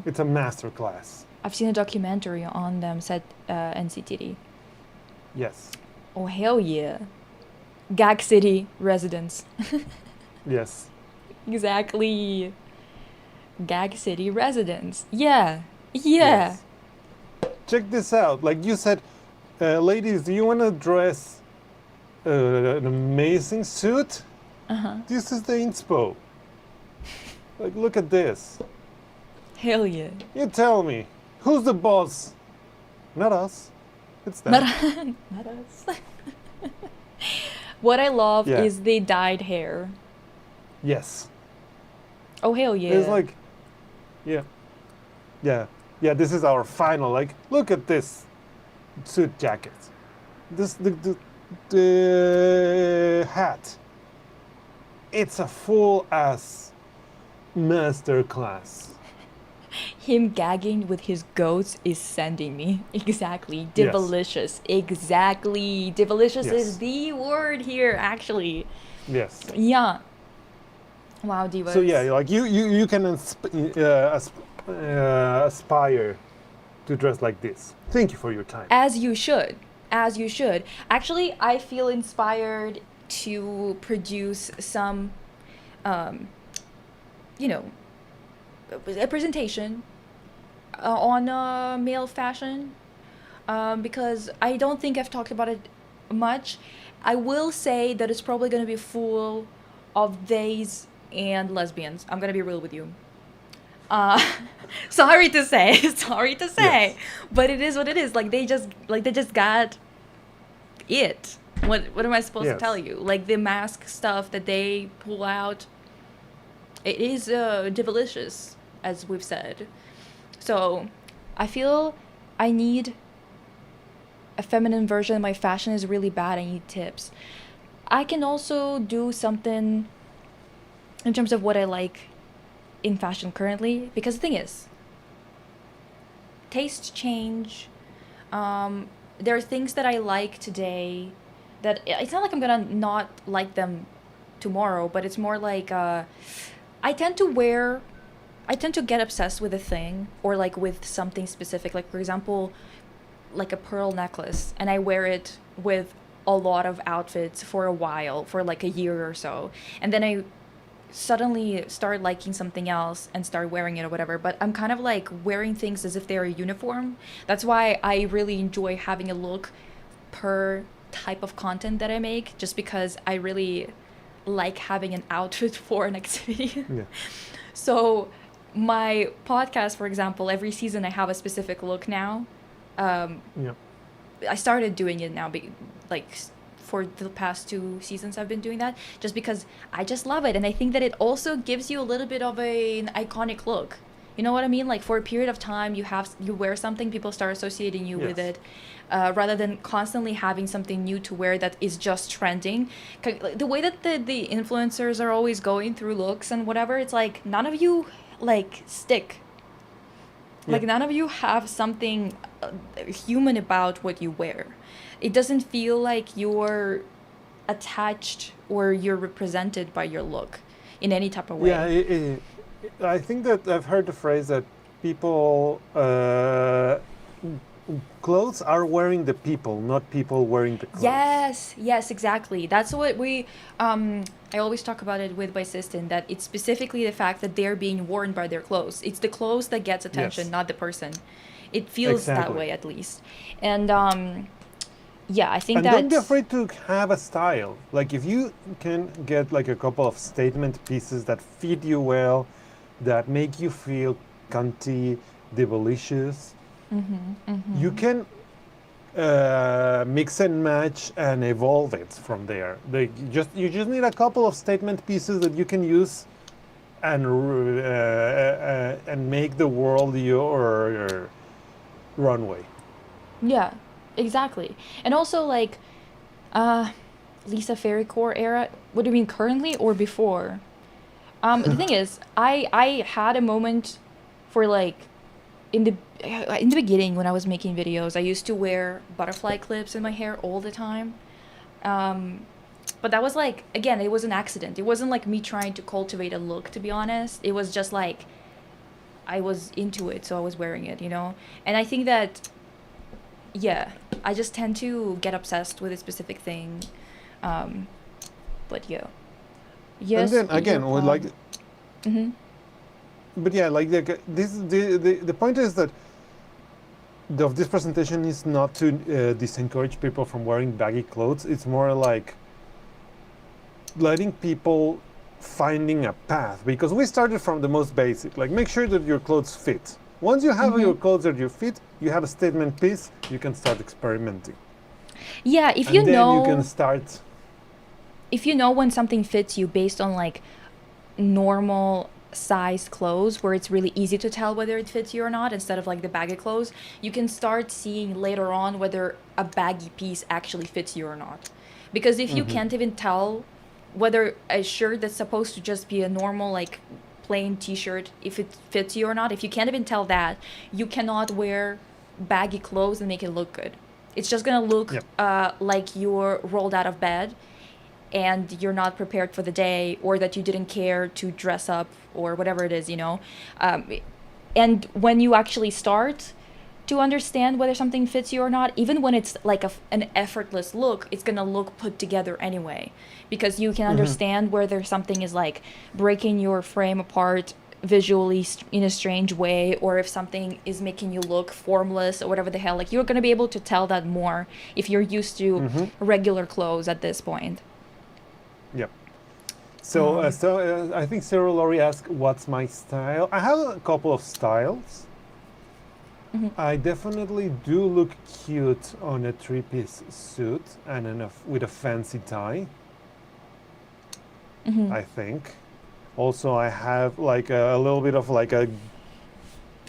It's a master class. I've seen a documentary on them, said NCTD. Yes. Oh, hell yeah. Gag City residents. Yes. Exactly. Gag City residents. Yeah. Yeah. Yes. Check this out. Like you said, ladies, do you want to dress an amazing suit? This is the inspo. Like, look at this. Hell yeah. You tell me, who's the boss? Not us. It's them. Not us. What I love Yeah. is the dyed hair. Yes. Oh, hell yeah. It's like, yeah. This is our final. Like, look at this suit jacket. This the hat. It's a full ass master class. Him gagging with his goats is sending me. Exactly. Yes. Divalicious. Exactly. Divalicious Yes. is the word here, actually. Yes. Yeah. Wow, Divas. So yeah, like you can aspire to dress like this. Thank you for your time. As you should. As you should. Actually, I feel inspired to produce some, you know, a presentation on male fashion, because I don't think I've talked about it much. I will say that it's probably going to be full of gays and lesbians. I'm going to be real with you. Sorry to say, Yes. but it is what it is. Like they just got it. What am I supposed to Yes. tell you? Like the mask stuff that they pull out, it is delicious, as we've said. So I feel I need a feminine version. My fashion is really bad. I need tips. I can also do something in terms of what I like in fashion currently, because the thing is, tastes change. There are things that I like today that it's not like I'm gonna not like them tomorrow, but it's more like I tend to get obsessed with a thing or like with something specific. Like for example, like a pearl necklace, and I wear it with a lot of outfits for a while, for like a year or so, and then I suddenly start liking something else and start wearing it or whatever. But I'm kind of like wearing things as if they're a uniform. That's why I really enjoy having a look per type of content that I make, just because I really like having an outfit for an activity. Yeah. So my podcast, for example, every season I have a specific look now. Yeah. I started doing it now, like for the past 2 seasons I've been doing that, just because I just love it, and I think that it also gives you a little bit of an iconic look. You know what I mean? Like for a period of time, you wear something, people start associating you with Yes. it, rather than constantly having something new to wear that is just trending. The way that the influencers are always going through looks and whatever, it's like none of you like stick. Like Yeah. none of you have something human about what you wear. It doesn't feel like you're attached or you're represented by your look in any type of way. Yeah, I think that I've heard the phrase that people clothes are wearing the people, not people wearing the clothes. Yes, exactly. That's what I always talk about it with my sister, that it's specifically the fact that they're being worn by their clothes. It's the clothes that gets attention, Yes. not the person. It feels that Exactly. way, at least. And yeah, I think And that don't be afraid to have a style. Like if you can get like a couple of statement pieces that fit you well, that make you feel cunty, delicious, you can mix and match and evolve it from there. You just need a couple of statement pieces that you can use and make the world your runway. Yeah, exactly. And also like Lisa Fairycore era. What do you mean, currently or before? The thing is, I had a moment for like in the beginning when I was making videos, I used to wear butterfly clips in my hair all the time. But But that was like, again, it was an accident. It wasn't like me trying to cultivate a look, to be honest. It was just like I was into it, so I was wearing it, you know? And I think that, yeah, I just tend to get obsessed with a specific thing. But yeah. Yes. And then again, with like, Mm-hmm. but yeah, like the point is that of this presentation is not to disencourage people from wearing baggy clothes. It's more like letting people finding a path, because we started from the most basic, like make sure that your clothes fit. Once you have your clothes that you fit, you have a statement piece, you can start experimenting. Yeah, if And you then know, you can start. if you know when something fits you based on like normal sized clothes where it's really easy to tell whether it fits you or not instead of like the baggy clothes, you can start seeing later on whether a baggy piece actually fits you or not. Because if you can't even tell whether a shirt that's supposed to just be a normal like plain t-shirt, if it fits you or not, if you can't even tell that, you cannot wear baggy clothes and make it look good. It's just gonna look like you're rolled out of bed and you're not prepared for the day, or that you didn't care to dress up or whatever it is, you know. And when you actually start to understand whether something fits you or not, even when it's like an effortless look, it's gonna look put together anyway, because you can understand whether something is like breaking your frame apart visually in a strange way, or if something is making you look formless or whatever the hell. Like, you're gonna be able to tell that more if you're used to regular clothes at this point. Yep. So, I think Sarah Laurie asked, "What's my style?" I have a couple of styles. I definitely do look cute on a three-piece suit and with a fancy tie. I think. Also, I have like a little bit of like a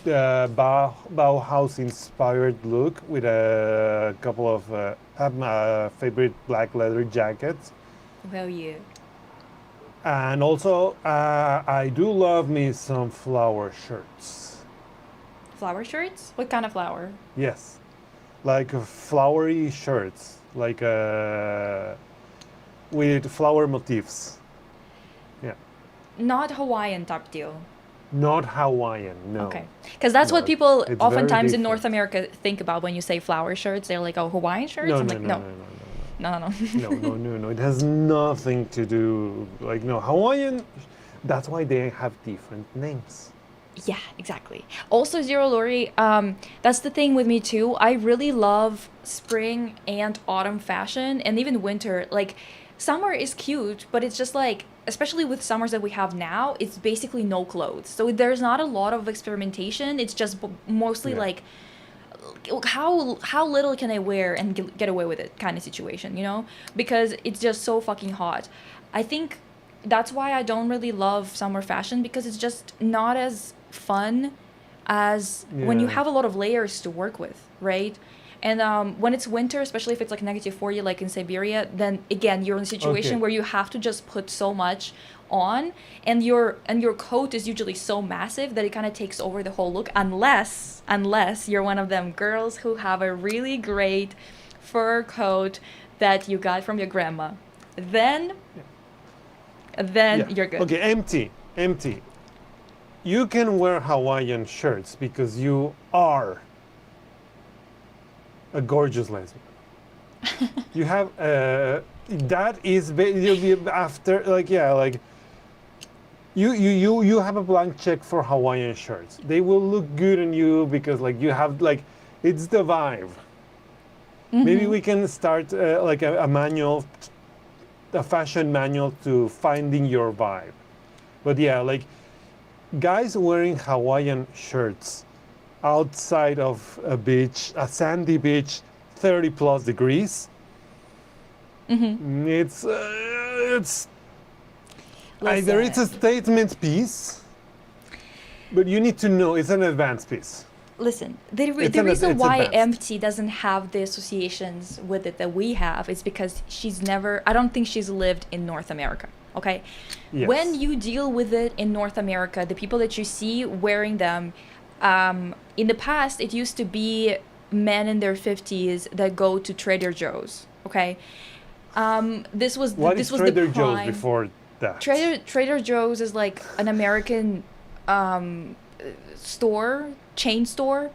Bauhaus-inspired look with a couple of have my favorite black leather jackets. Well, yeah. And also, I do love me some flower shirts. Flower shirts? What kind of flower? Yes, like flowery shirts, like with flower motifs. Yeah, Not Hawaiian type deal. not Hawaiian. No. Okay. Because that's what No, people it's very oftentimes in different. North America think about when you say flower shirts. They're like, oh, Hawaiian shirts? No, I'm no, like, no, no. no, no, No. no, no, no, no. It has nothing to do. Like, no, Hawaiian. That's why they have different names. Yeah, exactly. Also, Zero Lori, that's the thing with me too. I really love spring and autumn fashion, and even winter. Like, summer is cute, but it's just like, especially with summers that we have now, it's basically no clothes. So there's not a lot of experimentation. It's just mostly Yeah. like, how little can I wear and get away with it kind of situation, you know? Because it's just so fucking hot. I think that's why I don't really love summer fashion, because it's just not as fun as when you Yeah. have a lot of layers to work with, right? And when it's winter, especially if it's like -40, like in Siberia, then again you're in a situation Okay. where you have to just put so much on, and your coat is usually so massive that it kind of takes over the whole look, unless you're one of them girls who have a really great fur coat that you got from your grandma. Then Yeah. you're good. Okay, empty. You can wear Hawaiian shirts because you are a gorgeous lesbian. You have that is after like yeah like you have a blank check for Hawaiian shirts. They will look good on you because like you have like it's the vibe. Maybe we can start like a manual, a fashion manual to finding your vibe. But yeah, like guys wearing Hawaiian shirts outside of a beach, a sandy beach, 30 plus degrees. It's either it's a Listen. statement piece, but you need to know it's an advanced piece. Listen, the It's reason it's why advanced. Empty doesn't have the associations with it that we have is because I don't think she's lived in North America, okay? Yes. When you deal with it in North America, the people that you see wearing them, in the past, it used to be men in their 50s that go to Trader Joe's, okay? This was What this is was Trader the Joe's prime. before that? Trader Joe's is like an American store, chain store,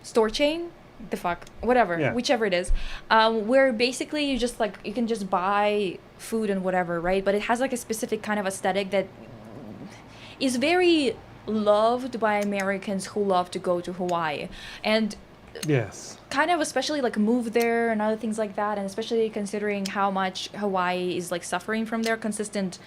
store chain. The fuck, whatever, Yeah. whichever it is, where basically you just like you can just buy food and whatever, right? But it has like a specific kind of aesthetic that is very loved by Americans who love to go to Hawaii, and Yes. kind of especially like move there and other things like that, and especially considering how much Hawaii is like suffering from their consistent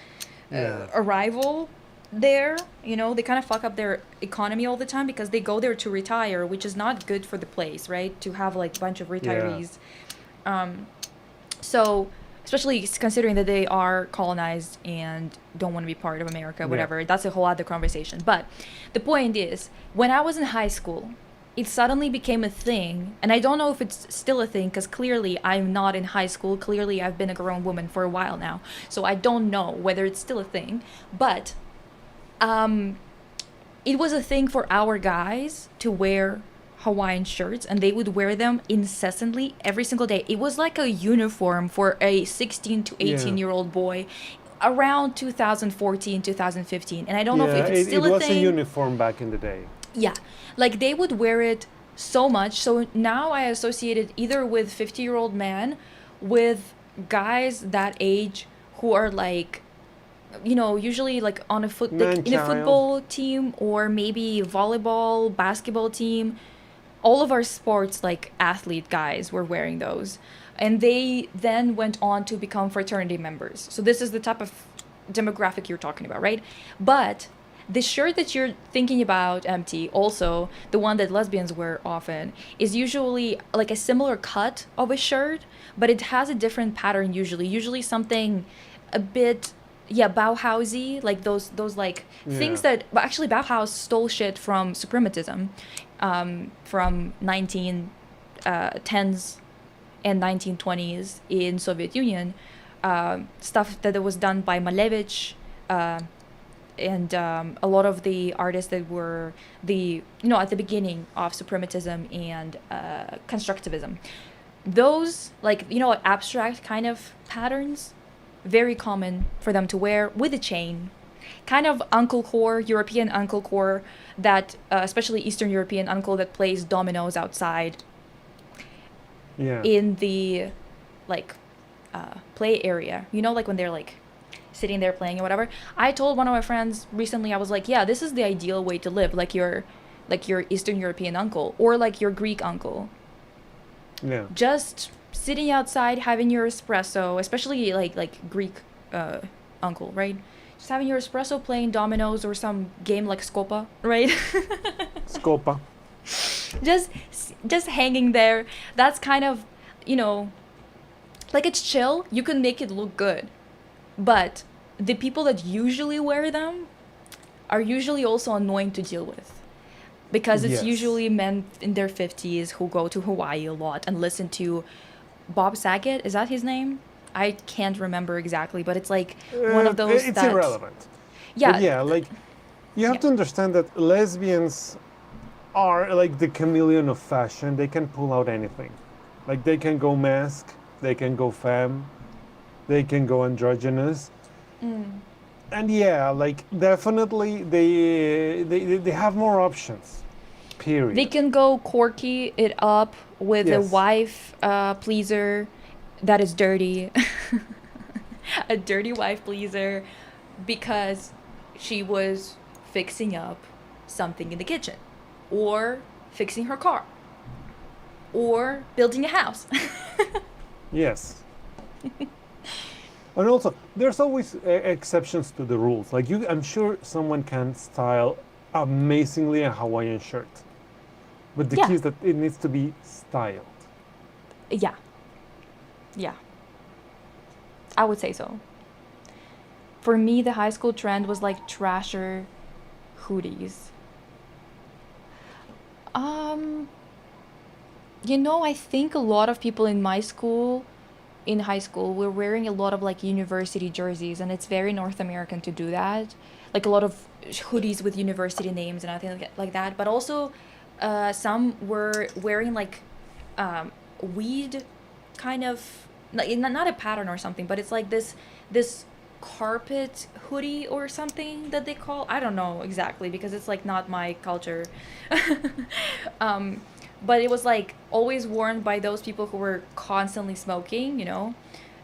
Yeah. arrival there. You know, they kind of fuck up their economy all the time because they go there to retire, which is not good for the place, right? To have like a bunch of retirees. So especially considering that they are colonized and don't want to be part of America, whatever. That's a whole other conversation. But the point is, when I was in high school, it suddenly became a thing, and I don't know if it's still a thing because clearly I'm not in high school. Clearly I've been a grown woman for a while now, so I don't know whether it's still a thing. But it was a thing for our guys to wear Hawaiian shirts, and they would wear them incessantly every single day. It was like a uniform for a 16 to 18-year-old boy around 2014, 2015. And I don't know if it's still it a was thing. a uniform back in the day. Yeah, like they would wear it so much. So now I associate it either with 50-year-old men, with guys that age who are like, you know, usually like on a in a football team or maybe volleyball, basketball team. All of our sports like athlete guys were wearing those, and they then went on to become fraternity members. So this is the type of demographic you're talking about, right? But the shirt that you're thinking about, MT, also the one that lesbians wear often, is usually like a similar cut of a shirt, but it has a different pattern usually something a bit Bauhausy, like those like things that actually Bauhaus stole shit from suprematism, from 1910s and 1920s in Soviet Union, stuff that was done by Malevich, and a lot of the artists that were at the beginning of suprematism and constructivism. Those abstract kind of patterns, very common for them to wear with a chain, kind of uncle core, European uncle core, that especially Eastern European uncle that plays dominoes outside in the play area, like when they're like sitting there playing or whatever. I told one of my friends recently, I was like, yeah, this is the ideal way to live, like your Eastern European uncle or like your Greek uncle. Yeah. Just sitting outside having your espresso, especially like Greek uncle, right? Just having your espresso, playing dominoes or some game like Scopa, right? Scopa. Just hanging there. That's kind of, like it's chill. You can make it look good. But the people that usually wear them are usually also annoying to deal with. Because it's usually men in their 50s who go to Hawaii a lot and listen to Bob Saget. Is that his name? I can't remember exactly, but it's like one of those it's irrelevant. Yeah. But yeah, like you have to understand that lesbians are like the chameleon of fashion. They can pull out anything. Like they can go mask, they can go femme, they can go androgynous. And yeah, like definitely they have more options. Period. They can go quirky it up with a wife pleaser that is dirty. A dirty wife pleaser because she was fixing up something in the kitchen or fixing her car or building a house. Yes. And also, there's always exceptions to the rules. Like I'm sure someone can style amazingly a Hawaiian shirt. But the key is that it needs to be styled. Yeah. Yeah. I would say so. For me, the high school trend was like trasher hoodies. I think a lot of people in high school were wearing a lot of like university jerseys, and it's very North American to do that. Like a lot of hoodies with university names and everything like that. But also some were wearing like weed kind of not a pattern or something, but it's like this carpet hoodie or something that they call. I don't know exactly because it's like not my culture. um, but it was like always worn by those people who were constantly smoking.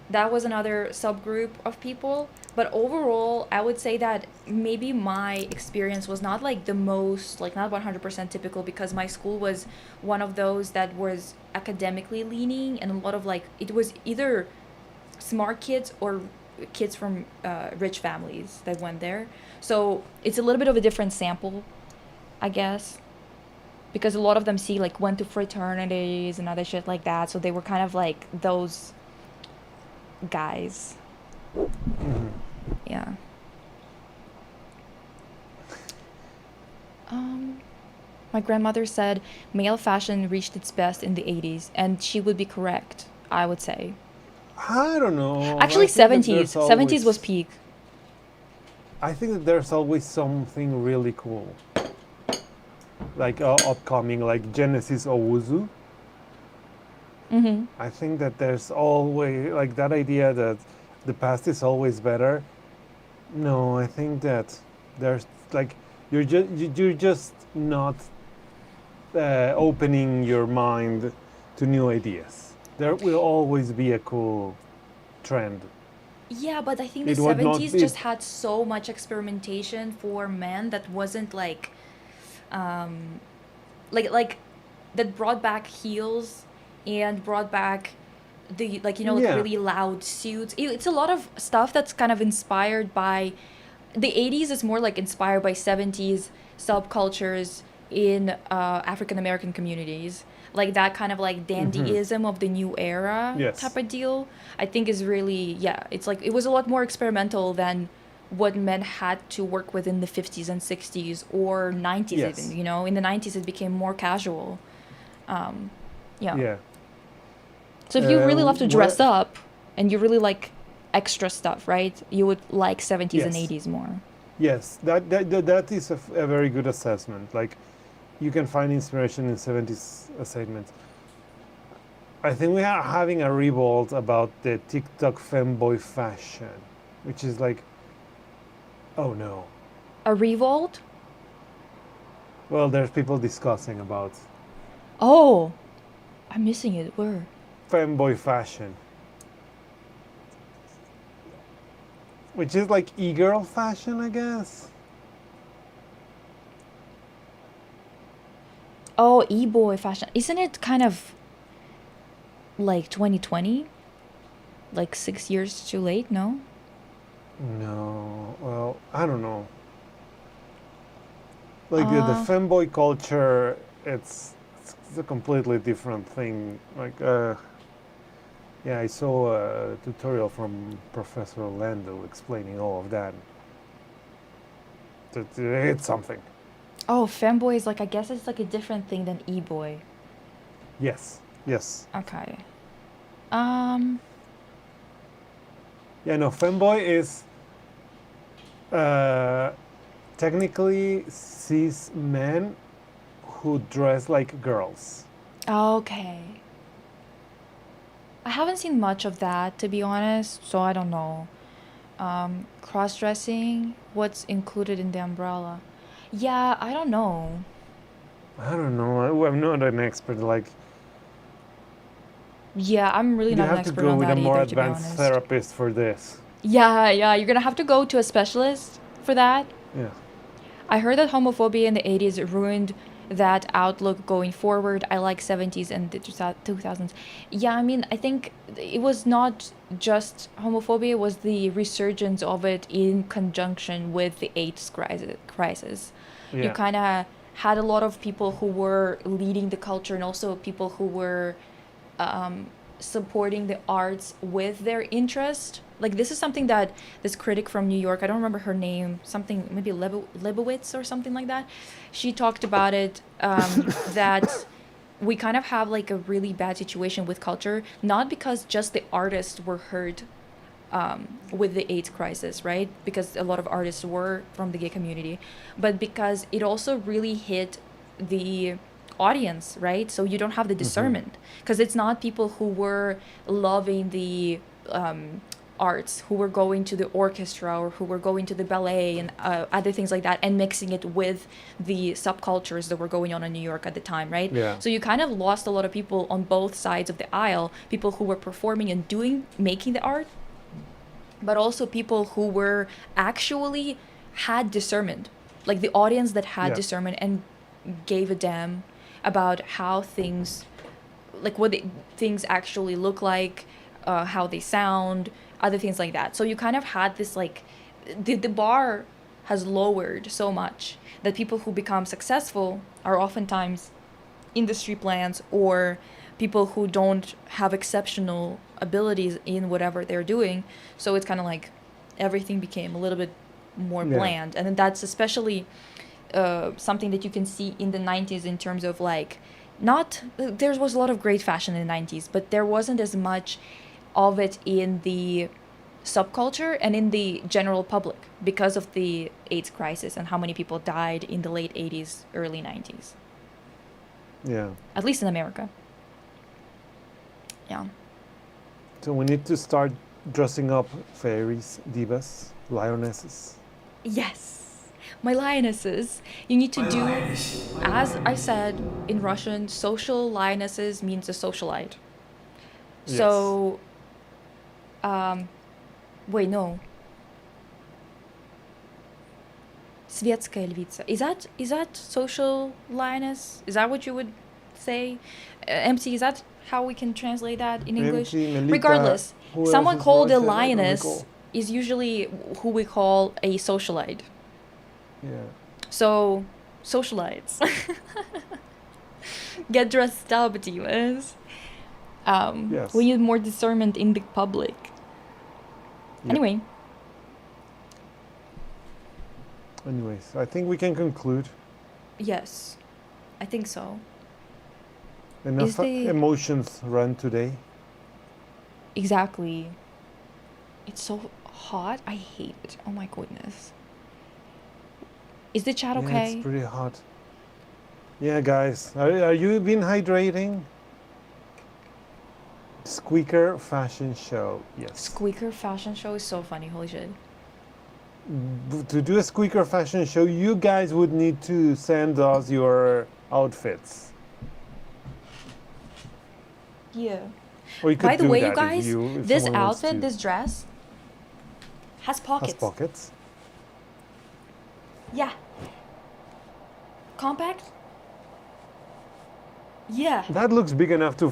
That was another subgroup of people. But overall, I would say that maybe my experience was not like the most, like not 100% typical, because my school was one of those that was academically leaning, and a lot of like, it was either smart kids or kids from rich families that went there. So it's a little bit of a different sample, I guess, because a lot of them like went to fraternities and other shit like that. So they were kind of like those guys. Yeah. My grandmother said male fashion reached its best in the 80s, and she would be correct, I would say. I don't know. Actually, I think that 70s. there's 70s was always- peak. I think that there's always something really cool, like upcoming, like Genesis Owuzu. Mm-hmm. I think that there's always like that idea that the past is always better. No, I think that there's like you're just not opening your mind to new ideas. There will always be a cool trend. Yeah, but I think the It would not 70s be- just had so much experimentation for men that wasn't um, like that brought back heels and brought back the like Yeah. really loud suits. It's a lot of stuff that's kind of inspired by the 80s is more like inspired by 70s subcultures in African American communities. Like that kind of like dandyism of the new era Yes. type of deal. I think is really, yeah, it's like it was a lot more experimental than what men had to work with in the 50s and 60s or 90s Yes. even, In the 90s it became more casual. Yeah. Yeah. So if you really love to dress what- up and you really like extra stuff, right? You would like 70s and Yes. 80s more. Yes, that is a very good assessment. Like, you can find inspiration in 70s assessments. I think we are having a revolt about the TikTok femboy fashion, which is like, oh no. A revolt? Well, there's people discussing about Oh, I'm missing it. Where? femboy fashion, which is like e-girl fashion, I guess. Oh, e-boy fashion. Isn't it kind of like 2020? Like 6 years too late? No? No, well, I don't know. Like the Uh. femboy culture, it's a completely different thing. Like, yeah, I saw a tutorial from Professor Orlando explaining all of that. It's something. Oh, femboy is like, I guess it's like a different thing than e-boy. Yes, yes. Okay. Yeah, no, femboy is technically cis men who dress like girls. Okay. I haven't seen much of that, to be honest, so I don't know. Cross-dressing, what's included in the umbrella? Yeah, I don't know. I don't know. I'm not an expert. Like, Yeah, I'm really you not an have to expert go on with that a more either, to be advanced honest. therapist for this. Yeah, you're gonna have to go to a specialist for that. Yeah. I heard that homophobia in the 80s ruined that outlook going forward. I like 70s and the 2000s. Yeah, I mean, I think it was not just homophobia, it was the resurgence of it in conjunction with the AIDS crisis. You Yeah. kind of had a lot of people who were leading the culture and also people who were supporting the arts with their interest. Like this is something that this critic from New York, I don't remember her name, something maybe Lebowitz or something like that. She talked about it that we kind of have like a really bad situation with culture, not because just the artists were hurt with the AIDS crisis, right? Because a lot of artists were from the gay community, but because it also really hit the audience, right? So you don't have the discernment, because it's not people who were loving the arts, who were going to the orchestra or who were going to the ballet and other things like that, and mixing it with the subcultures that were going on in New York at the time, right? Yeah. So you kind of lost a lot of people on both sides of the aisle, people who were performing and making the art, but also people who were actually had discernment, like the audience that had Yeah. discernment and gave a damn about how things, like what things actually look like, how they sound, other things like that. So you kind of had this, like, the bar has lowered so much that people who become successful are oftentimes industry plants or people who don't have exceptional abilities in whatever they're doing. So it's kind of like everything became a little bit more Yeah. bland. And then that's especially something that you can see in the 90s in terms of, like, not, there was a lot of great fashion in the 90s, but there wasn't as much of it in the subculture and in the general public because of the AIDS crisis and how many people died in the late 80s, early 90s, Yeah. at least in America. Yeah. So we need to start dressing up fairies, divas, lionesses. Yes. My lionesses. You need to do, as I said in Russian, social lionesses means a socialite. So, wait, no. Светская львица. Is that social lioness? Is that what you would say? MC, is that how we can translate that in English? Empty, Melita, Regardless, who else someone is called a Russian? I don't lioness recall. is usually who we call a socialite. Yeah. So, socialites. Get dressed up, divas. Yes. We need more discernment in the public. Yep. Anyway, Anyways, I think we can conclude. yes, I think so. Enough the- emotions run today. Exactly. It's so hot. I hate it. Oh my goodness. Is the chat Yeah, okay? it's pretty hot. Yeah, guys, are you been hydrating? Squeaker fashion show. Yes. Squeaker fashion show is so funny. Holy shit. To do a squeaker fashion show, you guys would need to send us your outfits. Yeah. Or you could By the do way, that you if guys, if this someone wants outfit, to. this dress, has pockets. Has pockets. Yeah. Compact? Yeah. That looks big enough to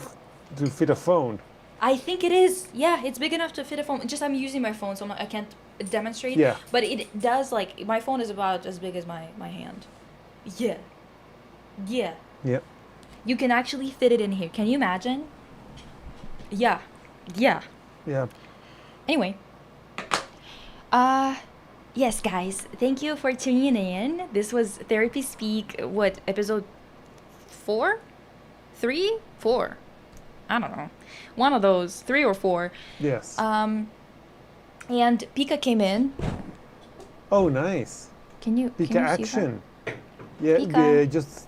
fit a phone. I think it is. Yeah, it's big enough to fit a phone. Just I'm using my phone, so I can't demonstrate. Yeah. But it does, like, my phone is about as big as my hand. Yeah. Yeah. Yeah. You can actually fit it in here. Can you imagine? Yeah. Yeah. Yeah. Anyway. Yes, guys. Thank you for tuning in. This was Therapy Speak, what, episode 4? 3? 4? I don't know. One of those, 3 or 4. Yes. And Pika came in. Oh, nice. Can you Pika see her? action. Yeah. Pika. Just.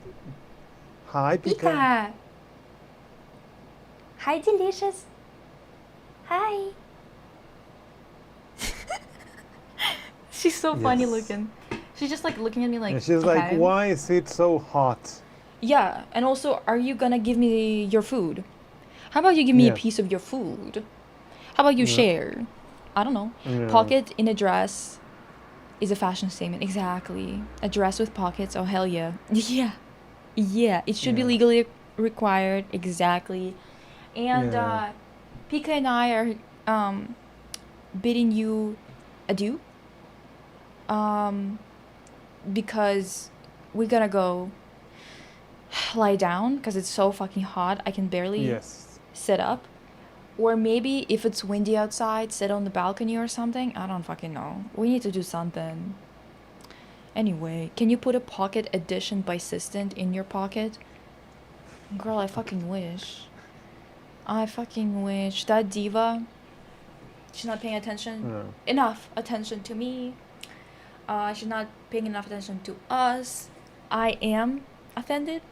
Hi, Pika. Pika. Hi, delicious. Hi. She's so funny Yes. looking. She's just like looking at me like. And she's like, okay. why is it so hot? Yeah, and also, are you gonna give me your food? How about you give me a Yeah. piece of your food? How about you Yeah. share? I don't know. Yeah. Pocket in a dress is a fashion statement. Exactly. A dress with pockets. Oh, hell yeah. Yeah. Yeah. It should be Yeah. legally required. Exactly. And Yeah. Pika and I are bidding you adieu. Because we're gonna go lie down because it's so fucking hot. I can barely Yes. sit up. Or maybe if it's windy outside, sit on the balcony or something. I don't fucking know. We need to do something. Anyway, can you put a pocket edition by Sistent in your pocket? Girl, I fucking wish. I fucking wish. That diva, she's not paying attention. No. Enough attention to me. She's not paying enough attention to us. I am offended.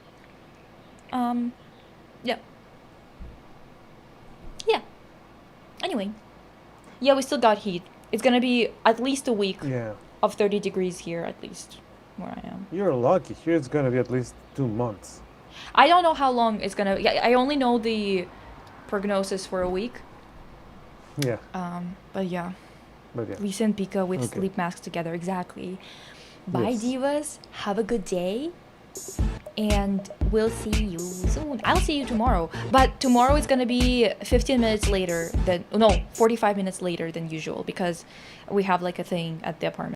Yeah. Yeah. Anyway. Yeah, we still got heat. It's gonna be at least a week Yeah. of 30 degrees here, at least where I am. You're lucky. Here it's gonna be at least 2 months. I don't know how long it's gonna. Yeah, I only know the prognosis for a week. Yeah. But yeah, But yeah. Lisa and Pika with Okay. sleep masks together. Exactly. Bye, Yes. divas. Have a good day. And we'll see you soon. I'll see you tomorrow. But tomorrow is gonna be 15 minutes later than, no, 45 minutes later than usual because we have like a thing at the apartment.